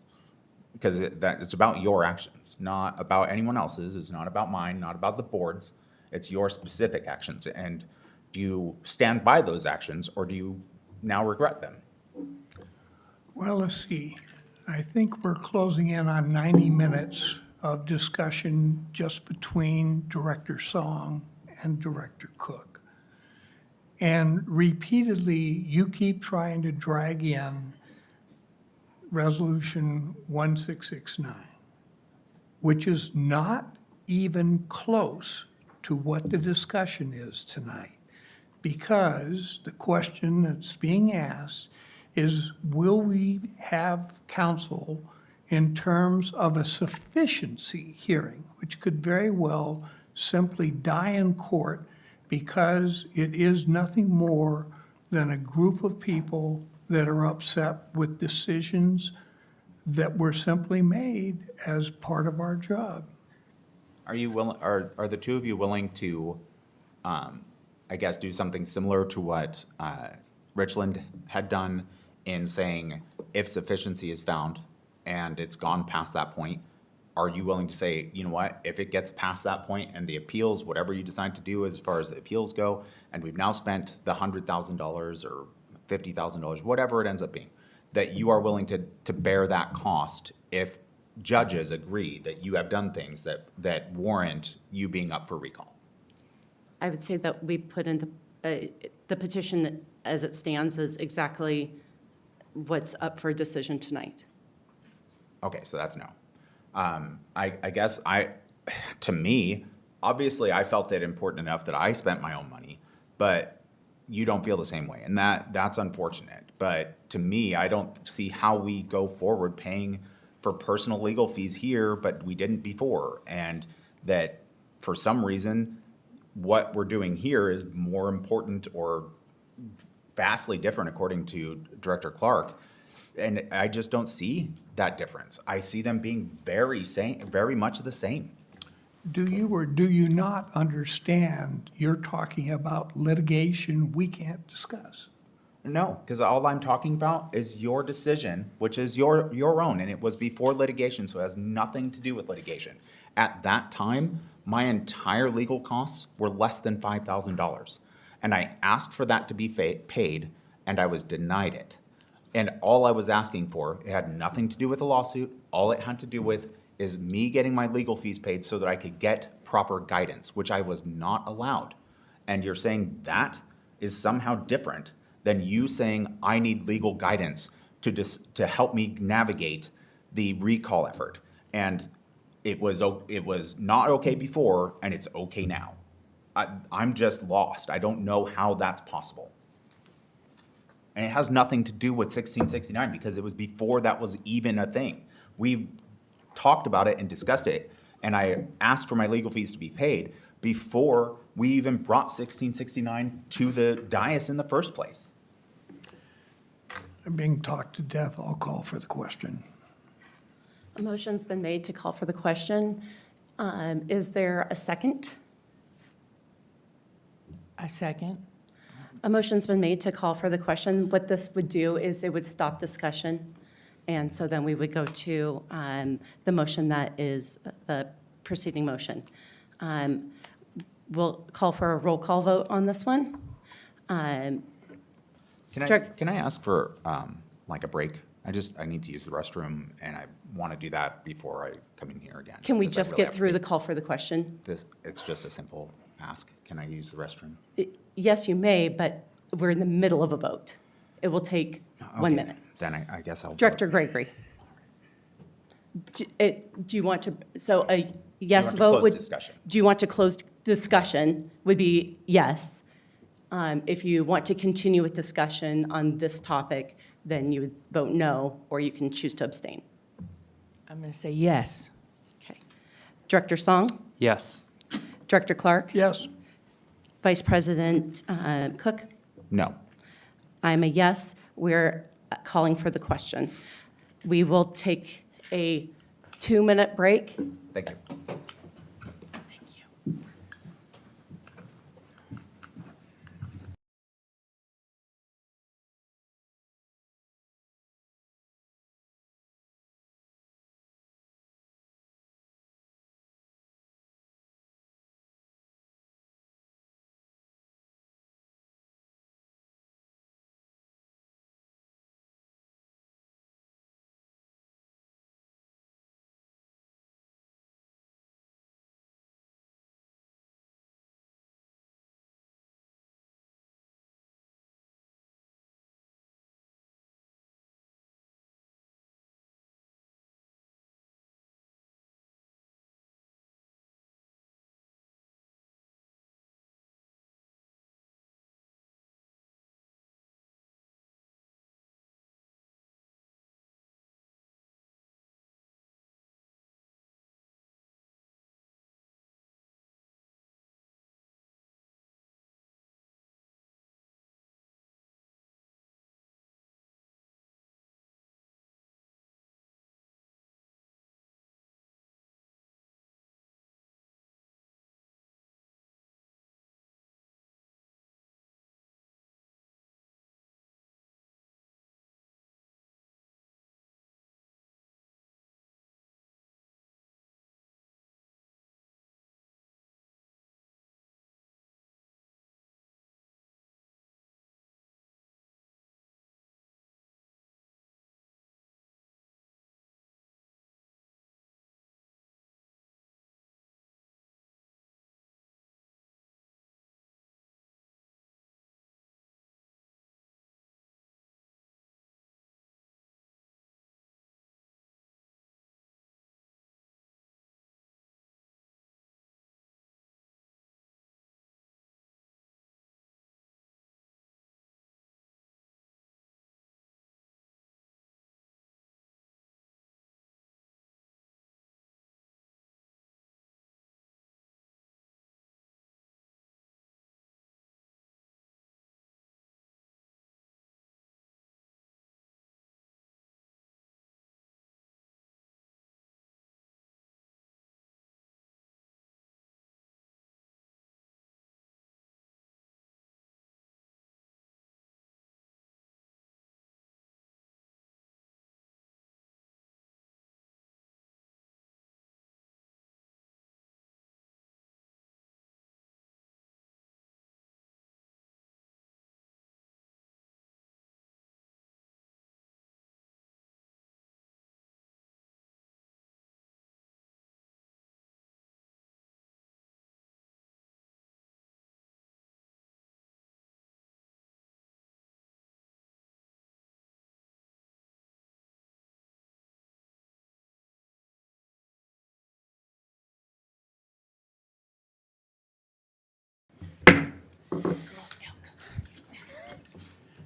Because it's about your actions, not about anyone else's. It's not about mine, not about the board's. It's your specific actions. And do you stand by those actions, or do you now regret them? Well, let's see. I think we're closing in on 90 minutes of discussion just between Director Song and Director Cook. And repeatedly, you keep trying to drag in Resolution 1669, which is not even close to what the discussion is tonight. Because the question that's being asked is, will we have counsel in terms of a sufficiency hearing, which could very well simply die in court because it is nothing more than a group of people that are upset with decisions that were simply made as part of our job. Are you willing? Are the two of you willing to, I guess, do something similar to what Richland had done in saying, if sufficiency is found and it's gone past that point, are you willing to say, you know what, if it gets past that point and the appeals, whatever you decide to do as far as the appeals go, and we've now spent the $100,000 or $50,000, whatever it ends up being, that you are willing to bear that cost if judges agree that you have done things that warrant you being up for recall? I would say that we put in the petition as it stands is exactly what's up for decision tonight. Okay, so that's no. I guess to me, obviously I felt it important enough that I spent my own money, but you don't feel the same way, and that's unfortunate. But to me, I don't see how we go forward paying for personal legal fees here, but we didn't before, and that for some reason, what we're doing here is more important or vastly different according to Director Clark. And I just don't see that difference. I see them being very much the same. Do you or do you not understand you're talking about litigation we can't discuss? No, because all I'm talking about is your decision, which is your own, and it was before litigation, so it has nothing to do with litigation. At that time, my entire legal costs were less than $5,000. And I asked for that to be paid, and I was denied it. And all I was asking for, it had nothing to do with a lawsuit. All it had to do with is me getting my legal fees paid so that I could get proper guidance, which I was not allowed. And you're saying that is somehow different than you saying I need legal guidance to help me navigate the recall effort. And it was not okay before, and it's okay now. I'm just lost. I don't know how that's possible. And it has nothing to do with 1669 because it was before that was even a thing. We talked about it and discussed it, and I asked for my legal fees to be paid before we even brought 1669 to the dais in the first place. I'm being talked to death. I'll call for the question. A motion's been made to call for the question. Is there a second? A second. A motion's been made to call for the question. What this would do is it would stop discussion. And so then we would go to the motion that is the preceding motion. We'll call for a roll call vote on this one. Can I ask for like a break? I need to use the restroom, and I want to do that before I come in here again. Can we because I just really get have to through pee. the call for the question? It's just a simple ask. Can I use the restroom? Yes, you may, but we're in the middle of a vote. It will take 1 minute. Then I guess I'll. Director Gregory. Do you want to, so a yes want to vote close would. discussion. Do you want to close discussion would be yes. If you want to continue with discussion on this topic, then you would vote no, or you can choose to abstain. I'm going to say yes. Okay. Director Song? Yes. Director Clark? Yes. Vice President Cook? No. I'm a yes. We're calling for the question. We will take a 2-minute break. Thank you.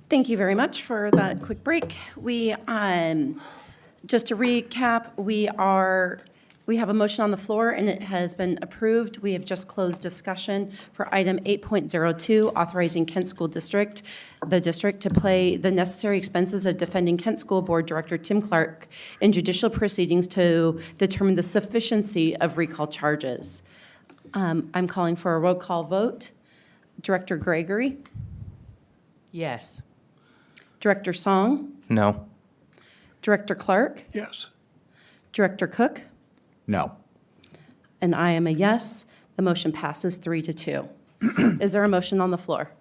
Thank you very much for that quick break. Just to recap, we have a motion on the floor and it has been approved. We have just closed discussion for item 8.02, authorizing Kent School District, the district to pay the necessary expenses of defending Kent School Board Director Tim Clark in judicial proceedings to determine the sufficiency of recall charges. I'm calling for a roll call vote. Director Gregory? Yes. Director Song? No. Director Clark? Yes. Director Cook? No. And I am a yes. The motion passes 3-2. Is there a motion on the floor?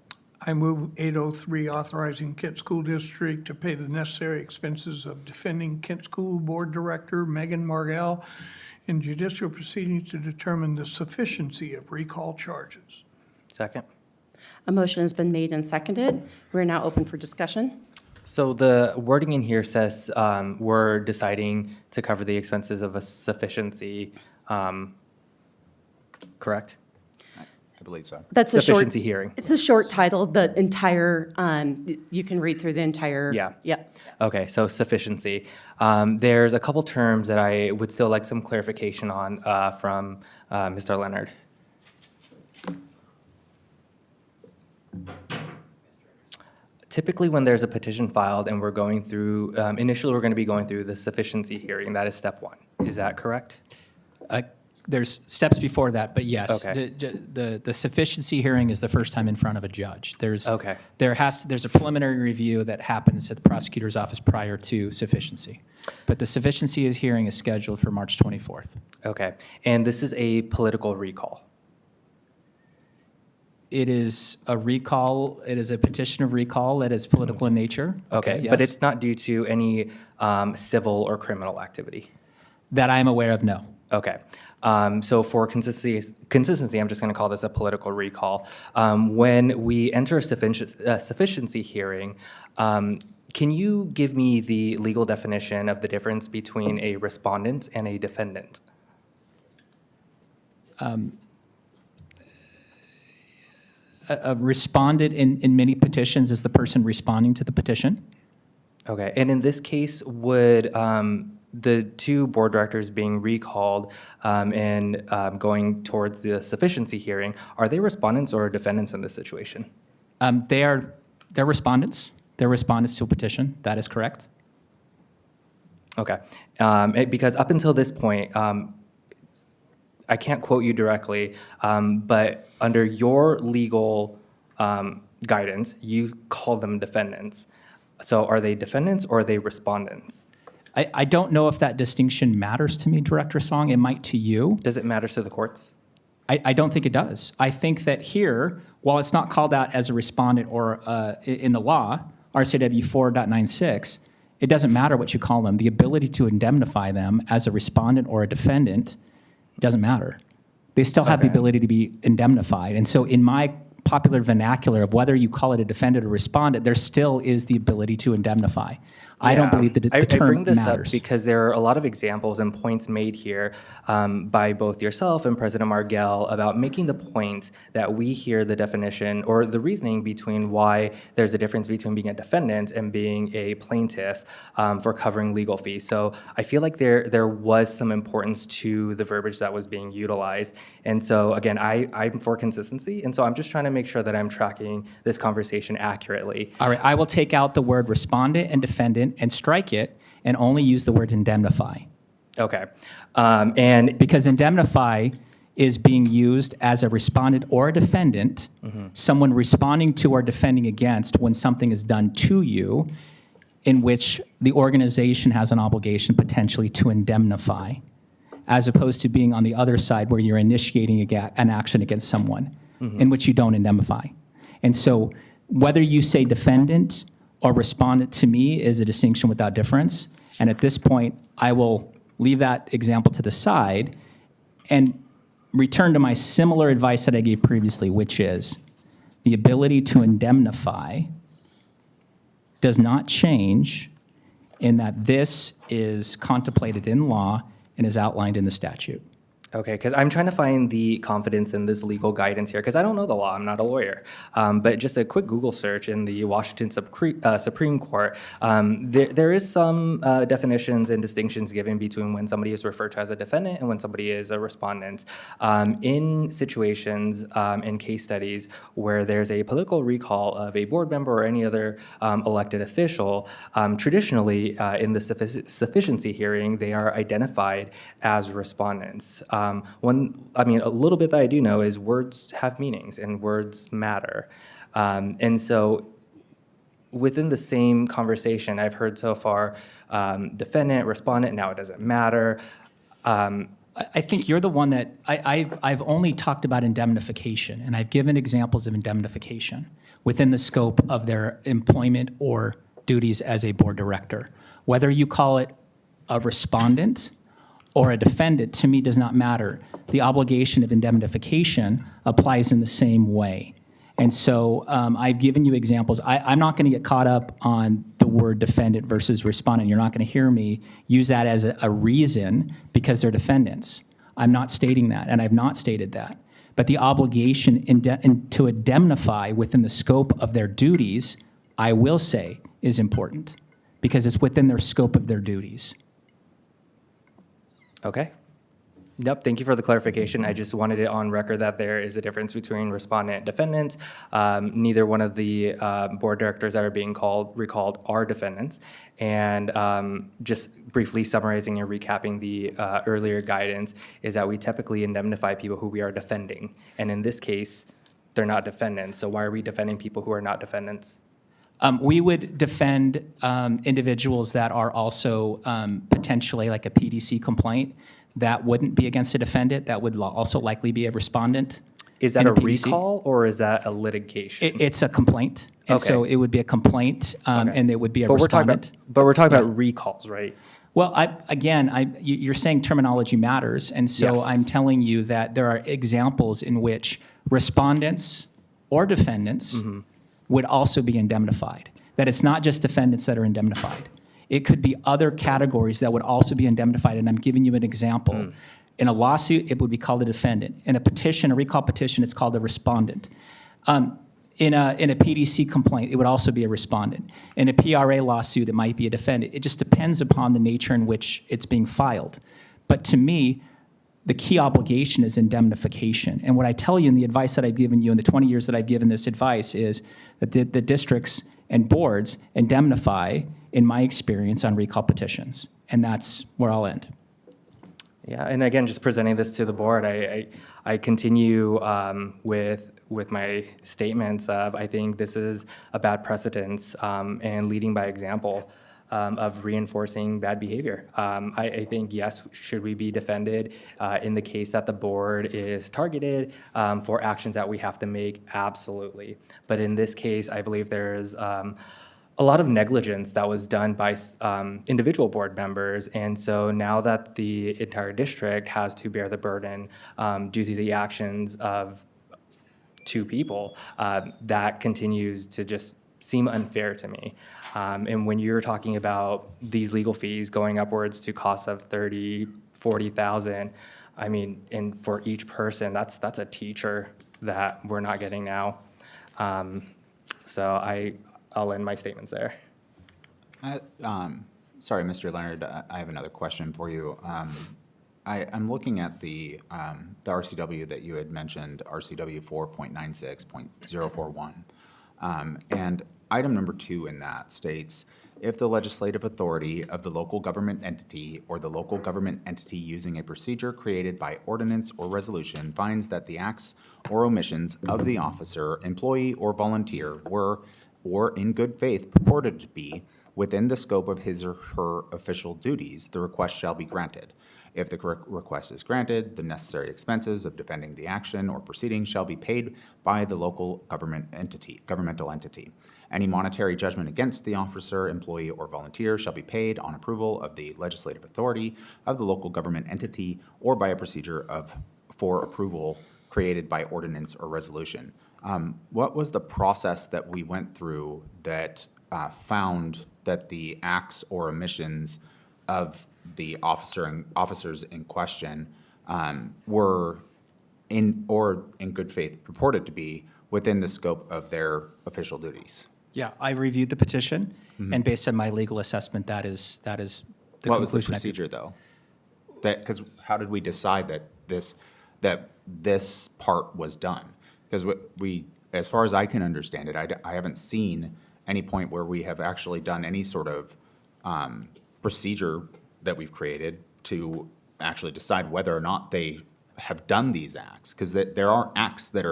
I move 803, authorizing Kent School District to pay the necessary expenses of defending Kent School Board Director Megan Margell in judicial proceedings to determine the sufficiency of recall charges. Second. A motion has been made and seconded. We're now open for discussion. So the wording in here says we're deciding to cover the expenses of a sufficiency, correct? I believe so. That's a short. Sufficiency hearing. It's a short title. The entire, you can read through the entire. Yeah. Yep. Okay, so sufficiency. There's a couple terms that I would still like some clarification on from Mr. Leonard. Typically, when there's a petition filed and we're going through, initially, we're going to be going through the sufficiency hearing. That is step one. Is that correct? There's steps before that, but yes. Okay. The sufficiency hearing is the first time in front of a judge. There's Okay. There's a preliminary review that happens at the prosecutor's office prior to sufficiency. But the sufficiency hearing is scheduled for March 24th. Okay. And this is a political recall. It is a recall, it is a petition of recall that is political in nature. Okay, but it's not due to any civil or criminal activity? That I am aware of, no. Okay. So for consistency, I'm just going to call this a political recall. When we enter a sufficiency hearing, can you give me the legal definition of the difference between a respondent and a defendant? A respondent in many petitions is the person responding to the petition. Okay, and in this case, would the two board directors being recalled and going towards the sufficiency hearing, are they respondents or defendants in this situation? They're respondents. They're respondents to a petition. That is correct. Okay, because up until this point, I can't quote you directly, but under your legal guidance, you call them defendants. So are they defendants or are they respondents? I don't know if that distinction matters to me, Director Song. It might to you. Does it matter to the courts? I don't think it does. I think that here, while it's not called out as a respondent or in the law, RCW 4.96, it doesn't matter what you call them. The ability to indemnify them as a respondent or a defendant doesn't matter. They still have the ability to be indemnified. And so in my popular vernacular of whether you call it a defendant or respondent, there still is the ability to indemnify. I don't believe that the term I bring this matters. up because there are a lot of examples and points made here by both yourself and President Margell about making the point that we hear the definition or the reasoning between why there's a difference between being a defendant and being a plaintiff for covering legal fees. So I feel like there was some importance to the verbiage that was being utilized. And so again, I'm for consistency. And so I'm just trying to make sure that I'm tracking this conversation accurately. All right, I will take out the word respondent and defendant and strike it and only use the word indemnify. Okay. And because indemnify is being used as a respondent or a defendant, someone responding to or defending against when something is done to you in which the organization has an obligation potentially to indemnify, as opposed to being on the other side where you're initiating an action against someone in which you don't indemnify. And so whether you say defendant or respondent to me is a distinction without difference. And at this point, I will leave that example to the side and return to my similar advice that I gave previously, which is the ability to indemnify does not change in that this is contemplated in law and is outlined in the statute. Okay, because I'm trying to find the confidence in this legal guidance here, because I don't know the law, I'm not a lawyer. But just a quick Google search in the Washington Supreme Court, there is some definitions and distinctions given between when somebody is referred to as a defendant and when somebody is a respondent. In situations, in case studies where there's a political recall of a board member or any other elected official, traditionally in the sufficiency hearing, they are identified as respondents. A little bit that I do know is words have meanings and words matter. And so within the same conversation, I've heard so far defendant, respondent, now it doesn't matter. I think you're the one that, I've only talked about indemnification, and I've given examples of indemnification within the scope of their employment or duties as a board director. Whether you call it a respondent or a defendant, to me, does not matter. The obligation of indemnification applies in the same way. And so I've given you examples. I'm not going to get caught up on the word defendant versus respondent. You're not going to hear me use that as a reason because they're defendants. I'm not stating that, and I've not stated that. But the obligation to indemnify within the scope of their duties, I will say, is important because it's within their scope of their duties. Okay. Yep, thank you for the clarification. I just wanted it on record that there is a difference between respondent and defendants. Neither one of the board directors that are being recalled are defendants. And just briefly summarizing and recapping the earlier guidance is that we typically indemnify people who we are defending. And in this case, they're not defendants. So why are we defending people who are not defendants? We would defend individuals that are also potentially like a PDC complaint. That wouldn't be against a defendant. That would also likely be a respondent. Is that a PDC. recall or is that a litigation? It's a complaint. And Okay. so it would be a complaint and it would be a respondent. But we're talking about recalls, right? Well, you're saying terminology matters. And so Yes. I'm telling you that there are examples in which respondents or defendants would also be indemnified. That it's not just defendants that are indemnified. It could be other categories that would also be indemnified, and I'm giving you an example. In a lawsuit, it would be called a defendant. In a petition, a recall petition, it's called a respondent. In a PDC complaint, it would also be a respondent. In a PRA lawsuit, it might be a defendant. It just depends upon the nature in which it's being filed. But to me, the key obligation is indemnification. And what I tell you in the advice that I've given you in the 20 years that I've given this advice is that the districts and boards indemnify, in my experience, on recall petitions. And that's where I'll end. Yeah, and again, just presenting this to the board, I continue with my statements of I think this is a bad precedence and leading by example of reinforcing bad behavior. I think, yes, should we be defended in the case that the board is targeted for actions that we have to make? Absolutely. But in this case, I believe there's a lot of negligence that was done by individual board members. And so now that the entire district has to bear the burden due to the actions of two people, that continues to just seem unfair to me. And when you're talking about these legal fees going upwards to costs of $30,000, $40,000, I mean, and for each person, that's a teacher that we're not getting now. So I'll end my statements there. Sorry, Mr. Leonard, I have another question for you. I'm looking at the RCW that you had mentioned, RCW 4.96.041. And item number 2 in that states, if the legislative authority of the local government entity or the local government entity using a procedure created by ordinance or resolution finds that the acts or omissions of the officer, employee, or volunteer were, or in good faith purported to be, within the scope of his or her official duties, the request shall be granted. If the request is granted, the necessary expenses of defending the action or proceeding shall be paid by the local governmental entity. Any monetary judgment against the officer, employee, or volunteer shall be paid on approval of the legislative authority of the local government entity or by a procedure for approval created by ordinance or resolution. What was the process that we went through that found that the acts or omissions of the officers in question were in good faith purported to be within the scope of their official duties. Yeah, I reviewed the petition, and based on my legal assessment, that is the What was the conclusion I drew. procedure, though? Because how did we decide that this part was done? Because we, as far as I can understand it, I haven't seen any point where we have actually done any sort of procedure that we've created to actually decide whether or not they have done these acts. Because there are acts that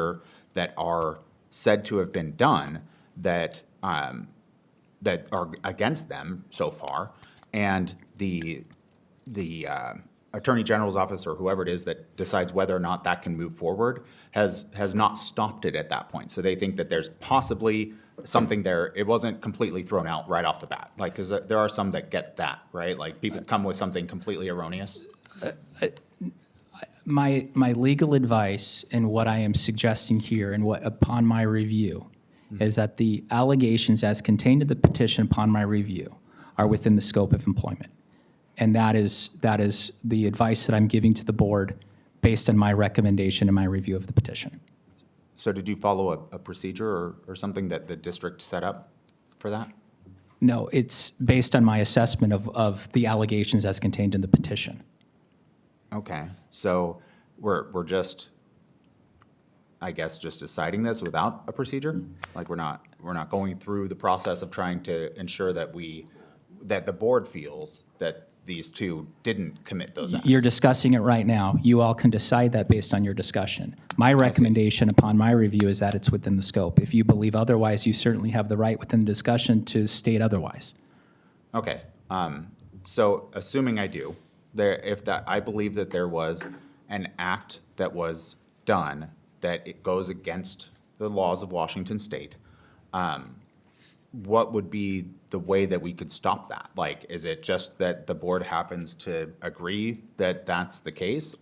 are said to have been done that are against them so far, and the Attorney General's office or whoever it is that decides whether or not that can move forward has not stopped it at that point. So they think that there's possibly something there. It wasn't completely thrown out right off the bat. Like, because there are some that get that, right? Like people come with something completely erroneous. My legal advice and what I am suggesting here and what upon my review is that the allegations as contained in the petition upon my review are within the scope of employment. And that is the advice that I'm giving to the board based on my recommendation and my review of the petition. So did you follow a procedure or something that the district set up for that? No, it's based on my assessment of the allegations as contained in the petition. Okay, so we're just, I guess, just deciding this without a procedure? Like we're not going through the process of trying to ensure that that the board feels that these two didn't commit those acts? You're discussing it right now. You all can decide that based on your discussion. My recommendation upon my review is that it's within the scope. If you believe otherwise, you certainly have the right within the discussion to state otherwise. Okay, so assuming I do, I believe that there was an act that was done that it goes against the laws of Washington State, what would be the way that we could stop that? Like, is it just that the board happens to agree that that's the case,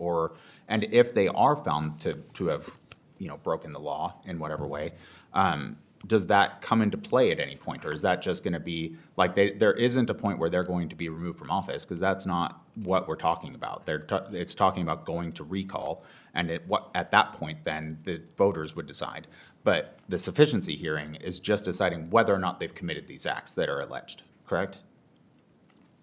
and if they are found to have, broken the law in whatever way, does that come into play at any point, or is that just going to be like there isn't a point where they're going to be removed from office, because that's not what we're talking about. It's talking about going to recall, and at that point then the voters would decide. But the sufficiency hearing is just deciding whether or not they've committed these acts that are alleged, correct?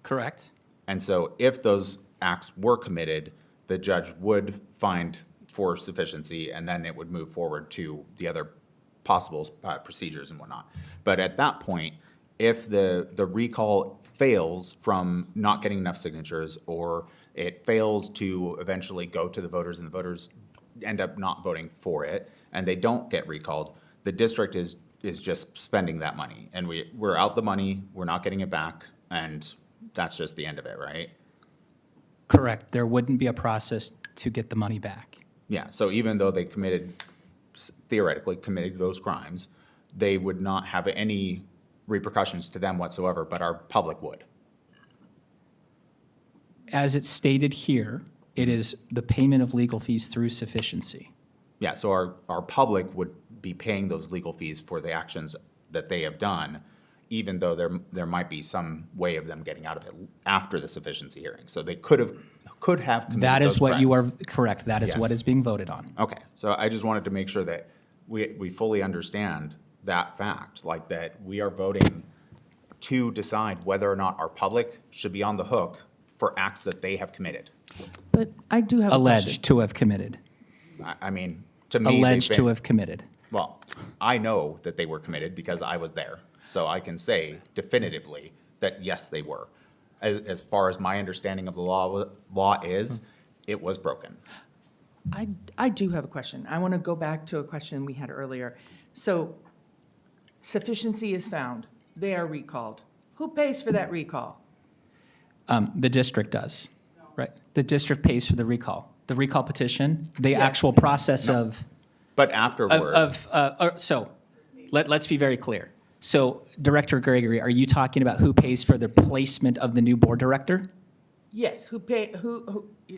Correct. And so if those acts were committed, the judge would find for sufficiency, and then it would move forward to the other possible procedures and whatnot. But at that point, if the recall fails from not getting enough signatures, or it fails to eventually go to the voters and the voters end up not voting for it, and they don't get recalled, the district is just spending that money. And we're out the money, we're not getting it back, and that's just the end of it, right? Correct. There wouldn't be a process to get the money back. Yeah, so even though they theoretically committed those crimes, they would not have any repercussions to them whatsoever, but our public would. As it's stated here, it is the payment of legal fees through sufficiency. Yeah, so our public would be paying those legal fees for the actions that they have done, even though there might be some way of them getting out of it after the sufficiency hearing. So they could have committed That is those what you crimes. are correct. That is what Yes. is being voted on. Okay, so I just wanted to make sure that we fully understand that fact, like that we are voting to decide whether or not our public should be on the hook for acts that they have committed. But I do have a question. Alleged to have committed. I mean, to me, Alleged to have committed. Well, I know that they were committed because I was there. So I can say definitively that yes, they were. As far as my understanding of the law is, it was broken. I do have a question. I want to go back to a question we had earlier. So sufficiency is found. They are recalled. Who pays for that recall? The district does, right? The district pays for the recall. The recall petition, the actual process of. But afterward. So let's be very clear. So Director Gregory, are you talking about who pays for the placement of the new board director? Yes,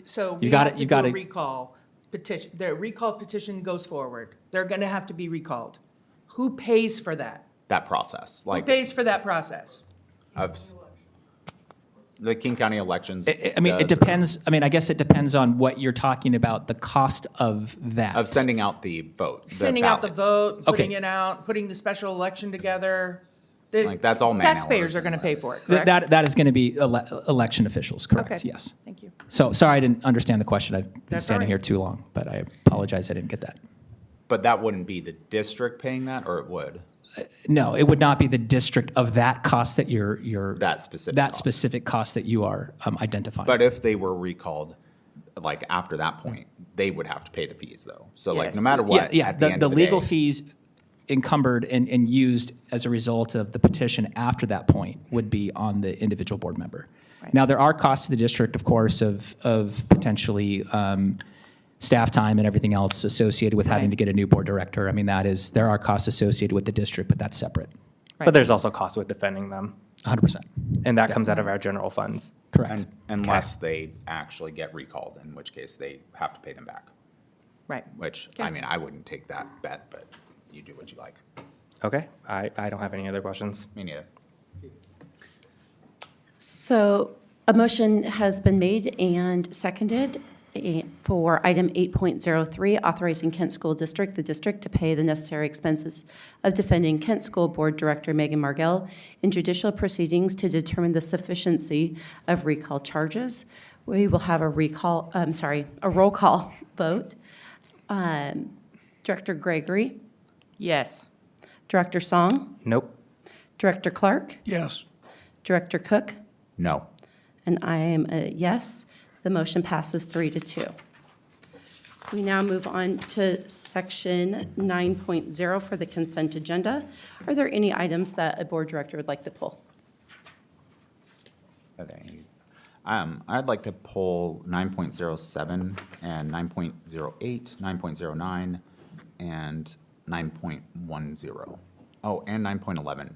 so we You got have it, to you do got a it. recall petition. The recall petition goes forward. They're going to have to be recalled. Who pays for that? That process, Who pays for that process? The King County elections. I mean, it does- depends, I mean, I guess it depends on what you're talking about, the cost of that. Of sending out the vote. Sending out the ballots. vote, putting Okay. it out, putting the special election together. Like, that's all man Taxpayers hours are going to and pay for it, correct? That is going to be election officials, correct, Okay. yes. Thank you. So, sorry, I didn't understand the question. I've been That's standing all here right. too long, but I apologize, I didn't get that. But that wouldn't be the district paying that, or it would? No, it would not be the district of that cost that you're. That specific That cost. specific cost that you are identifying. But if they were recalled, like after that point, they would have to pay the fees though. So like, no Yes. matter what, Yeah, at the end of the legal day- fees encumbered and used as a result of the petition after that point would be on the individual board member. Now, there are costs to the district, of course, of potentially staff time and everything else associated with having Right. to get a new board director. I mean, there are costs associated with the district, but that's separate, But there's also costs with defending them, 100%. and that comes out of our general funds. Correct. Unless they actually get recalled, in which case they have to pay them back. Right. Which, I mean, I wouldn't take that bet, but you do what you like. Okay, I don't have any other questions. Me neither. So a motion has been made and seconded for item 8.03, authorizing Kent School District, the district, to pay the necessary expenses of defending Kent School Board Director Megan Margell in judicial proceedings to determine the sufficiency of recall charges. We will have a roll call vote. Director Gregory, Yes. Director Song, Nope. Director Clark, Yes. Director Cook, No. and I am a yes. The motion passes 3-2. We now move on to section 9.0 for the consent agenda. Are there any items that a board director would like to pull? Are there any- I'd like to pull 9.07 and 9.08, 9.09, and 9.10. Oh, and 9.11.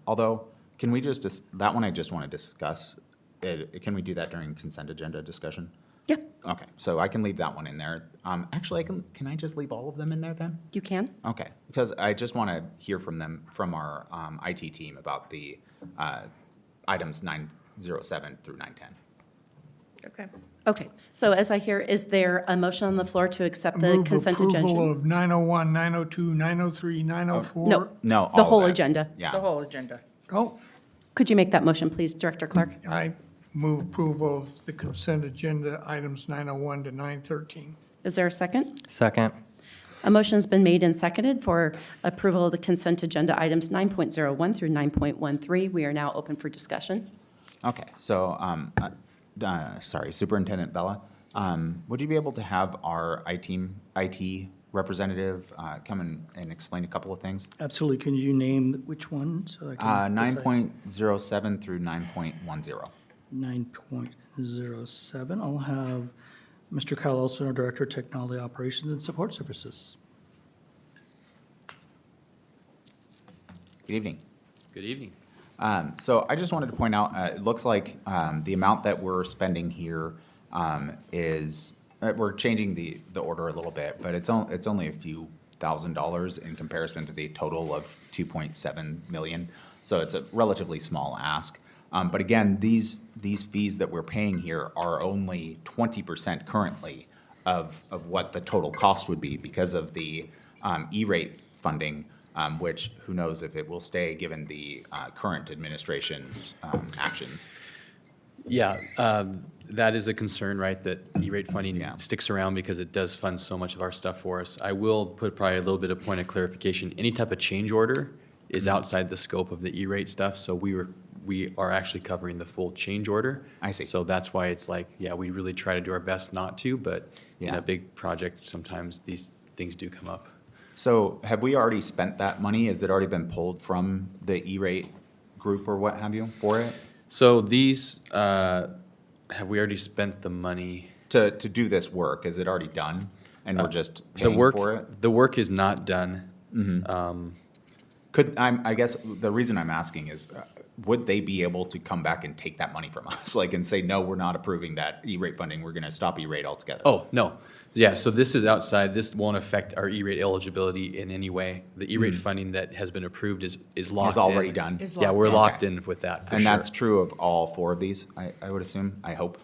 Although, can we that one I just want to discuss. Can we do that during consent agenda discussion? Yeah, Okay, so I can leave that one in there. Actually, can I just leave all of them in there then? you can. Okay, because I just want to hear from them, from our IT team about the items 907 through 910. Okay. Okay, so as I hear, is there a motion on the floor to accept the Move consent approval agenda? of 901, 902, 903, 904. No, No, the all whole of it. agenda. The Yeah, whole agenda. Oh, Could you make that motion, please, Director Clark? I move approval of the consent agenda items 901 to 913. Is there a second? Second. A motion's been made and seconded for approval of the consent agenda items 9.01 through 9.13. We are now open for discussion. okay, so, sorry, Superintendent Bella, would you be able to have our IT representative come and explain a couple of things? Absolutely. Can you name which one so I can? 9.07 through 9.10. 9.07. I'll have Mr. Kyle Olson, our Director of Technology Operations and Support Services. Good evening. Good evening. So I just wanted to point out, it looks like the amount that we're spending here is, we're changing the order a little bit, but it's only a few $1,000s in comparison to the total of 2.7 million. So it's a relatively small ask. But again, these fees that we're paying here are only 20% currently of what the total cost would be because of the E-rate funding, which who knows if it will stay given the current administration's actions. Yeah, that is a concern, right, that E-rate funding sticks around because it does fund so much of our stuff for us. I will put probably a little bit of point of clarification. Any type of change order is outside the scope of the E-rate stuff, so we are actually covering the full change order. I see. So that's why it's like, yeah, we really try to do our best not to, but in Yeah. a big project, sometimes these things do come up. So have we already spent that money? Has it already been pulled from the E-rate group or what have you for it? So these, have we already spent the money? To do this work, is it already done? And we're just paying for it? The work is not done. I guess the reason I'm asking is, would they be able to come back and take that money from us, like, and say, no, we're not approving that E-rate funding, we're gonna stop E-rate altogether? Oh, no. Yeah, so this is outside. This won't affect our E-rate eligibility in any way. The E-rate funding that has been approved is locked in. Is already done? Yeah, we're locked in with that, for And sure. that's true of all 4 of these, I would assume, I hope.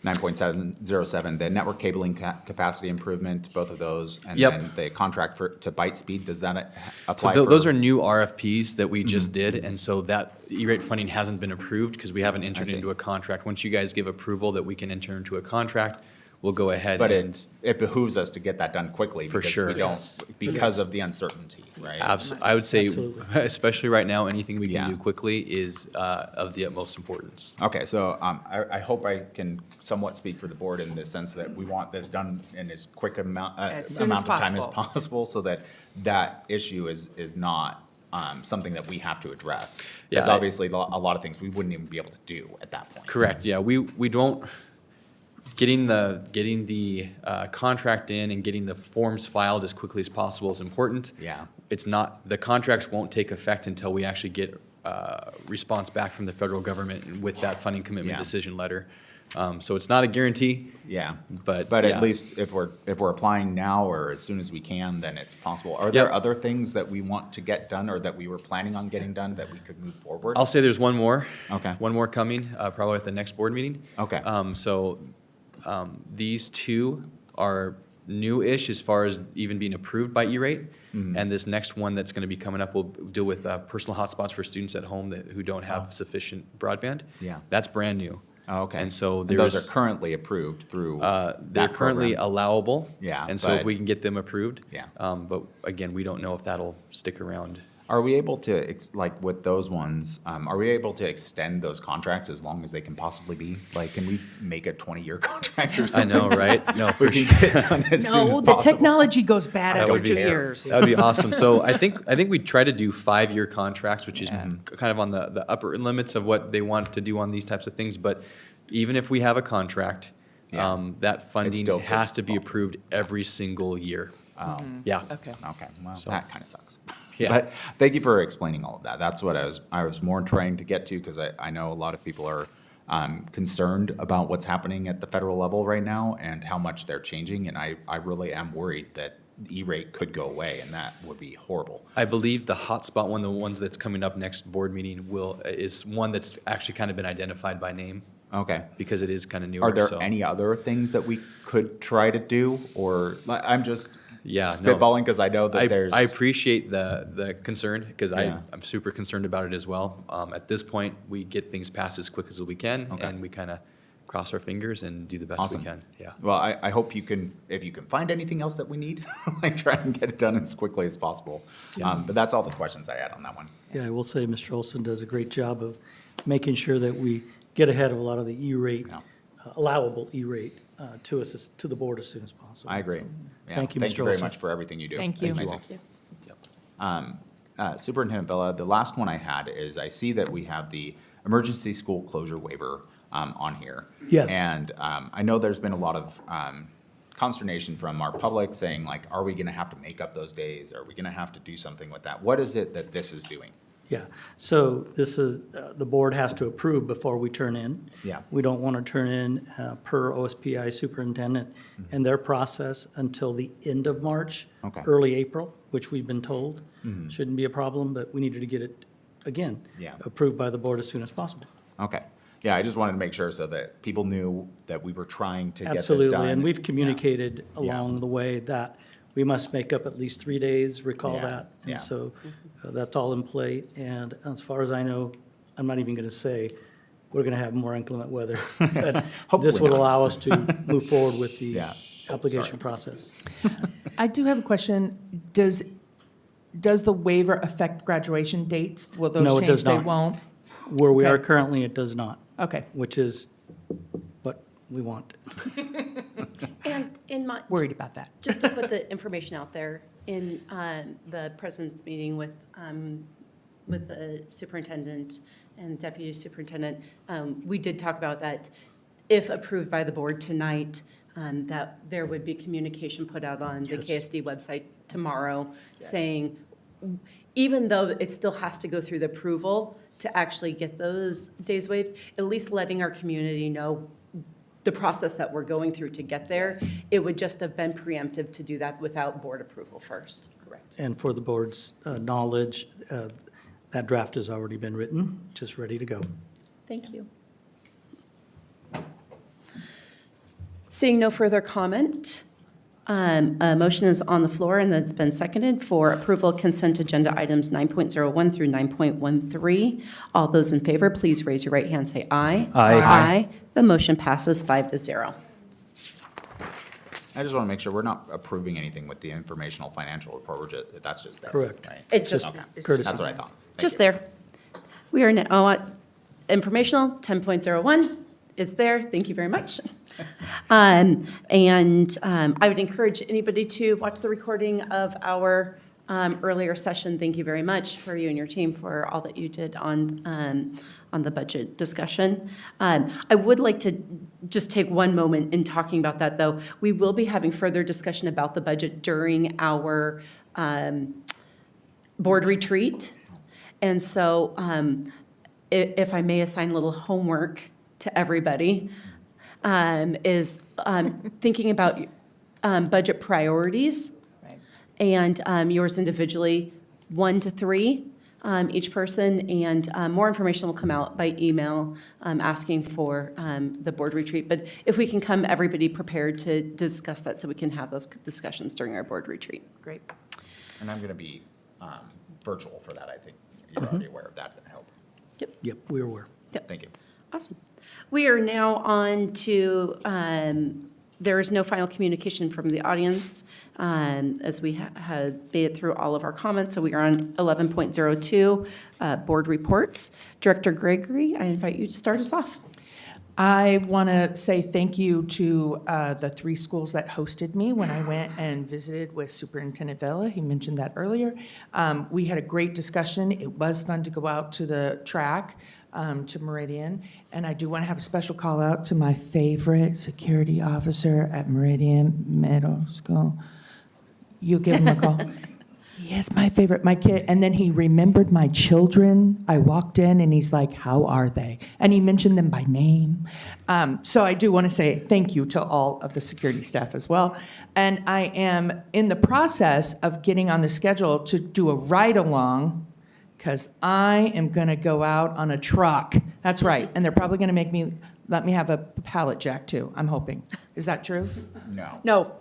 9.707, the network cabling capacity improvement, both of those, and Yep. then the contract to byte speed, does that So apply for? those are new RFPs that we just did, and so that E-rate funding hasn't been approved because we haven't entered see. into a contract. Once you guys give approval that we can enter into a contract, we'll go ahead But and. it behooves us to get that done quickly. For because sure. we don't, because of the uncertainty, right? I would say, Absolutely. especially right now, anything we Yeah. can do quickly is of the utmost importance. Okay, so I hope I can somewhat speak for the board in the sense that we want this done in as quick amount As soon as of time as possible. possible, so that that issue is not something that we have to address. Because Yeah, obviously, a lot of things we wouldn't even be able to do at that point. Correct, yeah, we don't, getting the contract in and getting the forms filed as quickly as possible is important. Yeah. It's not, the contracts won't take effect until we actually get response back from the federal government with that funding commitment Yeah. decision letter. So it's not a guarantee. Yeah, But at yeah. least if we're applying now or as soon as we can, then it's possible. Are there Yep. other things that we want to get done or that we were planning on getting done that we could move forward? I'll say there's one more. Okay. One more coming, probably at the next board meeting. Okay. These two are new-ish as far as even being approved by E-rate. Mm-hmm. And this next one that's going to be coming up will deal with personal hotspots for students at home who don't have sufficient broadband. Yeah. That's brand new. Oh, okay. And so And there's. those are currently approved through They're that currently program. allowable. Yeah, And so if but- we can get them approved. Yeah. But again, we don't know if that'll stick around. Are we able to, like with those ones, are we able to extend those contracts as long as they can possibly be? Like, can we make a 20-year contract or I something? know, right? No, We for can sure. get done as soon as No, the possible. technology goes bad That after would 2 be- years. That would be awesome. So I think we try to do 5-year contracts, which is kind of on the upper limits of what they want to do on these types of things. But even if we have a contract, Yeah. that funding still has could to be fall. approved every single year. Oh, Yeah. Okay. okay, well, So- that kind of sucks. Yeah. But thank you for explaining all of that. That's what I was more trying to get to, because I know a lot of people are concerned about what's happening at the federal level right now and how much they're changing, and I really am worried that E-rate could go away, and that would be horrible. I believe the hotspot one, the ones that's coming up next board meeting is one that's actually kind of been identified by name. Okay. Because it is kind of newer. Are there so- any other things that we could try to do, or I'm just Yeah, no. spitballing because I know that there's. I appreciate the concern because Yeah. I'm super concerned about it as well. At this point, we get things passed as quick as we can, Okay. and we kind of cross our fingers and do the best Awesome. we can. Yeah. Well, I hope you can, if you can find anything else that we need, like try and get it done as quickly as possible. But that's all the questions I had on that one. Yeah, I will say Mr. Olson does a great job of making sure that we get ahead of a lot of the E-rate, Yeah. allowable E-rate to us, to the board as soon as possible. I agree. So, Yeah. Thank you, Thank Mr. you very Olson. much for everything you do. Thank you. That's amazing. Superintendent Vella, the last one I had is I see that we have the emergency school closure waiver on here. Yes. And I know there's been a lot of consternation from our public saying like, are we gonna have to make up those days? Are we gonna have to do something with that? What is it that this is doing? Yeah, so this is, the board has to approve before we turn in. Yeah. We don't want to turn in per OSPI superintendent and their process until the end of March. Okay. Early April, which we've been told. Shouldn't be a problem, but we needed to get it, again, Yeah. approved by the board as soon as possible. Okay. Yeah, I just wanted to make sure so that people knew that we were trying to get this done. Absolutely, and we've Yeah. communicated Yeah. along the way that we must make up at least 3 days, recall Yeah, that. yeah. And so that's all in play, and as far as I know, I'm not even going to say we're going to have more inclement weather. But Hopefully this would not. allow us to move forward with the Yeah. Oh, application sorry. process. I do have a question. Does the waiver affect graduation dates? Will those No, it change? does They not. won't? Where we are Okay. currently, it does not, Okay. which is what we want. And in my, Worried about that. just to put the information out there, in the president's meeting with the superintendent and deputy superintendent, we did talk about that if approved by the board tonight, that there would be communication put out on the Yes. KSD website tomorrow saying, even though it still has to go through the approval, to actually get those days waived, at least letting our community know the process that we're going through to get there. It would just have been preemptive to do that without board approval first. Correct. And for the board's knowledge, that draft has already been written, just ready to go. Thank you. Seeing no further comment, a motion is on the floor and that's been seconded for approval of consent agenda items 9.01 through 9.13. All those in favor, please raise your right hand, say aye. Aye. Aye. The motion passes 5-0. I just want to make sure we're not approving anything with the informational financial report. We're just, that's just there. Correct. Right? It's just- Okay. it's Courtesy. That's what I thought. Thank Just you. there. We are now at informational 10.01. It's there. Thank you very much. I would encourage anybody to watch the recording of our earlier session. Thank you very much for you and your team for all that you did on the budget discussion. I would like to just take one moment in talking about that, though. We will be having further discussion about the budget during our board retreat. And so if I may assign a little homework to everybody, is thinking about budget priorities. And yours individually, 1 to 3, each person, and more information will come out by email asking for the board retreat. But if we can come, everybody prepared to discuss that so we can have those discussions during our board retreat. Great. And I'm going to be virtual for that. I think you're already aware of that. I hope. Yep, we're aware. Thank you. Awesome. We are now on to, there is no final communication from the audience as we had made it through all of our comments. So we are on 11.02, board reports. Director Gregory, I invite you to start us off. I want to say thank you to the 3 schools that hosted me when I went and visited with Superintendent Vela. He mentioned that earlier. We had a great discussion. It was fun to go out to the track, to Meridian. And I do want to have a special call out to my favorite security officer at Meridian Middle School. You give him a call. Yes, my favorite, my kid. And then he remembered my children. I walked in and he's like, how are they? And he mentioned them by name. So I do want to say thank you to all of the security staff as well. And I am in the process of getting on the schedule to do a ride-along because I am going to go out on a truck. That's right. And they're probably going to let me have a pallet jack too, I'm hoping. Is that true? No. No.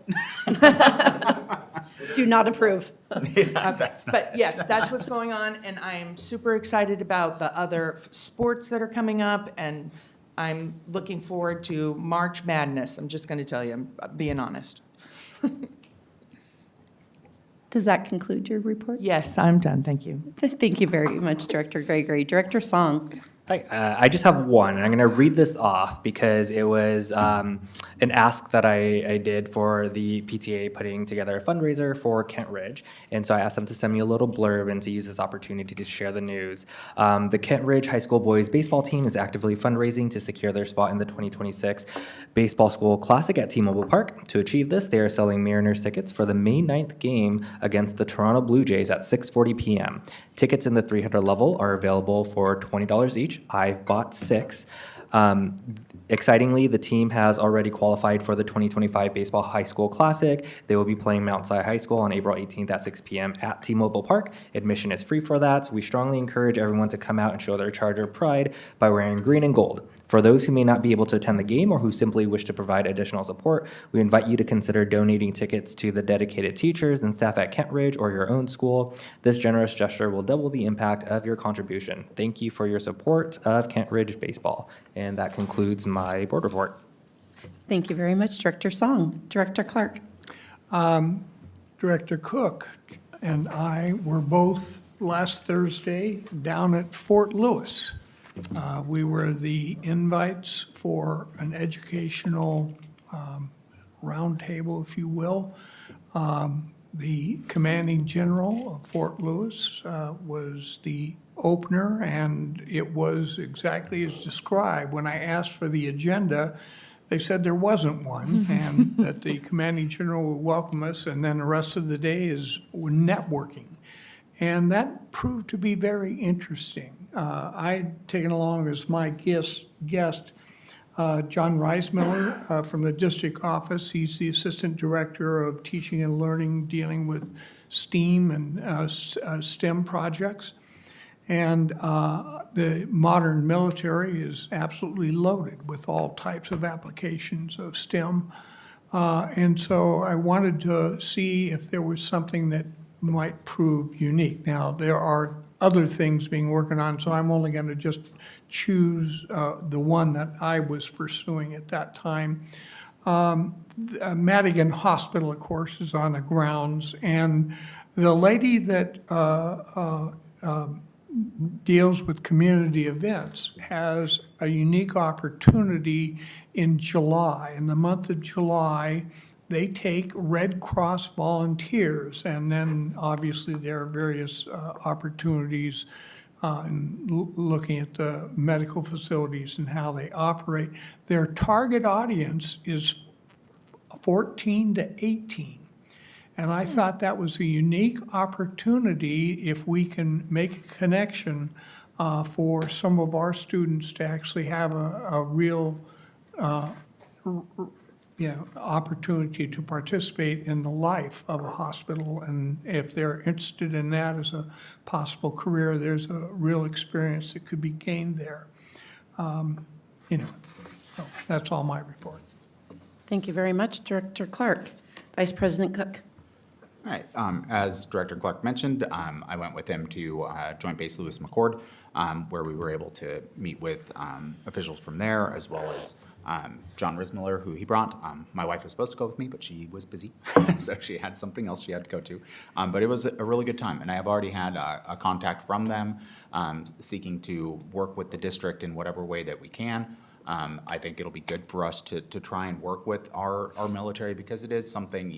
Do not approve. But yes, that's what's going on, and I'm super excited about the other sports that are coming up, and I'm looking forward to March Madness. I'm just going to tell you, I'm being honest. Does that conclude your report? Yes, I'm done. Thank you. Thank you very much, Director Gregory. Director Song. Hi, I just have one, and I'm going to read this off because it was an ask that I did for the PTA putting together a fundraiser for Kent Ridge. And so I asked them to send me a little blurb and to use this opportunity to share the news. The Kent Ridge High School boys baseball team is actively fundraising to secure their spot in the 2026 Baseball School Classic at T-Mobile Park. To achieve this, they are selling Mariners tickets for the May 9th game against the Toronto Blue Jays at 6:40 p.m. Tickets in the 300 level are available for $20 each. I've bought 6. Excitingly, the team has already qualified for the 2025 Baseball High School Classic. They will be playing Mount Si High School on April 18th at 6 p.m. at T-Mobile Park. Admission is free for that. We strongly encourage everyone to come out and show their Charger pride by wearing green and gold. For those who may not be able to attend the game or who simply wish to provide additional support, we invite you to consider donating tickets to the dedicated teachers and staff at Kent Ridge or your own school. This generous gesture will double the impact of your contribution. Thank you for your support of Kent Ridge baseball. And that concludes my board report. Thank you very much, Director Song. Director Clark. Director Cook and I were both last Thursday down at Fort Lewis. We were the invites for an educational roundtable, if you will. The commanding general of Fort Lewis was the opener, and it was exactly as described. When I asked for the agenda, they said there wasn't one, and that the commanding general would welcome us, and then the rest of the day is networking. And that proved to be very interesting. I'd taken along as my guest John Reismiller from the district office. He's the Assistant Director of Teaching and Learning, dealing with STEAM and STEM projects. And the modern military is absolutely loaded with all types of applications of STEM. And so I wanted to see if there was something that might prove unique. Now, there are other things being worked on, so I'm only going to just choose the one that I was pursuing at that time. Madigan Hospital, of course, is on the grounds, and the lady that deals with community events has a unique opportunity in July. In the month of July, they take Red Cross volunteers, and then obviously there are various opportunities in looking at the medical facilities and how they operate. Their target audience is 14 to 18. And I thought that was a unique opportunity if we can make a connection for some of our students to actually have a real opportunity to participate in the life of a hospital. And if they're interested in that as a possible career, there's a real experience that could be gained there. So that's all my report. Thank you very much, Director Clark. Vice President Cook. All right, as Director Clark mentioned, I went with him to Joint Base Lewis McChord, where we were able to meet with officials from there, as well as John Rismiller, who he brought. My wife was supposed to go with me, but she was busy, so she had something else she had to go to. But it was a really good time, and I have already had a contact from them seeking to work with the district in whatever way that we can. I think it'll be good for us to try and work with our military, because it is something,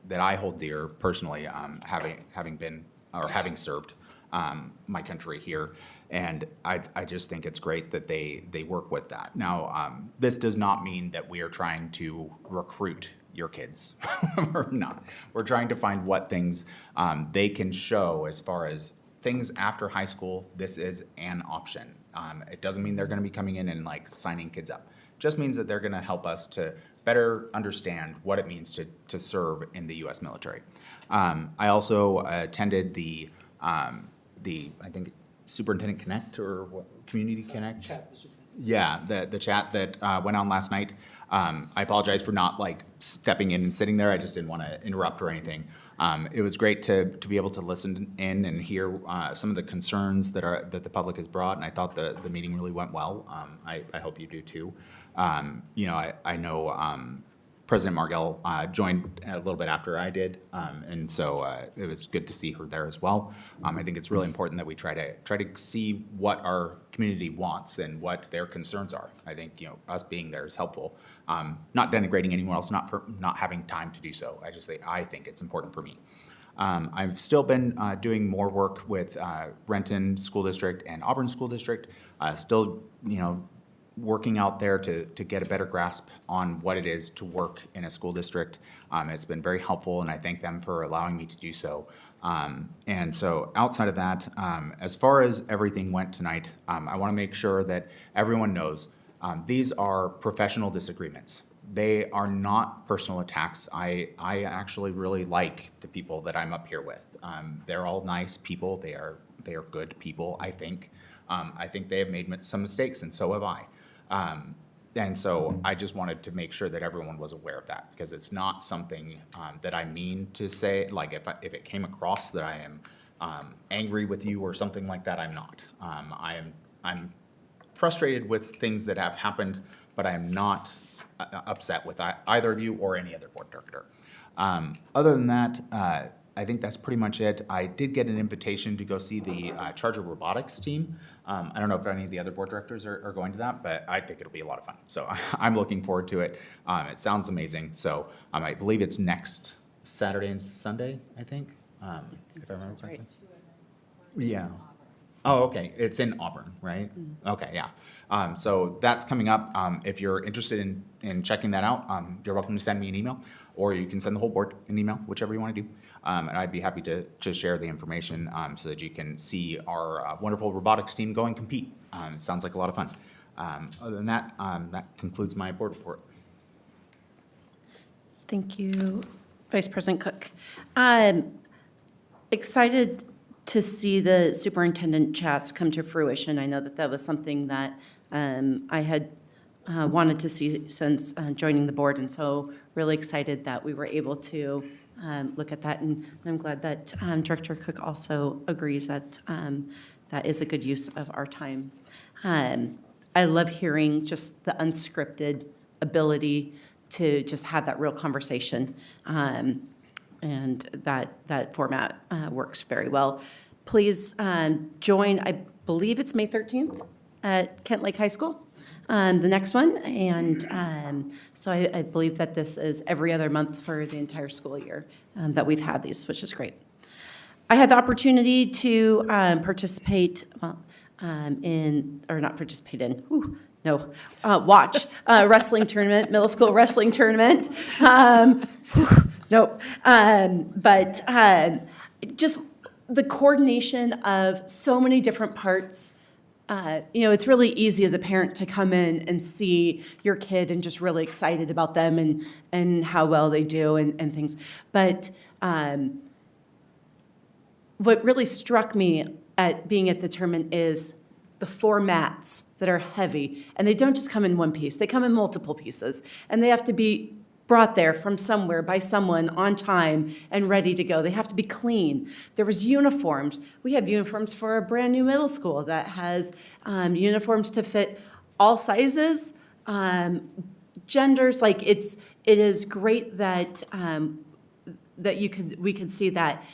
that I hold dear personally, having been or having served my country here. And I just think it's great that they work with that. Now, this does not mean that we are trying to recruit your kids. We're not. We're trying to find what things they can show as far as things after high school. This is an option. It doesn't mean they're going to be coming in and signing kids up. It just means that they're going to help us to better understand what it means to serve in the U.S. military. I also attended the I think Superintendent Connect or what, Community Connect? Yeah, the chat that went on last night. I apologize for not stepping in and sitting there. I just didn't want to interrupt or anything. It was great to be able to listen in and hear some of the concerns that the public has brought, and I thought the meeting really went well. I hope you do too. I know President Margell joined a little bit after I did, and so it was good to see her there as well. I think it's really important that we try to see what our community wants and what their concerns are. I think us being there is helpful. Not denigrating anyone else, not for not having time to do so. I think it's important for me. I've still been doing more work with Renton School District and Auburn School District. Still, working out there to get a better grasp on what it is to work in a school district. It's been very helpful, and I thank them for allowing me to do so. And so outside of that, as far as everything went tonight, I want to make sure that everyone knows these are professional disagreements. They are not personal attacks. I actually really like the people that I'm up here with. They're all nice people. They are good people, I think. I think they have made some mistakes, and so have I. And so I just wanted to make sure that everyone was aware of that, because it's not something that I mean to say, if it came across that I am angry with you or something like that, I'm not. I'm frustrated with things that have happened, but I am not upset with either of you or any other board director. Other than that, I think that's pretty much it. I did get an invitation to go see the Charger Robotics team. I don't know if any of the other board directors are going to that, but I think it'll be a lot of fun. So I'm looking forward to it. It sounds amazing. So I believe it's next Saturday and Sunday, I think, if I remember correctly. Yeah. Oh, okay. It's in Auburn, right? Okay, yeah. So that's coming up. If you're interested in checking that out, you're welcome to send me an email. or you can send the whole board an email, whichever you want to do. And I'd be happy to share the information so that you can see our wonderful robotics team go and compete. Sounds like a lot of fun. Other than that, that concludes my board report. Thank you, Vice President Cook. Excited to see the superintendent chats come to fruition. I know that that was something that I had wanted to see since joining the board, and so really excited that we were able to look at that. And I'm glad that Director Cook also agrees that that is a good use of our time. I love hearing just the unscripted ability to just have that real conversation. And that format works very well. Please join, I believe it's May 13th at Kent Lake High School, the next one. And so I believe that this is every other month for the entire school year that we've had these, which is great. I had the opportunity to participate watch a wrestling tournament, middle school wrestling tournament. But just the coordination of so many different parts. It's really easy as a parent to come in and see your kid and just really excited about them and how well they do and things. But what really struck me at being at the tournament is the formats that are heavy. And they don't just come in one piece. They come in multiple pieces. And they have to be brought there from somewhere by someone on time and ready to go. They have to be clean. There was uniforms. We have uniforms for a brand new middle school that has uniforms to fit all sizes, genders. Like it is great that we could see that.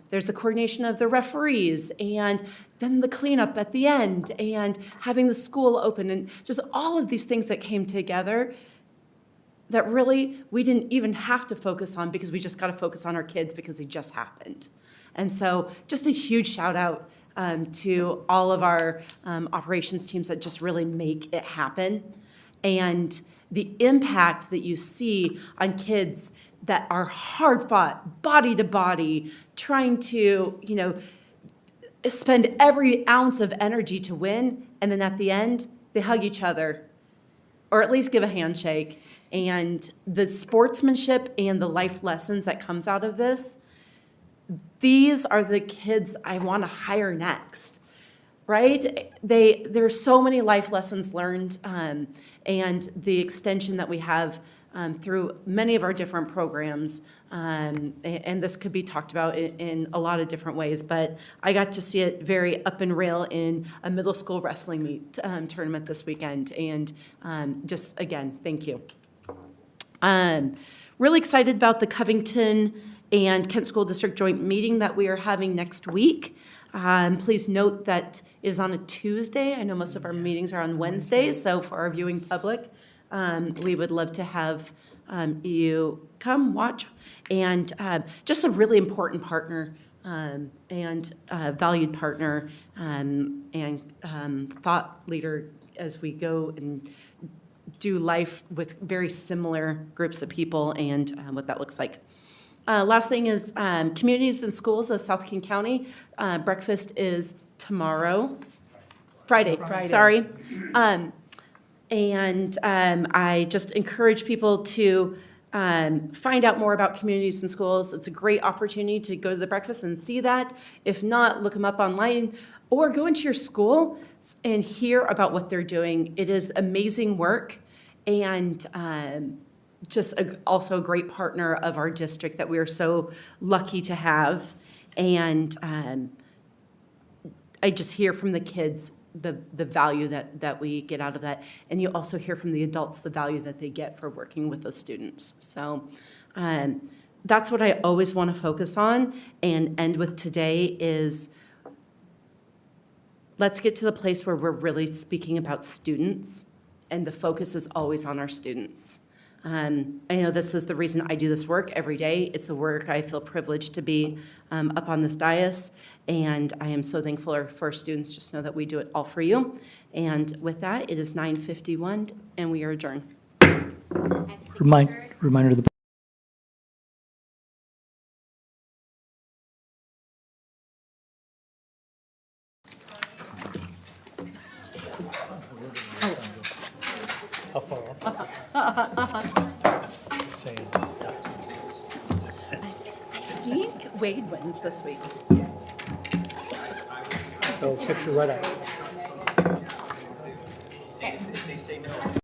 There's the coordination of the referees and then the cleanup at the end and having the school open and just all of these things that came together that really we didn't even have to focus on because we just got to focus on our kids because they just happened. And so just a huge shout out to all of our operations teams that just really make it happen. And the impact that you see on kids that are hard fought, body to body, trying to, spend every ounce of energy to win. And then at the end, they hug each other or at least give a handshake. And the sportsmanship and the life lessons that comes out of this, these are the kids I want to hire next, right? There's so many life lessons learned, and the extension that we have through many of our different programs, and this could be talked about in a lot of different ways, but I got to see it very up and rail in a middle school wrestling meet tournament this weekend, and just, again, thank you. Really excited about the Covington and Kent School District joint meeting that we are having next week. Please note that it is on a Tuesday. I know most of our meetings are on Wednesdays, so for our viewing public, we would love to have you come watch. And just a really important partner and valued partner and thought leader as we go and do life with very similar groups of people and what that looks like. Last thing is communities and schools of South King County. Breakfast is tomorrow, Friday. Sorry. And I just encourage people to find out more about communities and schools. It's a great opportunity to go to the breakfast and see that. If not, look them up online or go into your school and hear about what they're doing. It is amazing work and also a great partner of our district that we are so lucky to have. And I just hear from the kids the value that we get out of that. And you also hear from the adults the value that they get for working with those students. So that's what I always want to focus on and end with today is let's get to the place where we're really speaking about students and the focus is always on our students. I know this is the reason I do this work every day. It's the work I feel privileged to be up on this dais, and I am so thankful for our students. Just know that we do it all for you. And with that, it is 9:51, and we are adjourned. Reminder to the How far? Same. I think Wade wins this week. So picture right out. They say no.